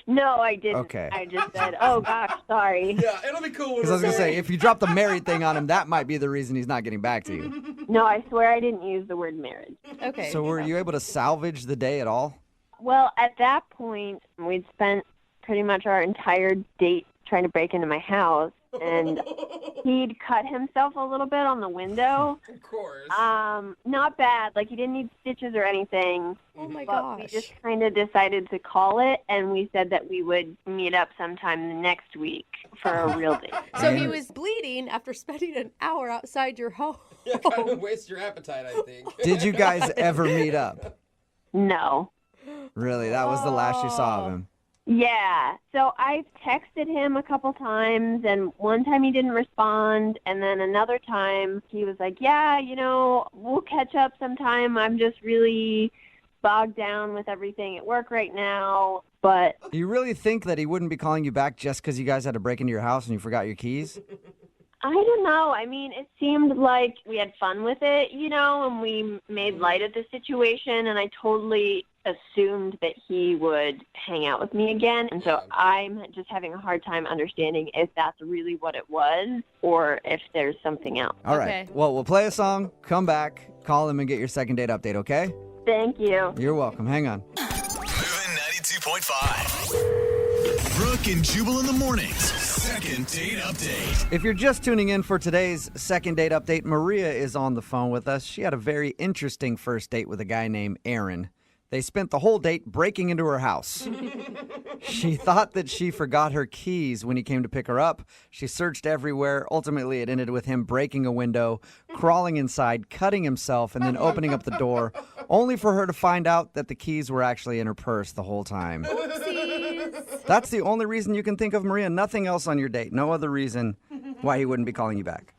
No, I didn't.
Okay.
I just said, oh, gosh, sorry.
Yeah, it'll be cool.
Because I was going to say, if you drop the married thing on him, that might be the reason he's not getting back to you.
No, I swear I didn't use the word marriage.
Okay.
So were you able to salvage the day at all?
Well, at that point, we'd spent pretty much our entire date trying to break into my house, and he'd cut himself a little bit on the window.
Of course.
Not bad. Like, he didn't need stitches or anything.
Oh, my
but
gosh.
we just kind of decided to call it, and we said that we would meet up sometime next week for a real date.
So he was bleeding after spending an hour outside your home.
Yeah, kind of waste your appetite, I think.
Did you guys ever meet up?
No.
Really? That was the last you saw of him?
Yeah. So I texted him a couple times, and one time he didn't respond, and then another time he was like, yeah, you know, we'll catch up sometime. I'm just really bogged down with everything at work right now. But
Do you really think that he wouldn't be calling you back just because you guys had to break into your house and you forgot your keys?
I don't know. I mean, it seemed like we had fun with it, you know, and we made light of the situation, and I totally assumed that he would hang out with me again. And so I'm just having a hard time understanding if that's really what it was or if there's something else.
All right. Well, we'll play a song, come back, call him, and get your second date update, okay?
Thank you.
You're welcome. Hang on.
Moving 92.5. Brooke and Jubal in the mornings. Second date update.
If you're just tuning in for today's second date update, Maria is on the phone with us. She had a very interesting first date with a guy named Aaron. They spent the whole date breaking into her house. She thought that she forgot her keys when he came to pick her up. She searched everywhere. Ultimately, it ended with him breaking a window, crawling inside, cutting himself, and then opening up the door, only for her to find out that the keys were actually in her purse the whole time.
Oopsies.
That's the only reason you can think of, Maria. Nothing else on your date. No other reason why he wouldn't be calling you back.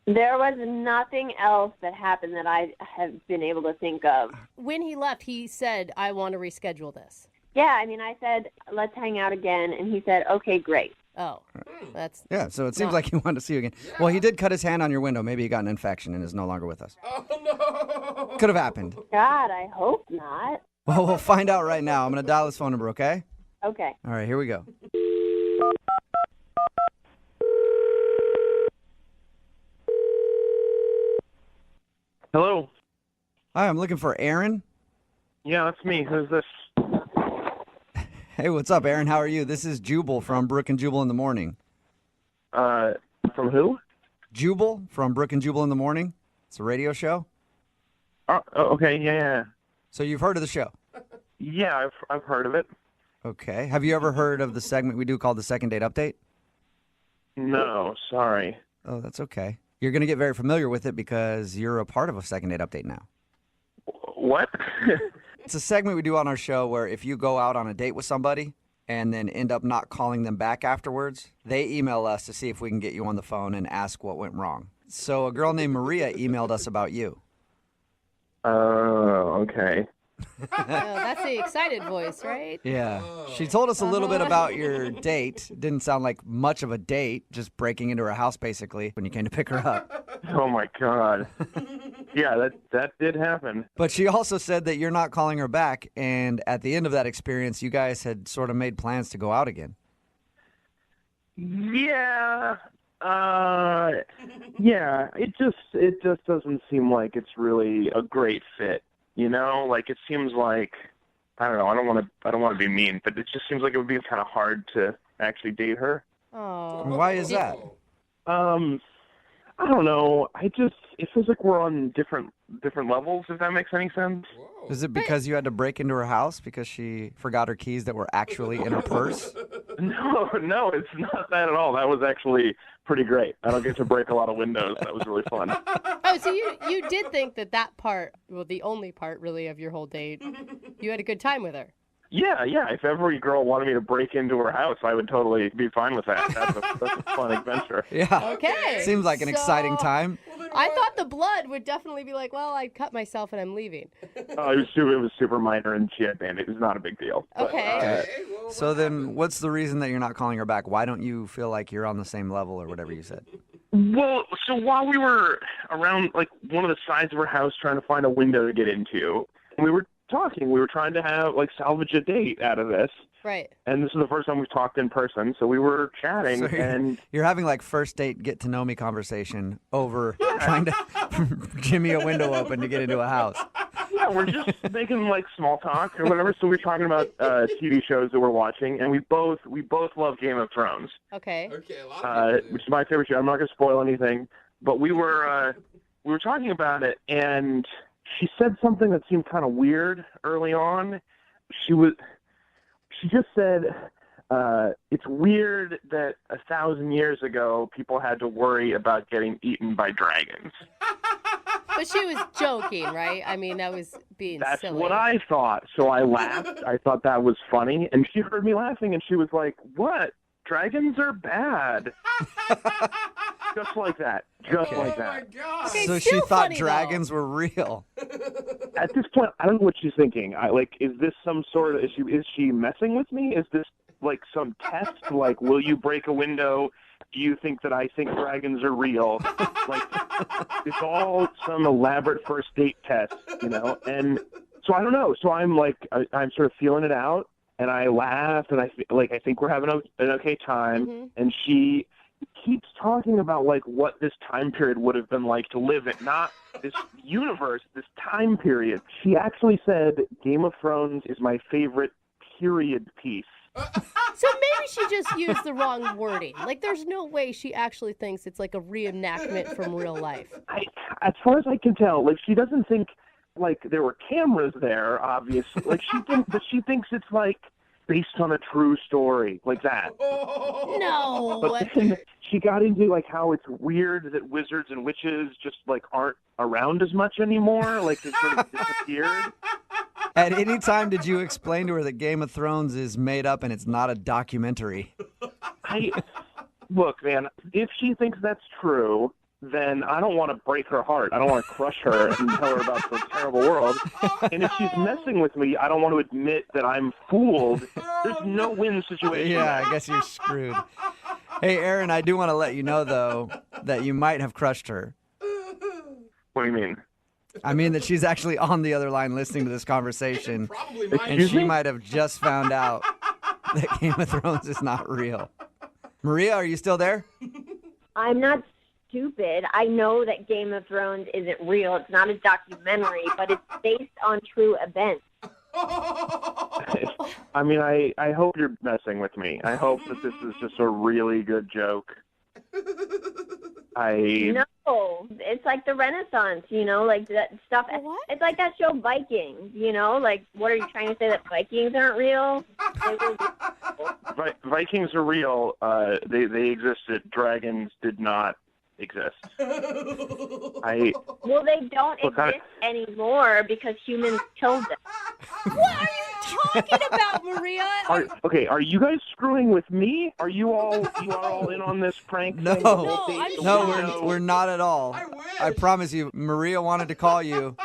There was nothing else that happened that I have been able to think of.
When he left, he said, I want to reschedule this.
Yeah, I mean, I said, let's hang out again, and he said, okay, great.
Oh, that's...
Yeah, so it seems like he wanted to see you again. Well, he did cut his hand on your window. Maybe he got an infection and is no longer with us.
Oh, no.
Could have happened.
God, I hope not.
Well, we'll find out right now. I'm going to dial his phone number, okay?
Okay.
All right, here we go.
Hello.
Hi, I'm looking for Aaron.
Yeah, that's me. Who's this?
Hey, what's up, Aaron? How are you? This is Jubal from Brooke and Jubal in the Morning.
From who?
Jubal from Brooke and Jubal in the Morning. It's a radio show.
Oh, okay. Yeah.
So you've heard of the show?
Yeah, I've heard of it.
Okay. Have you ever heard of the segment we do called the Second Date Update?
No, sorry.
Oh, that's okay. You're going to get very familiar with it because you're a part of a second date update now.
What?
It's a segment we do on our show where if you go out on a date with somebody and then end up not calling them back afterwards, they email us to see if we can get you on the phone and ask what went wrong. So a girl named Maria emailed us about you.
Oh, okay.
Oh, that's the excited voice, right?
Yeah. She told us a little bit about your date. Didn't sound like much of a date, just breaking into her house basically when you came to pick her up.
Oh my God. Yeah, that did happen.
But she also said that you're not calling her back, and at the end of that experience, you guys had sort of made plans to go out again.
Yeah. Yeah, it just doesn't seem like it's really a great fit. You know, like it seems like, I don't know, I don't want to be mean, but it just seems like it would be kind of hard to actually date her.
Oh.
Why is that?
I don't know. It feels like we're on different levels, if that makes any sense.
Is it because you had to break into her house because she forgot her keys that were actually in her purse?
No, it's not that at all. That was actually pretty great. I don't get to break a lot of windows. That was really fun.
Oh, so you did think that part, well, the only part really of your whole date, you had a good time with her.
Yeah. If every girl wanted me to break into her house, I would totally be fine with that. That's a fun adventure.
Yeah.
Okay.
Seems like an exciting time.
I thought the blood would definitely be like, well, I cut myself and I'm leaving.
Oh, it was super minor, and she had bandage. It was not a big deal.
Okay.
So then what's the reason that you're not calling her back? Why don't you feel like you're on the same level or whatever you said?
Well, so while we were around, like, one of the sides of her house trying to find a window to get into, we were talking. We were trying to have, like, salvage a date out of this.
Right.
And this is the first time we've talked in person, so we were chatting,
So
and...
You're having, like, first date get-to-know-me conversation over trying to jimmy a window open to get into a house.
Yeah, we're just making, like, small talk or whatever, so we're talking about TV shows that we're watching, and we both love Game of Thrones.
Okay.
Which is my favorite show. I'm not going to spoil anything, but we were talking about it, and she said something that seemed kind of weird early on. She just said, it's weird that 1,000 years ago people had to worry about getting eaten by dragons.
But she was joking, right? I mean, that was being
That's
silly.
what I thought. So I laughed. I thought that was funny. And she heard me laughing, and she was like, what? Dragons are bad. Just like that. Just like that.
Okay,
So she
still
thought
funny,
dragons were real.
At this point, I don't know what she's thinking. Is this some sort of issue? Is she messing with me? Is this like some test? Like, will you break a window? Do you think that I think dragons are real? Like, it's all some elaborate first date test, you know? And so I don't know. So I'm like, I'm sort of feeling it out, and I laugh, and I think we're having an okay time.
Mm-hmm.
And she keeps talking about like what this time period would have been like to live in, not this universe, this time period. She actually said Game of Thrones is my favorite period piece.
So maybe she just used the wrong wording. Like, there's no way she actually thinks it's like a reenactment from real life.
As far as I can tell, like, she doesn't think like there were cameras there, obviously. Like, she thinks it's like based on a true story, like that.
No.
But then she got into like how it's weird that wizards and witches just like aren't around as much anymore. Like, they sort of disappeared.
At any time did you explain to her that Game of Thrones is made up and it's not a documentary?
Look, man, if she thinks that's true, then I don't want to break her heart. I don't want to crush her and tell her about the terrible world. And if she's messing with me, I don't want to admit that I'm fooled. There's no win situation.
Yeah, I guess you're screwed. Hey, Aaron, I do want to let you know, though, that you might have crushed her.
What do you mean?
I mean that she's actually on the other line listening to this conversation, and
Excuse
she
me?
might have just found out that Game of Thrones is not real. Maria, are you still there?
I'm not stupid. I know that Game of Thrones isn't real. It's not a documentary, but it's based on true events.
I mean, I hope you're messing with me. I hope that this is just a really good joke.
No, it's like the Renaissance, you know, like that stuff. What? It's like that show Vikings, you know, like what are you trying to say, that Vikings aren't real?
Vikings are real. They existed. Dragons did not exist.
Well, they don't exist anymore because humans killed them.
What are you talking about, Maria?
Are you guys screwing with me? Are you all in on this prank?
No,
thing?
we're not at all. I promise you, Maria wanted to call you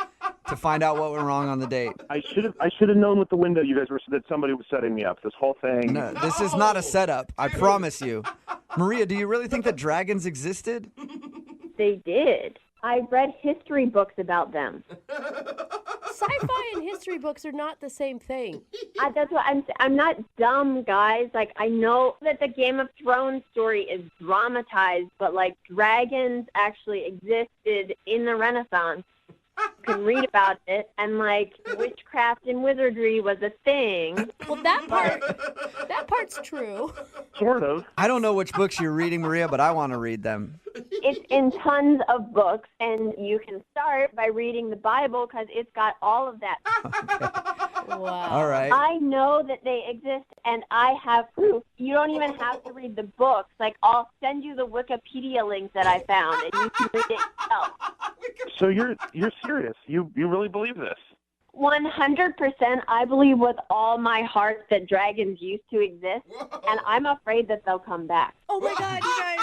to find out what went wrong on the date.
I should have known with the window you guys were that somebody was setting me up. This whole thing.
No, this is not a setup. I promise you. Maria, do you really think that dragons existed?
They did. I read history books about them.
Sci-fi and history books are not the same thing.
That's what I'm not dumb, guys. Like, I know that the Game of Thrones story is dramatized, but like dragons actually existed in the Renaissance. You can read about it, and like witchcraft and wizardry was a thing.
Well, that part's true.
Sort of.
I don't know which books you're reading, Maria, but I want to read them.
It's in tons of books, and you can start by reading the Bible because it's got all of that.
Wow.
All right.
I know that they exist, and I have proof. You don't even have to read the books. Like, I'll send you the Wikipedia link that I found, and you can read it yourself.
So you're serious? You really believe this?
100%. I believe with all my heart that dragons used to exist, and I'm afraid that they'll come back.
Oh my God, you guys!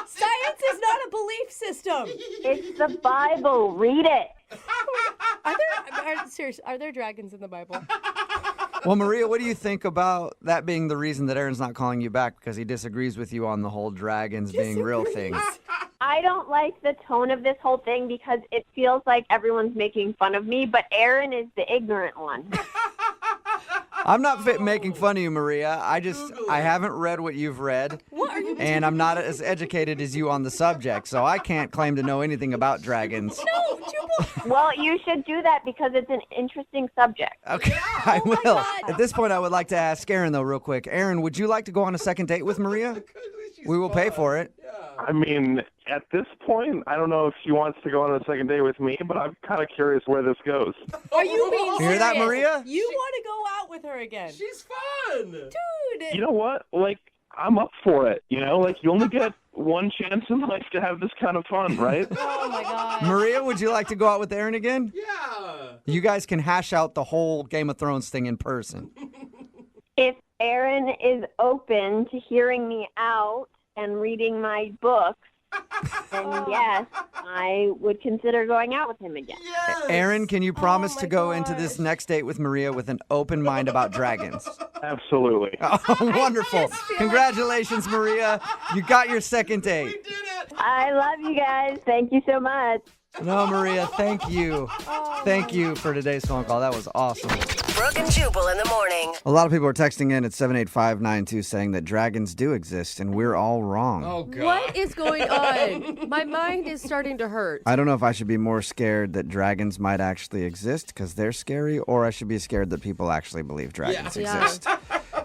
Science is not a belief system.
It's the Bible. Read it.
Are there dragons in the Bible?
Well, Maria, what do you think about that being the reason that Aaron's not calling you back because he disagrees with you on the whole dragons being real things?
I don't like the tone of this whole thing because it feels like everyone's making fun of me, but Aaron is the ignorant one.
I'm not making fun of you, Maria. I haven't read what you've read.
What are you
And I'm not as educated as you on the subject, so I can't claim to know anything about dragons.
No, Jubal.
Well, you should do that because it's an interesting subject.
Okay, I will. At this point, I would like to ask Aaron, though, real quick. Aaron, would you like to go on a second date with Maria? We will pay for it.
I mean, at this point, I don't know if she wants to go on a second date with me, but I'm kind of curious where this goes.
Are you being serious?
Hear that, Maria?
You want to go out with her again?
She's fun.
Dude.
You know what? Like, I'm up for it. You know, like, you only get one chance in life to have this kind of fun, right?
Oh, my God.
Maria, would you like to go out with Aaron again?
Yeah.
You guys can hash out the whole Game of Thrones thing in person.
If Aaron is open to hearing me out and reading my books, then yes, I would consider going out with him again.
Yes.
Aaron, can you promise to go into this next date with Maria with an open mind about dragons?
Absolutely.
Oh, wonderful. Congratulations, Maria. You got your second date.
We did it.
I love you guys. Thank you so much.
No, Maria, thank you. Thank you for today's phone call. That was awesome.
Brooke and Jubal in the morning.
A lot of people are texting in at 78592 saying that dragons do exist and we're all wrong.
Oh, God.
What is going on? My mind is starting to hurt.
I don't know if I should be more scared that dragons might actually exist because they're scary, or I should be scared that people actually believe dragons exist.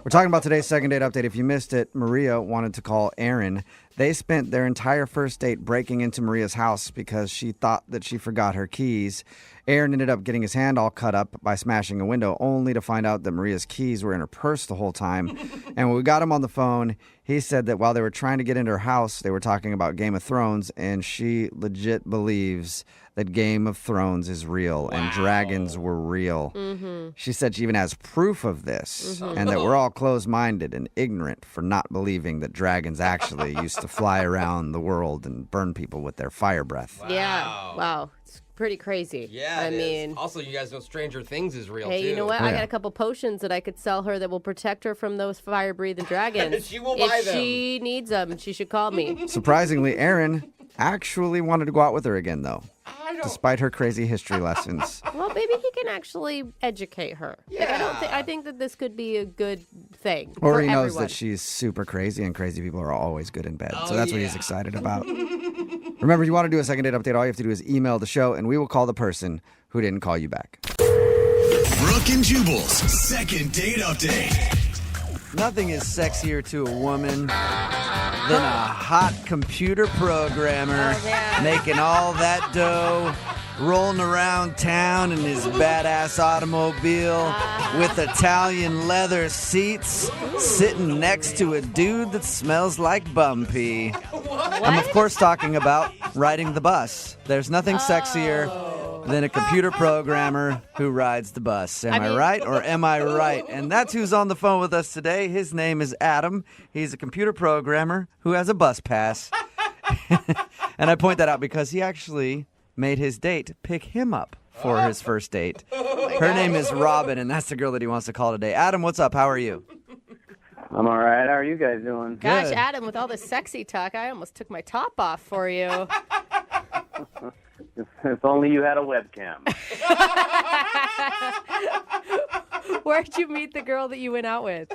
We're talking about today's second date update. If you missed it, Maria wanted to call Aaron. They spent their entire first date breaking into Maria's house because she thought that she forgot her keys. Aaron ended up getting his hand all cut up by smashing a window, only to find out that Maria's keys were in her purse the whole time. And when we got him on the phone, he said that while they were trying to get into her house, they were talking about Game of Thrones, and she legit believes that Game of Thrones is real and dragons were real.
Mm-hmm.
She said she even has proof of this, and that we're all closed-minded and ignorant for not believing that dragons actually used to fly around the world and burn people with their fire breath.
Yeah. Wow. It's pretty crazy.
Yeah,
I
it is.
mean,
Also, you guys know Stranger Things is real,
hey,
too.
you know what?
Oh,
I
yeah.
got a couple potions that I could sell her that will protect her from those fire-breathing dragons.
She will buy
If
them.
she needs them, she should call me.
Surprisingly, Aaron actually wanted to go out with her again, though, despite her crazy history lessons.
Well, maybe he can actually educate her. Like, I think that this could be a good thing.
Or
for
he knows
everyone.
that she's super crazy, and crazy people are always good in bed.
Oh,
So that's what he's excited about. Remember, if you want to do a second date update, all you have to do is email the show, and we will call the person who didn't call you back.
Brooke and Jubal's second date update.
Nothing is sexier to a woman than a hot computer programmer making all that dough rolling around town in his badass automobile with Italian leather seats, sitting next to a dude that smells like bum pee. I'm, of course, talking about riding the bus. There's nothing sexier than a computer programmer who rides the bus. Am I right or am I right? And that's who's on the phone with us today. His name is Adam. He's a computer programmer who has a bus pass. And I point that out because he actually made his date pick him up for his first date. Her name is Robin, and that's the girl that he wants to call today. Adam, what's up? How are you?
I'm all right. How are you guys doing?
Gosh, Adam, with all this sexy talk, I almost took my top off for you.
If only you had a webcam.
Where'd you meet the girl that you went out with?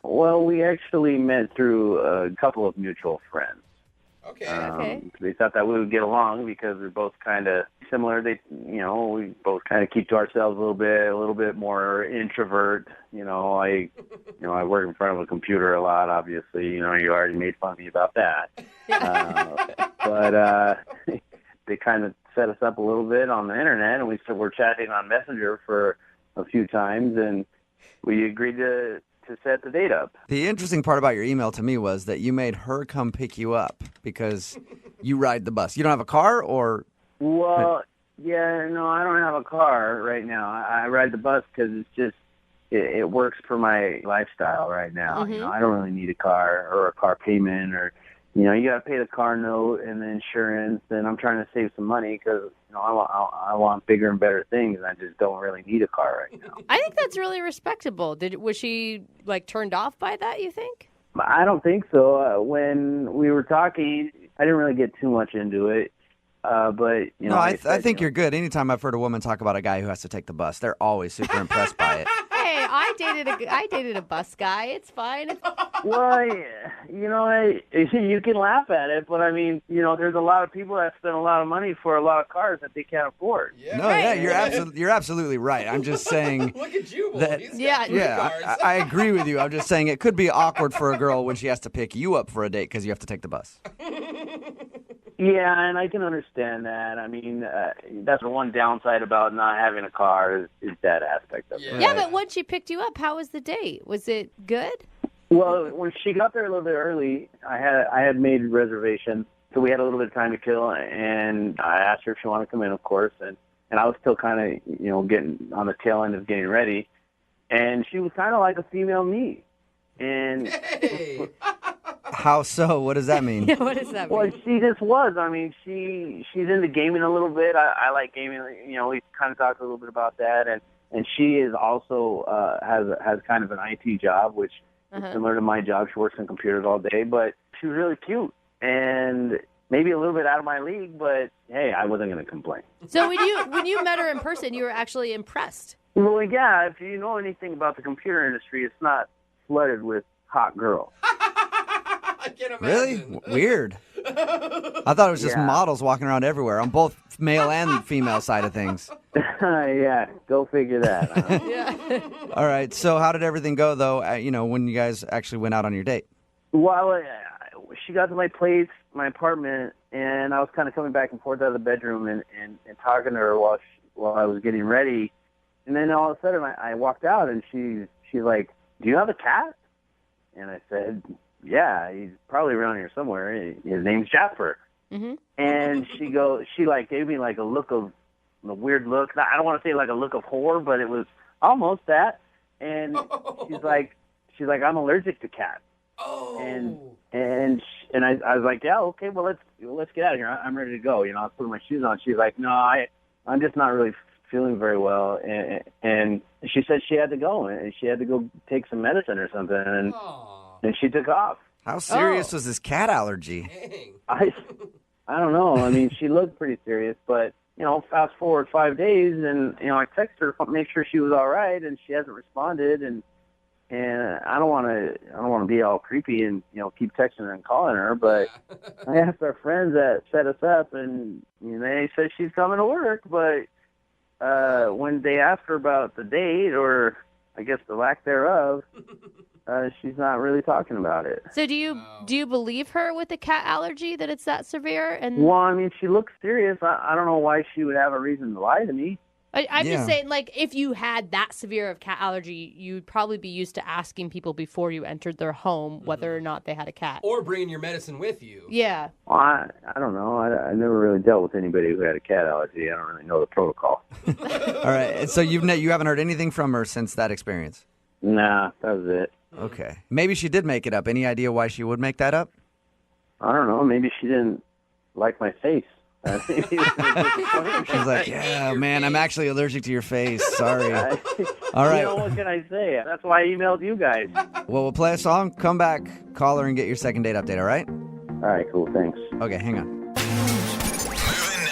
Well, we actually met through a couple of mutual friends.
Okay.
They thought that we would get along because we're both kind of similar. We both kind of keep to ourselves a little bit more introvert. I work in front of a computer a lot. Obviously, you already made fun of me about that. But they kind of set us up a little bit on the internet, and we're chatting on Messenger for a few times, and we agreed to set the date up.
The interesting part about your email to me was that you made her come pick you up because you ride the bus. You don't have a car, or?
Well, yeah, no, I don't have a car right now. I ride the bus because it's just, it works for my lifestyle right now.
Mm-hmm.
I don't really need a car or a car payment, or, you got to pay the car note and the insurance, and I'm trying to save some money because, I want bigger and better things, and I just don't really need a car right now.
I think that's really respectable. Was she turned off by that, you think?
I don't think so. When we were talking, I didn't really get too much into it. But
I think you're good. Anytime I've heard a woman talk about a guy who has to take the bus, they're always super impressed by it.
Hey, I dated a bus guy. It's fine.
Well, you can laugh at it, but there's a lot of people that spend a lot of money for a lot of cars that they can't afford.
You're absolutely right. I'm just saying.
Look at Jubal.
I agree with you. I'm just saying it could be awkward for a girl when she has to pick you up for a date because you have to take the bus.
Yeah, and I can understand that. That's the one downside about not having a car is that aspect of it.
Yeah, but when she picked you up, how was the date? Was it good?
Well, when she got there a little bit early, I had made reservations, so we had a little bit of time to kill, and I asked her if she wanted to come in, of course, and I was still kind of, getting on the tail end of getting ready, and she was kind of like a female me, and...
Hey.
How so? What does that mean?
Yeah, what does that mean?
Well, she just was. She's into gaming a little bit. I like gaming. We kind of talked a little bit about that, and she is also has kind of an IT job, which is similar to my job. She works on computers all day, but she was really cute and maybe a little bit out of my league. But hey, I wasn't going to complain.
So when you met her in person, you were actually impressed.
Well, yeah. If you know anything about the computer industry, it's not flooded with hot girls.
I can't imagine.
Really? Weird. I thought it was just models walking around everywhere on both male and female side of things.
Yeah, go figure that.
Yeah.
All right. So how did everything go, though, when you guys actually went out on your date?
Well, she got to my place, my apartment, and I was kind of coming back and forth out of the bedroom and talking to her while I was getting ready. And then all of a sudden I walked out, and she's like, "Do you have a cat?" And I said, "Yeah, he's probably around here somewhere. His name's Jasper."
Mm-hmm.
And she gave me a weird look. I don't want to say like a look of horror, but it was almost that. And she's like, "I'm allergic to cats."
Oh.
And I was like, "Yeah, okay, well let's get out of here. I'm ready to go." I was putting my shoes on. She's like, "No, I'm just not really feeling very well." And she said she had to go, and she had to go take some medicine or something, and she took off.
How serious was this cat allergy?
I don't know. She looked pretty serious, but fast forward 5 days, and I texted her to make sure she was all right, and she hasn't responded, and I don't want to be all creepy and keep texting her and calling her, but I asked our friends that set us up, and they said she's coming to work, but when they asked her about the date, or I guess the lack thereof, she's not really talking about it.
So do you believe her with the cat allergy that it's that severe? And
Well, I mean, she looks serious. I don't know why she would have a reason to lie to me.
I'm just saying, like, if you had that severe of cat allergy, you'd probably be used to asking people before you entered their home whether or not they had a cat.
Or bringing your medicine with you.
Yeah.
Well, I don't know. I never really dealt with anybody who had a cat allergy. I don't really know the protocol.
All right. So you haven't heard anything from her since that experience?
Nah, that was it.
Okay. Maybe she did make it up. Any idea why she would make that up?
I don't know. Maybe she didn't like my face.
She's like, yeah, man, I'm actually allergic to your face. Sorry. All right.
You know, what can I say? That's why I emailed you guys.
Well, we'll play a song, come back, call her, and get your second date update, all right?
All right, cool. Thanks.
Okay, hang on.
Moving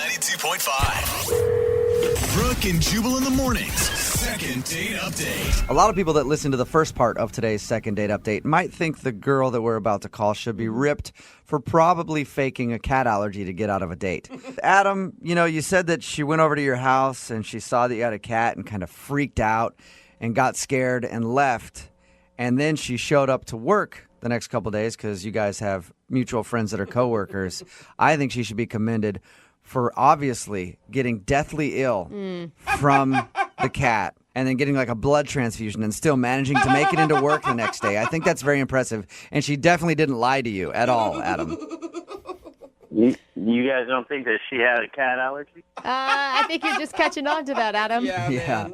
92.5. Brooke and Jubal in the mornings. Second date update.
A lot of people that listen to the first part of today's second date update might think the girl that we're about to call should be ripped for probably faking a cat allergy to get out of a date. Adam, you said that she went over to your house and she saw that you had a cat and kind of freaked out and got scared and left. And then she showed up to work the next couple days because you guys have mutual friends that are coworkers. I think she should be commended for obviously getting deathly ill from the cat and then getting like a blood transfusion and still managing to make it into work the next day. I think that's very impressive. And she definitely didn't lie to you at all, Adam.
You guys don't think that she had a cat allergy?
I think you're just catching on to that, Adam.
Yeah.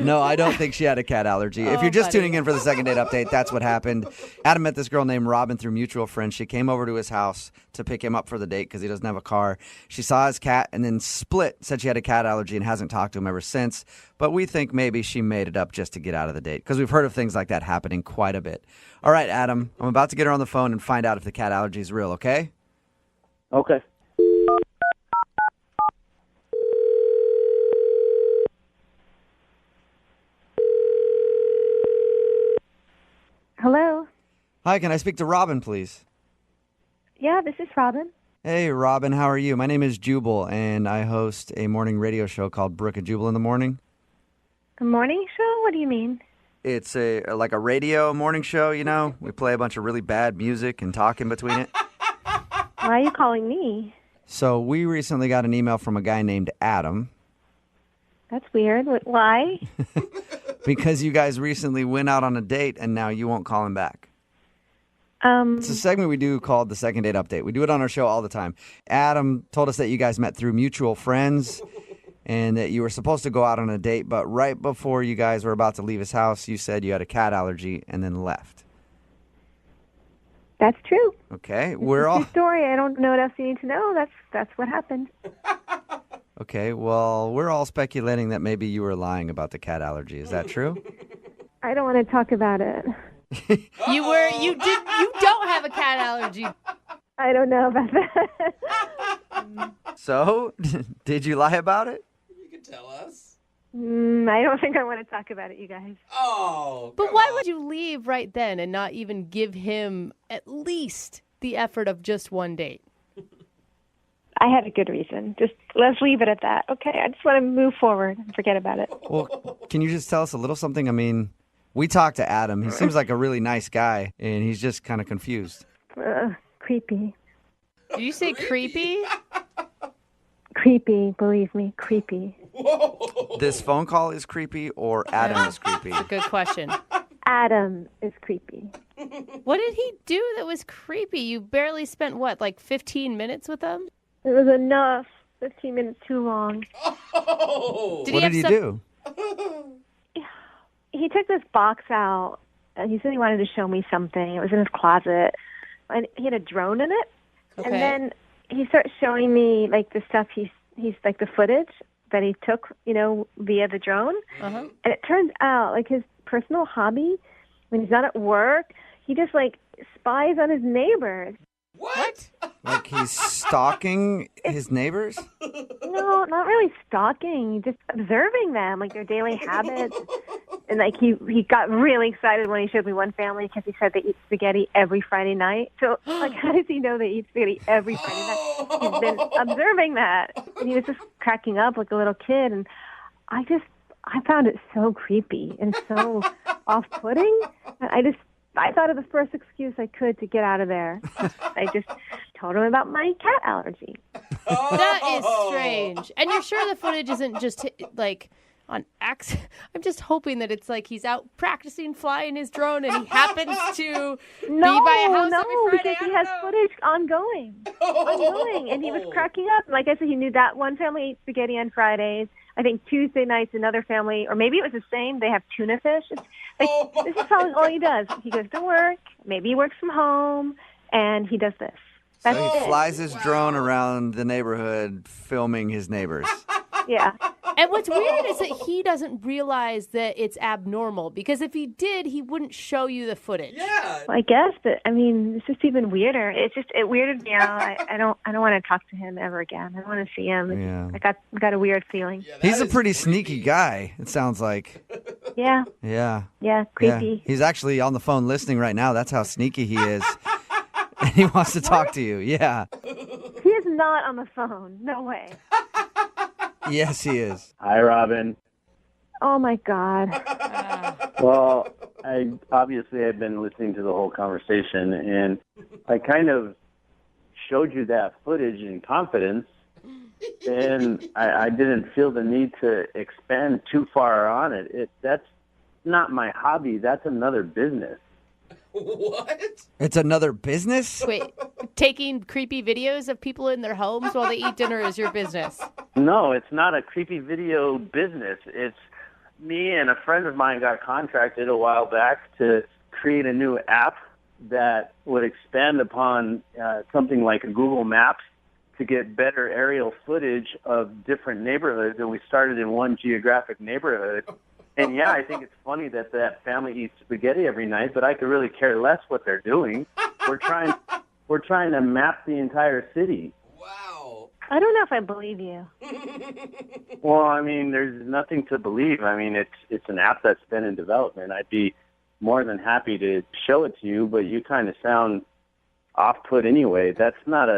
No, I don't think she had a cat allergy. If you're just tuning in for the second date update, that's what happened. Adam met this girl named Robin through mutual friends. She came over to his house to pick him up for the date because he doesn't have a car. She saw his cat and then said she had a cat allergy and hasn't talked to him ever since. But we think maybe she made it up just to get out of the date because we've heard of things like that happening quite a bit. All right, Adam, I'm about to get her on the phone and find out if the cat allergy is real, okay?
Okay.
Hello.
Hi, can I speak to Robin, please?
Yeah, this is Robin.
Hey, Robin, how are you? My name is Jubal, and I host a morning radio show called Brooke and Jubal in the morning.
A morning show? What do you mean?
It's like a radio morning show, We play a bunch of really bad music and talk in between it.
Why are you calling me?
So we recently got an email from a guy named Adam.
That's weird. Why?
Because you guys recently went out on a date and now you won't call him back. It's a segment we do called the Second Date Update. We do it on our show all the time. Adam told us that you guys met through mutual friends and that you were supposed to go out on a date, but right before you guys were about to leave his house, you said you had a cat allergy and then left.
That's true.
Okay,
It's your story. I don't know what else you need to know. That's what happened.
Okay, well, we're all speculating that maybe you were lying about the cat allergy. Is that true?
I don't want to talk about it.
You don't have a cat allergy.
I don't know about that.
So, did you lie about it?
You can tell us.
I don't think I want to talk about it, you guys.
Oh,
But why would you leave right then and not even give him at least the effort of just one date?
I had a good reason. Just let's leave it at that. Okay, I just want to move forward and forget about it.
Well, can you just tell us a little something? I mean, we talked to Adam. He seems like a really nice guy, and he's just kind of confused.
Creepy.
Did you say creepy?
Creepy, believe me, creepy.
This phone call is creepy or Adam is creepy?
That's a good question.
Adam is creepy.
What did he do that was creepy? You barely spent, like 15 minutes with him?
It was enough. 15 minutes too long.
What did he do?
He took this box out, and he said he wanted to show me something. It was in his closet, and he had a drone in it.
Okay.
And then he started showing me like the stuff he's like the footage that he took, via the drone.
Uh-huh.
And it turns out like his personal hobby, when he's not at work, he just like spies on his neighbors.
What?
Like he's stalking his neighbors?
No, not really stalking, just observing them, like their daily habits. And like he got really excited when he showed me one family because he said they eat spaghetti every Friday night. So like, how does he know they eat spaghetti every Friday night? He's been observing that, and he was just cracking up like a little kid. And I found it so creepy and so off-putting. I thought of the first excuse I could to get out of there. I just told him about my cat allergy.
That is strange. And you're sure the footage isn't just like on accident? I'm just hoping that it's like he's out practicing flying his drone and he happens to be by a house every Friday.
Because he has footage ongoing, and he was cracking up. Like I said, he knew that one family ate spaghetti on Fridays. I think Tuesday nights another family, or maybe it was the same. They have tuna fish. It's like, this is probably all he does. He goes to work. Maybe he works from home, and he does this. That's
So he
it.
flies his drone around the neighborhood filming his neighbors.
Yeah.
And what's weird is that he doesn't realize that it's abnormal, because if he did, he wouldn't show you the footage.
Yeah.
Well, I guess, but I mean, it's just even weirder. It weirded me out. I don't want to talk to him ever again. I don't want to see him.
Yeah.
I got a weird feeling.
He's a pretty sneaky guy, it sounds like.
Yeah.
Yeah.
Yeah, creepy.
Yeah. He's actually on the phone listening right now. That's how sneaky he is. And he wants to talk to you. Yeah.
He is not on the phone. No way.
Yes, he is.
Hi, Robin.
Oh my God.
Well, I've been listening to the whole conversation, and I kind of showed you that footage in confidence, and I didn't feel the need to expand too far on it. That's not my hobby. That's another business.
What?
It's another business?
Wait, taking creepy videos of people in their homes while they eat dinner is your business?
No, it's not a creepy video business. It's me and a friend of mine got contracted a while back to create a new app that would expand upon something like a Google Maps to get better aerial footage of different neighborhoods. And we started in one geographic neighborhood. And yeah, I think it's funny that family eats spaghetti every night, but I could really care less what they're doing. We're trying to map the entire city.
Wow.
I don't know if I believe you.
Well, I mean, there's nothing to believe. I mean, it's an app that's been in development. I'd be more than happy to show it to you, but you kind of sound off-put anyway. That's not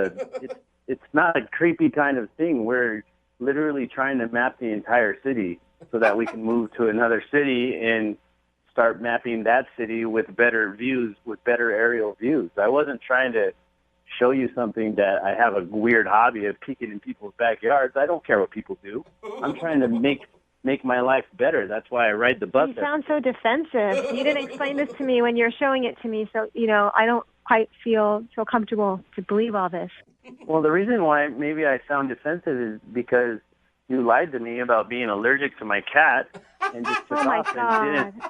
it's not a creepy kind of thing. We're literally trying to map the entire city so that we can move to another city and start mapping that city with better views, with better aerial views. I wasn't trying to show you something that I have a weird hobby of peeking in people's backyards. I don't care what people do. I'm trying to make my life better. That's why I ride the bus.
You sound so defensive. You didn't explain this to me when you were showing it to me, so, I don't quite feel comfortable to believe all this.
Well, the reason why maybe I sound defensive is because you lied to me about being allergic to my cat and just took off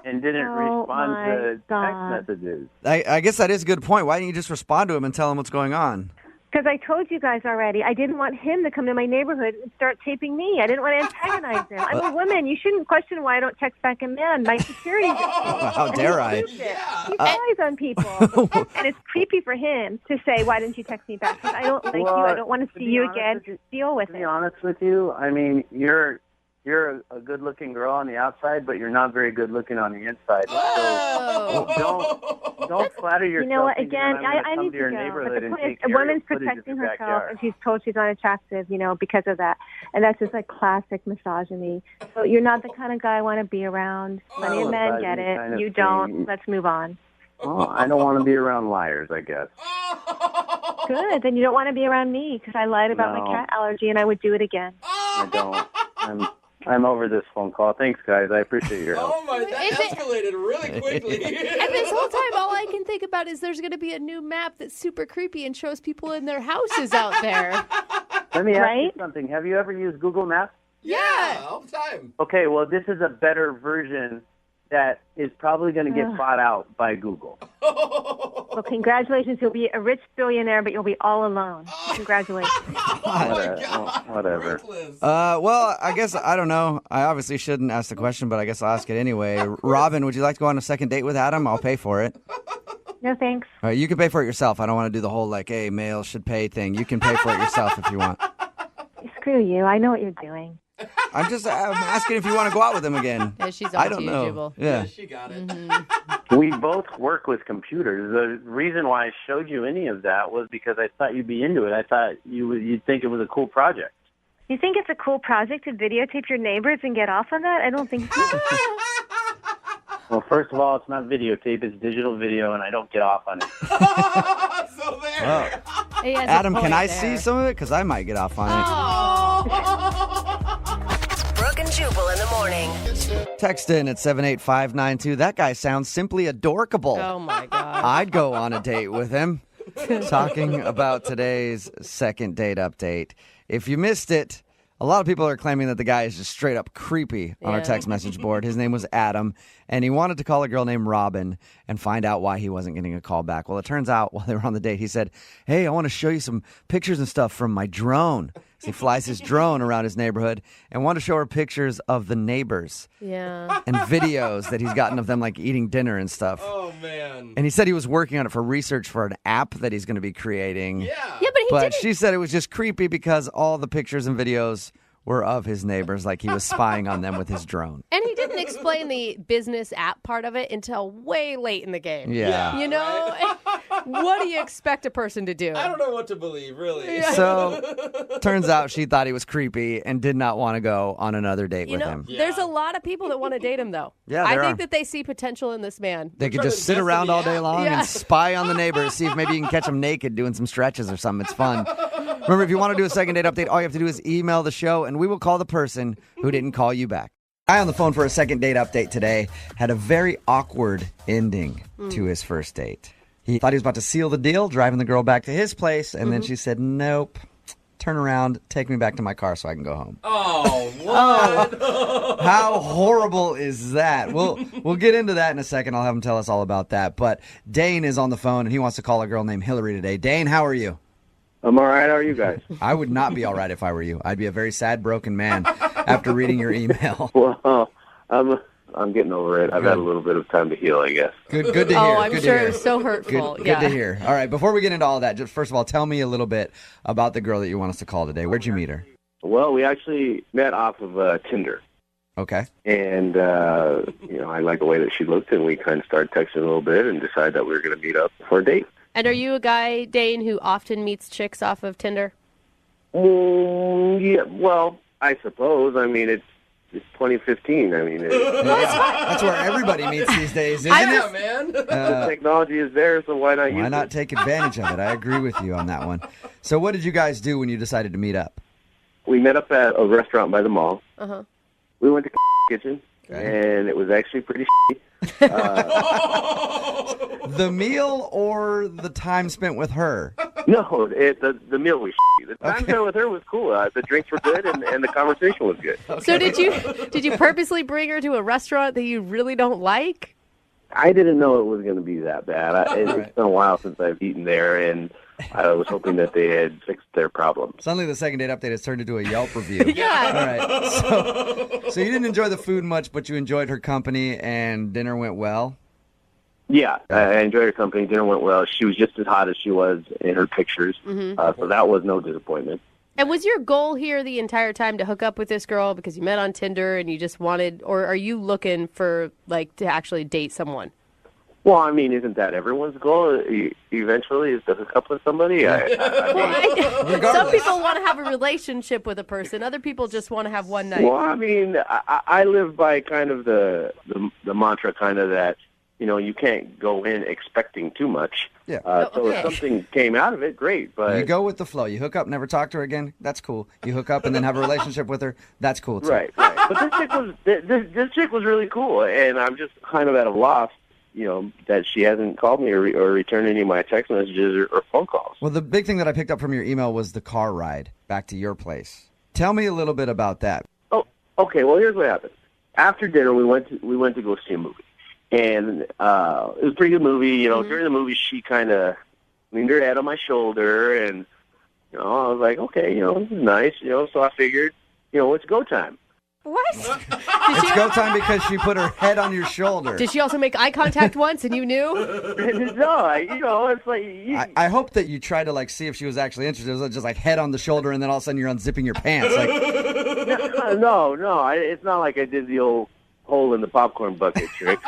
and didn't respond to text messages.
I guess that is a good point. Why didn't you just respond to him and tell him what's going on?
Because I told you guys already, I didn't want him to come to my neighborhood and start taping me. I didn't want to antagonize him. I'm a woman. You shouldn't question why I don't text back a man. My security.
How dare I?
He flies on people. And it's creepy for him to say, why didn't you text me back? Because I don't like you. I don't want to see you again. Deal with it.
To be honest with you, I mean, you're a good-looking girl on the outside, but you're not very good-looking on the inside. So don't flatter yourself.
You know what? Again,
I
need
to your
go.
neighborhood and take
a woman's protecting herself, and she's told she's unattractive, because of that. And that's just like classic misogyny. So you're not the kind of guy I want to be around. Plenty of men get it. You don't. Let's move on.
Well, I don't want to be around liars, I guess.
Good. Then you don't want to be around me because I lied about my cat allergy, and I would do it again.
I don't. I'm over this phone call. Thanks, guys. I appreciate your help.
Oh my, that escalated really quickly.
And this whole time, all I can think about is there's going to be a new map that's super creepy and shows people in their houses out there.
Let me ask you something. Have you ever used Google Maps?
Yeah, all the time.
Okay, well, this is a better version that is probably going to get bought out by Google.
Well, congratulations. You'll be a rich billionaire, but you'll be all alone. Congratulations.
Whatever.
Well, I guess, I don't know. I obviously shouldn't ask the question, but I guess I'll ask it anyway. Robin, would you like to go on a second date with Adam? I'll pay for it.
No, thanks.
All right, you can pay for it yourself. I don't want to do the whole, hey, males should pay thing. You can pay for it yourself if you want.
Screw you. I know what you're doing.
I'm asking if you want to go out with him again.
Yeah, she's
I
on
don't
to you,
know.
Jubal.
Yeah.
She got it.
We both work with computers. The reason why I showed you any of that was because I thought you'd be into it. I thought you'd think it was a cool project.
You think it's a cool project to videotape your neighbors and get off on that? I don't think so.
Well, first of all, it's not videotape; it's digital video, and I don't get off on it.
So there.
Oh.
He has a
Adam, can
point
I
there.
see some of it? Because I might get off on
Brooke and Jubal in the morning.
it. Text in at 78592. That guy sounds simply adorkable.
Oh, my God.
I'd go on a date with him. Talking about today's second date update. If you missed it, a lot of people are claiming that the guy is just straight up creepy on our text message board. His name was Adam, and he wanted to call a girl named Robin and find out why he wasn't getting a call back. Well, it turns out while they were on the date, he said, "Hey, I want to show you some pictures and stuff from my drone." So he flies his drone around his neighborhood and wanted to show her pictures of the neighbors
Yeah.
and videos that he's gotten of them like eating dinner and stuff.
Oh, man.
And he said he was working on it for research for an app that he's going to be creating.
Yeah.
Yeah, but he
But
didn't.
she said it was just creepy because all the pictures and videos were of his neighbors, like he was spying on them with his drone.
And he didn't explain the business app part of it until way late in the game.
Yeah.
You know? What do you expect a person to do?
I don't know what to believe, really.
So, turns out she thought he was creepy and did not want to go on another date with him.
There's a lot of people that want to date him, though.
Yeah,
I
there
think
are.
that they see potential in this man.
They could just sit around all day long
Yeah.
and spy on the neighbors, see if maybe you can catch them naked doing some stretches or something. It's fun. Remember, if you want to do a second date update, all you have to do is email the show, and we will call the person who didn't call you back. Guy on the phone for a second date update today had a very awkward ending to his first date. He thought he was about to seal the deal, driving the girl back to his place, and then she said, "Nope, turn around, take me back to my car so I can go home."
Oh, what?
How horrible is that? We'll get into that in a second. I'll have him tell us all about that. But Dane is on the phone, and he wants to call a girl named Hillary today. Dane, how are you?
I'm all right. How are you guys?
I would not be all right if I were you. I'd be a very sad, broken man after reading your email.
Well, I'm getting over it. I've had a little bit of time to heal, I guess.
Good to hear.
Oh, I'm
good
sure
to hear.
it was so hurtful.
Good
Yeah.
to hear. All right, before we get into all that, just first of all, tell me a little bit about the girl that you want us to call today. Where'd you meet her?
Well, we actually met off of Tinder.
Okay.
And, I liked the way that she looked, and we kind of started texting a little bit and decided that we were going to meet up for a date.
And are you a guy, Dane, who often meets chicks off of Tinder?
Yeah, well, I suppose. I mean, it's 2015. I mean,
That's where everybody meets these days, isn't it?
Man.
the technology is there, so why not use
Why not
it?
take advantage of it? I agree with you on that one. So what did you guys do when you decided to meet up?
We met up at a restaurant by the mall.
Uh-huh.
We went to kitchen, and it was actually pretty
The meal or the time spent with her?
No, the meal was The time spent with her was cool. The drinks were good, and the conversation was good.
So did you purposely bring her to a restaurant that you really don't like?
I didn't know it was going to be that bad. It's been a while since I've eaten there, and I was hoping that they had fixed their problems.
Suddenly the second date update has turned into a Yelp review.
Yeah.
All right. So you didn't enjoy the food much, but you enjoyed her company, and dinner went well?
Yeah, I enjoyed her company. Dinner went well. She was just as hot as she was in her pictures, so that was no disappointment.
And was your goal here the entire time to hook up with this girl because you met on Tinder and you just wanted, or are you looking for, to actually date someone?
Well, I mean, isn't that everyone's goal eventually is to hook up with somebody?
Some people want to have a relationship with a person. Other people just want to have one night.
Well, I mean, I live by kind of the mantra kind of that, you can't go in expecting too much.
Yeah.
So if something came out of it, great. But
you go with the flow. You hook up, never talk to her again. That's cool. You hook up and then have a relationship with her. That's cool too.
Right. But this chick was really cool, and I'm just kind of at a loss, that she hasn't called me or returned any of my text messages or phone calls.
Well, the big thing that I picked up from your email was the car ride back to your place. Tell me a little bit about that.
Oh, okay. Well, here's what happened. After dinner, we went to go see a movie. And it was a pretty good movie. During the movie, she kind of leaned her head on my shoulder, and I was like, okay, this is nice. So I figured, it's go time.
What?
It's go time because she put her head on your shoulder.
Did she also make eye contact once and you knew?
No, it's like...
I hope that you tried to, see if she was actually interested. It was just, head on the shoulder, and then all of a sudden you're unzipping your pants.
No, it's not like I did the old hole in the popcorn bucket trick,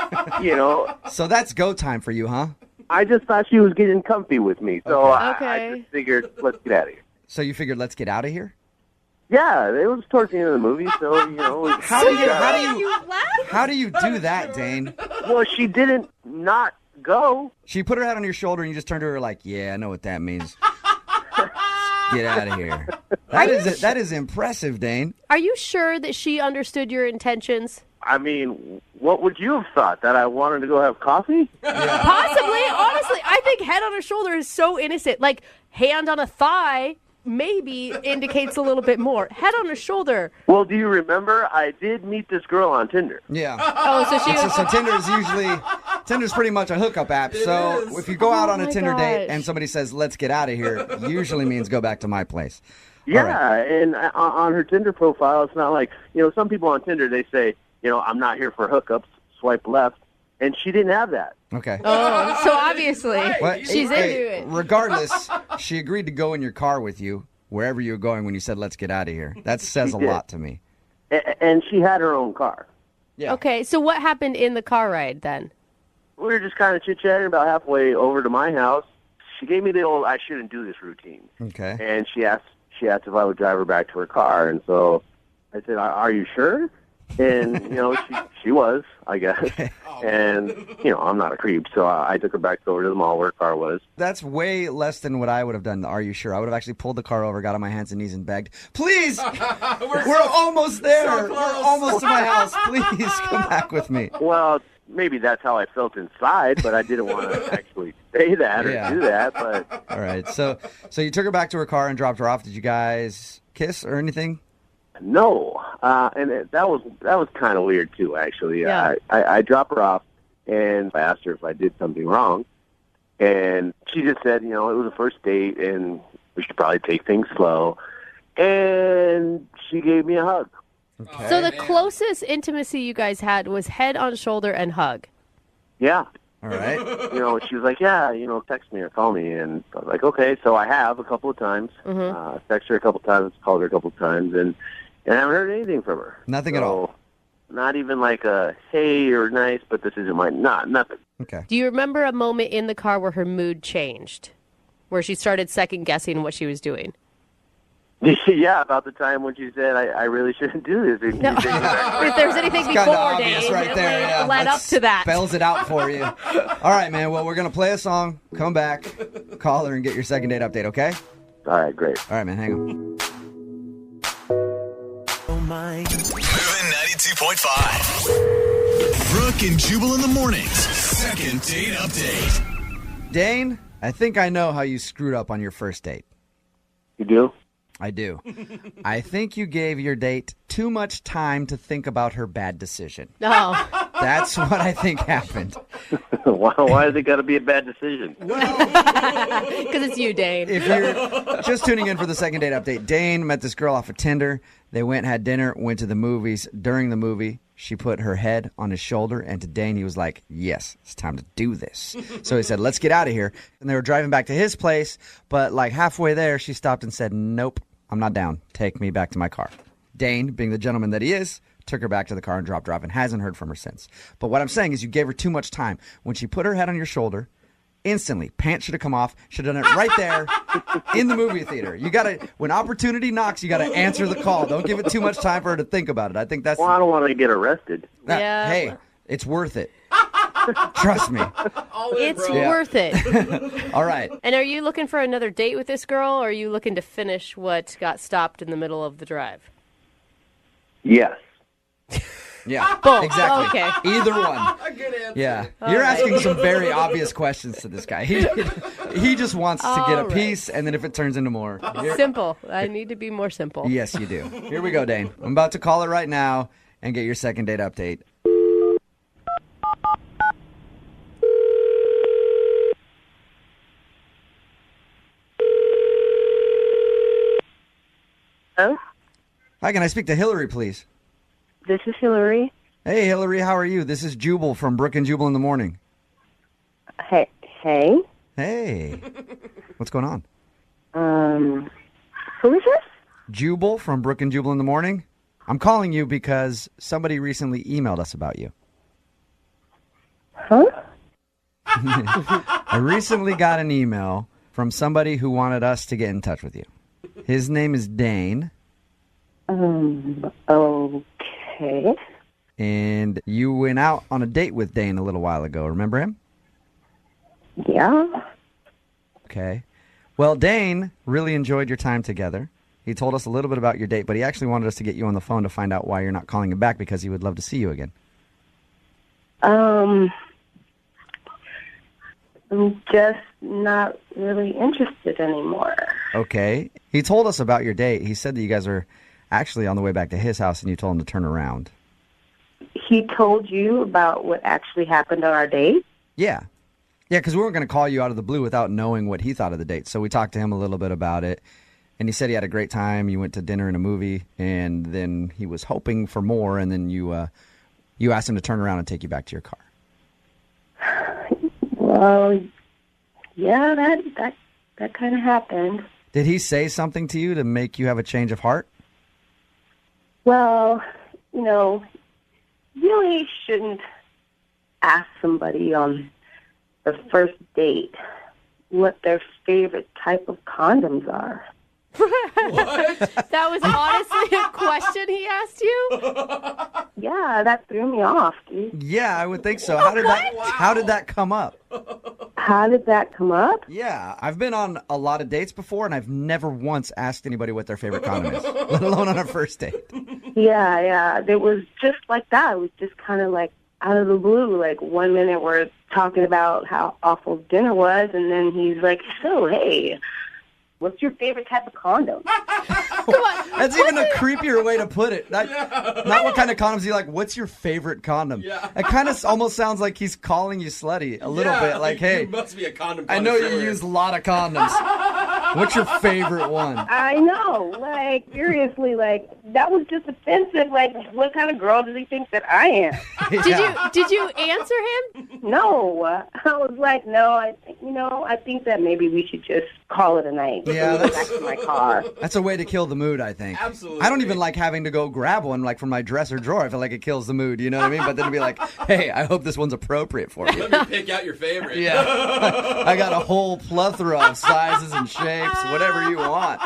So that's go time for you, huh?
I just thought she was getting comfy with me, so I just figured, let's get out of here.
So you figured, let's get out of here?
Yeah, it was towards the end of the movie, so
How do you do that, Dane?
Well, she didn't not go.
She put her head on your shoulder and you just turned to her like, yeah, I know what that means. Get out of here. That is impressive, Dane.
Are you sure that she understood your intentions?
I mean, what would you have thought? That I wanted to go have coffee?
Possibly. Honestly, I think head on her shoulder is so innocent. Like, hand on a thigh maybe indicates a little bit more. Head on her shoulder.
Well, do you remember? I did meet this girl on Tinder.
Yeah.
Oh, so she was...
So Tinder's pretty much a hookup app. So if you go out on a Tinder date and somebody says, let's get out of here, usually means go back to my place.
Yeah, and on her Tinder profile, it's not like, some people on Tinder, they say, I'm not here for hookups, swipe left. And she didn't have that.
Okay.
Oh, so obviously she's into it.
Regardless, she agreed to go in your car with you wherever you were going when you said, let's get out of here. That says a lot to me.
And she had her own car.
Yeah.
Okay, so what happened in the car ride then?
We were just kind of chit-chatting about halfway over to my house. She gave me the old, I shouldn't do this routine.
Okay.
And she asked if I would drive her back to her car. And so I said, are you sure? And, she was, I guess. And, I'm not a creep, so I took her back over to the mall where her car was.
That's way less than what I would have done. Are you sure? I would have actually pulled the car over, got on my hands and knees and begged, please, we're almost there.
So
we're almost to my house. Please come back with me.
Well, maybe that's how I felt inside, but I didn't want to actually say that or do that. But
all right, so you took her back to her car and dropped her off. Did you guys kiss or anything?
No, and that was kind of weird too. Actually,
Yeah.
I dropped her off, and I asked her if I did something wrong, and she just said, it was a first date, and we should probably take things slow. And she gave me a hug.
Okay.
So the closest intimacy you guys had was head on shoulder and hug.
Yeah.
All right.
She was like, yeah, text me or call me. And I was like, okay. So I have a couple of times. Texted her a couple of times, called her a couple of times, and I haven't heard anything from her.
Nothing at all.
Not even like a, hey, or nice, but this isn't nothing.
Okay.
Do you remember a moment in the car where her mood changed? Where she started second-guessing what she was doing?
Yeah, about the time when she said, I really shouldn't do this.
No. If there's anything
It's kinda
before,
obvious
Dave,
right there. Yeah.
led up to that.
Spells it out for you. All right, man. Well, we're going to play a song, come back, call her, and get your second date update, okay?
All right, great.
All right, man. Hang on.
Moving 92.5. Brooke and Jubal in the mornings. Second date update.
Dane, I think I know how you screwed up on your first date.
You do?
I do. I think you gave your date too much time to think about her bad decision.
No.
That's what I think happened.
Why has it got to be a bad decision?
Because it's you, Dane.
If you're just tuning in for the second date update, Dane met this girl off of Tinder. They went, had dinner, went to the movies. During the movie, she put her head on his shoulder, and to Dane, he was like, yes, it's time to do this. So he said, let's get out of here. And they were driving back to his place, but like halfway there, she stopped and said, nope, I'm not down. Take me back to my car. Dane, being the gentleman that he is, took her back to the car and dropped her off and hasn't heard from her since. But what I'm saying is you gave her too much time. When she put her head on your shoulder, instantly, pants should have come off. Should have done it right there in the movie theater. You got to, when opportunity knocks, you got to answer the call. Don't give it too much time for her to think about it. I think that's...
Well, I don't want to get arrested.
Yeah.
Hey, it's worth it. Trust me.
It's worth it.
All right.
And are you looking for another date with this girl, or are you looking to finish what got stopped in the middle of the drive?
Yes.
Yeah,
Both.
exactly.
Okay.
Either one.
Good answer.
Yeah. You're asking some very obvious questions to this guy. He just wants to get a piece, and then if it turns into more.
Simple. I need to be more simple.
Yes, you do. Here we go, Dane. I'm about to call it right now and get your second date update.
Hello?
Hi, can I speak to Hillary, please?
This is Hillary.
Hey, Hillary, how are you? This is Jubal from Brooke and Jubal in the morning.
Hey.
Hey. What's going on?
Who is this?
Jubal from Brooke and Jubal in the morning. I'm calling you because somebody recently emailed us about you.
Huh?
I recently got an email from somebody who wanted us to get in touch with you. His name is Dane.
Okay.
and you went out on a date with Dane a little while ago. Remember him?
Yeah.
Okay. Well, Dane really enjoyed your time together. He told us a little bit about your date, but he actually wanted us to get you on the phone to find out why you're not calling him back because he would love to see you again.
I'm just not really interested anymore.
Okay. He told us about your date. He said that you guys are actually on the way back to his house and you told him to turn around.
He told you about what actually happened on our date?
Yeah. Yeah, because we weren't going to call you out of the blue without knowing what he thought of the date. So we talked to him a little bit about it. And he said he had a great time. You went to dinner and a movie, and then he was hoping for more, and then you asked him to turn around and take you back to your car.
Well, yeah, that kind of happened.
Did he say something to you to make you have a change of heart?
Well, you really shouldn't ask somebody on the first date what their favorite type of condoms are.
That was honestly a question he asked you?
Yeah, that threw me off, dude.
Yeah, I would think so. How did that come up?
How did that come up?
Yeah, I've been on a lot of dates before, and I've never once asked anybody what their favorite condom is, let alone on a first date.
Yeah. It was just like that. It was just kind of like out of the blue. Like 1 minute we're talking about how awful dinner was, and then he's like, so, hey, what's your favorite type of condom?
That's even a creepier way to put it. Not what kind of condoms you like, what's your favorite condom?
Yeah.
It kind of almost sounds like he's calling you slutty a little bit. Like, hey,
you must be a condom
I know you
connoisseur.
use a lot of condoms. What's your favorite one?
I know. Like, seriously, like, that was just offensive. Like, what kind of girl does he think that I am?
Did you answer him?
No. I was like, no, I think that maybe we should just call it a night.
Yeah,
Go back to my car.
That's a way to kill the mood, I think.
Absolutely.
I don't even like having to go grab one like from my dresser drawer. I feel like it kills the mood, you know what I mean? But then to be like, hey, I hope this one's appropriate for you.
Let me pick out your favorite.
Yeah. I got a whole plethora of sizes and shapes, whatever you want.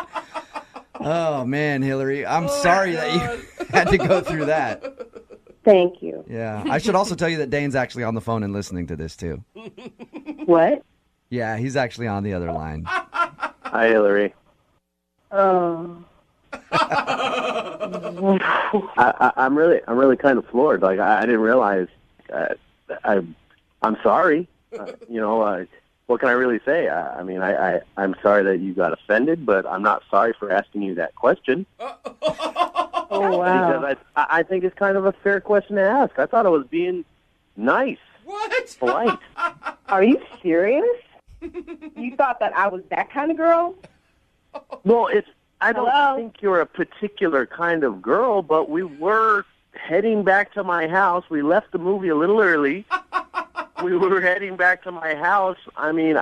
Oh, man, Hillary, I'm sorry that you had to go through that.
Thank you.
Yeah. I should also tell you that Dane's actually on the phone and listening to this, too.
What?
Yeah, he's actually on the other line.
Hi, Hillary.
Oh.
I'm really kind of floored. Like I didn't realize. I'm sorry. What can I really say? I'm sorry that you got offended, but I'm not sorry for asking you that question.
Oh, wow.
Because I think it's kind of a fair question to ask. I thought I was being nice.
What?
Polite.
Are you serious? You thought that I was that kind of girl?
Well, I don't
Hello?
think you're a particular kind of girl, but we were heading back to my house. We left the movie a little early. We were heading back to my house. I mean,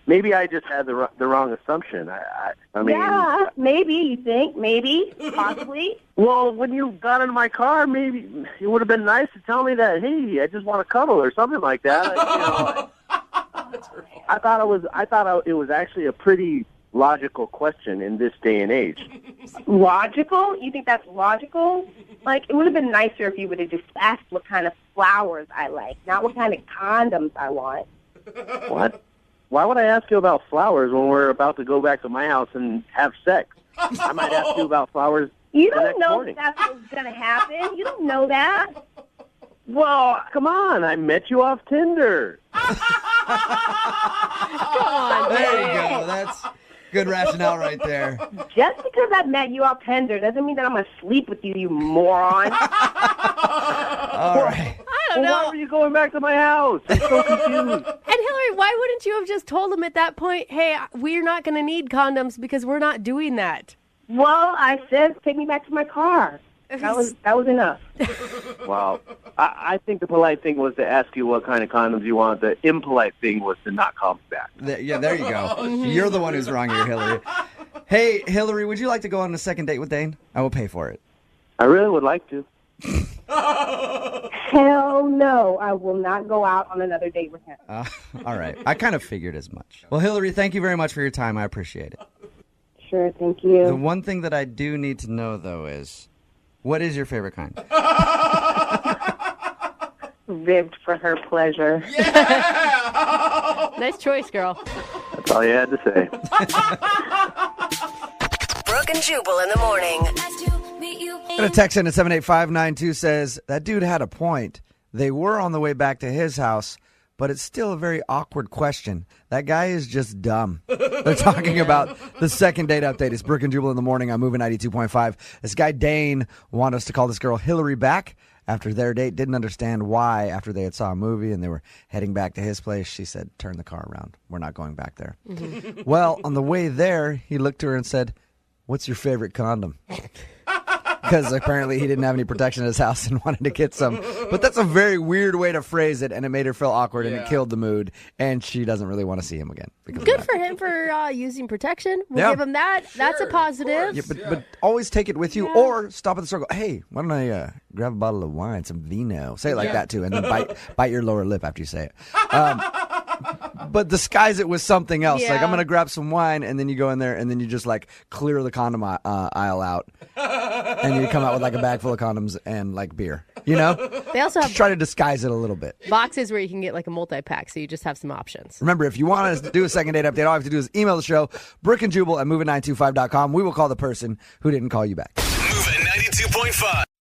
maybe I just had the wrong assumption. I mean,
yeah, maybe, you think? Maybe? Possibly?
Well, when you got in my car, maybe it would have been nice to tell me that, hey, I just want to cuddle or something like that. I thought it was actually a pretty logical question in this day and age.
Logical? You think that's logical? Like, it would have been nicer if you would have just asked what kind of flowers I like, not what kind of condoms I want.
What? Why would I ask you about flowers when we're about to go back to my house and have sex? I might ask you about flowers
You
the
don't
next
know
morning.
that's what's going to happen. You don't know that.
Well, come on. I met you off Tinder.
Come on,
There you go. That's good rationale right there.
Just because I met you off Tinder doesn't mean that I'm going to sleep with you, you moron.
All right.
I don't know.
Why were you going back to my house? I'm so confused.
And Hillary, why wouldn't you have just told him at that point, hey, we're not going to need condoms because we're not doing that?
Well, I said take me back to my car. That was enough.
Well, I think the polite thing was to ask you what kind of condoms you want. The impolite thing was to not call me back.
Yeah, there you go. You're the one who's wrong here, Hillary. Hey, Hillary, would you like to go on a second date with Dane? I will pay for it.
I really would like to.
Hell no, I will not go out on another date with him.
All right. I kind of figured as much. Well, Hillary, thank you very much for your time. I appreciate it.
Sure, thank you.
The one thing that I do need to know, though, is what is your favorite kind?
ribbed for her pleasure.
Nice choice, girl.
That's all you had to say.
Brooke and Jubal in the morning.
Got a text in at 78592 says, that dude had a point. They were on the way back to his house, but it's still a very awkward question. That guy is just dumb. They're talking about the second date update. It's Brooke and Jubal in the morning. I'm moving 92.5. This guy, Dane, wanted us to call this girl Hillary back after their date. Didn't understand why after they had saw a movie and they were heading back to his place. She said, turn the car around. We're not going back there. Well, on the way there, he looked to her and said, what's your favorite condom? Because apparently he didn't have any protection in his house and wanted to get some. But that's a very weird way to phrase it, and it made her feel awkward, and it killed the mood, and she doesn't really want to see him again.
Good for him for using protection. We'll give him that. That's a positive.
Yeah, but always take it with you, or stop at the store and go, hey, why don't I grab a bottle of wine, some vino? Say it like that, too, and then bite your lower lip after you say it. But disguise it with something else. Like, I'm going to grab some wine, and then you go in there, and then you just, like, clear the condom aisle out. And you come out with, like, a bag full of condoms and, like, beer. You know?
They also have
just try to disguise it a little bit.
boxes where you can get, like, a multi-pack, so you just have some options.
Remember, if you want us to do a second date update, all you have to do is email the show, brookandjubal@moving925.com. We will call the person who didn't call you back.
Moving 92.5.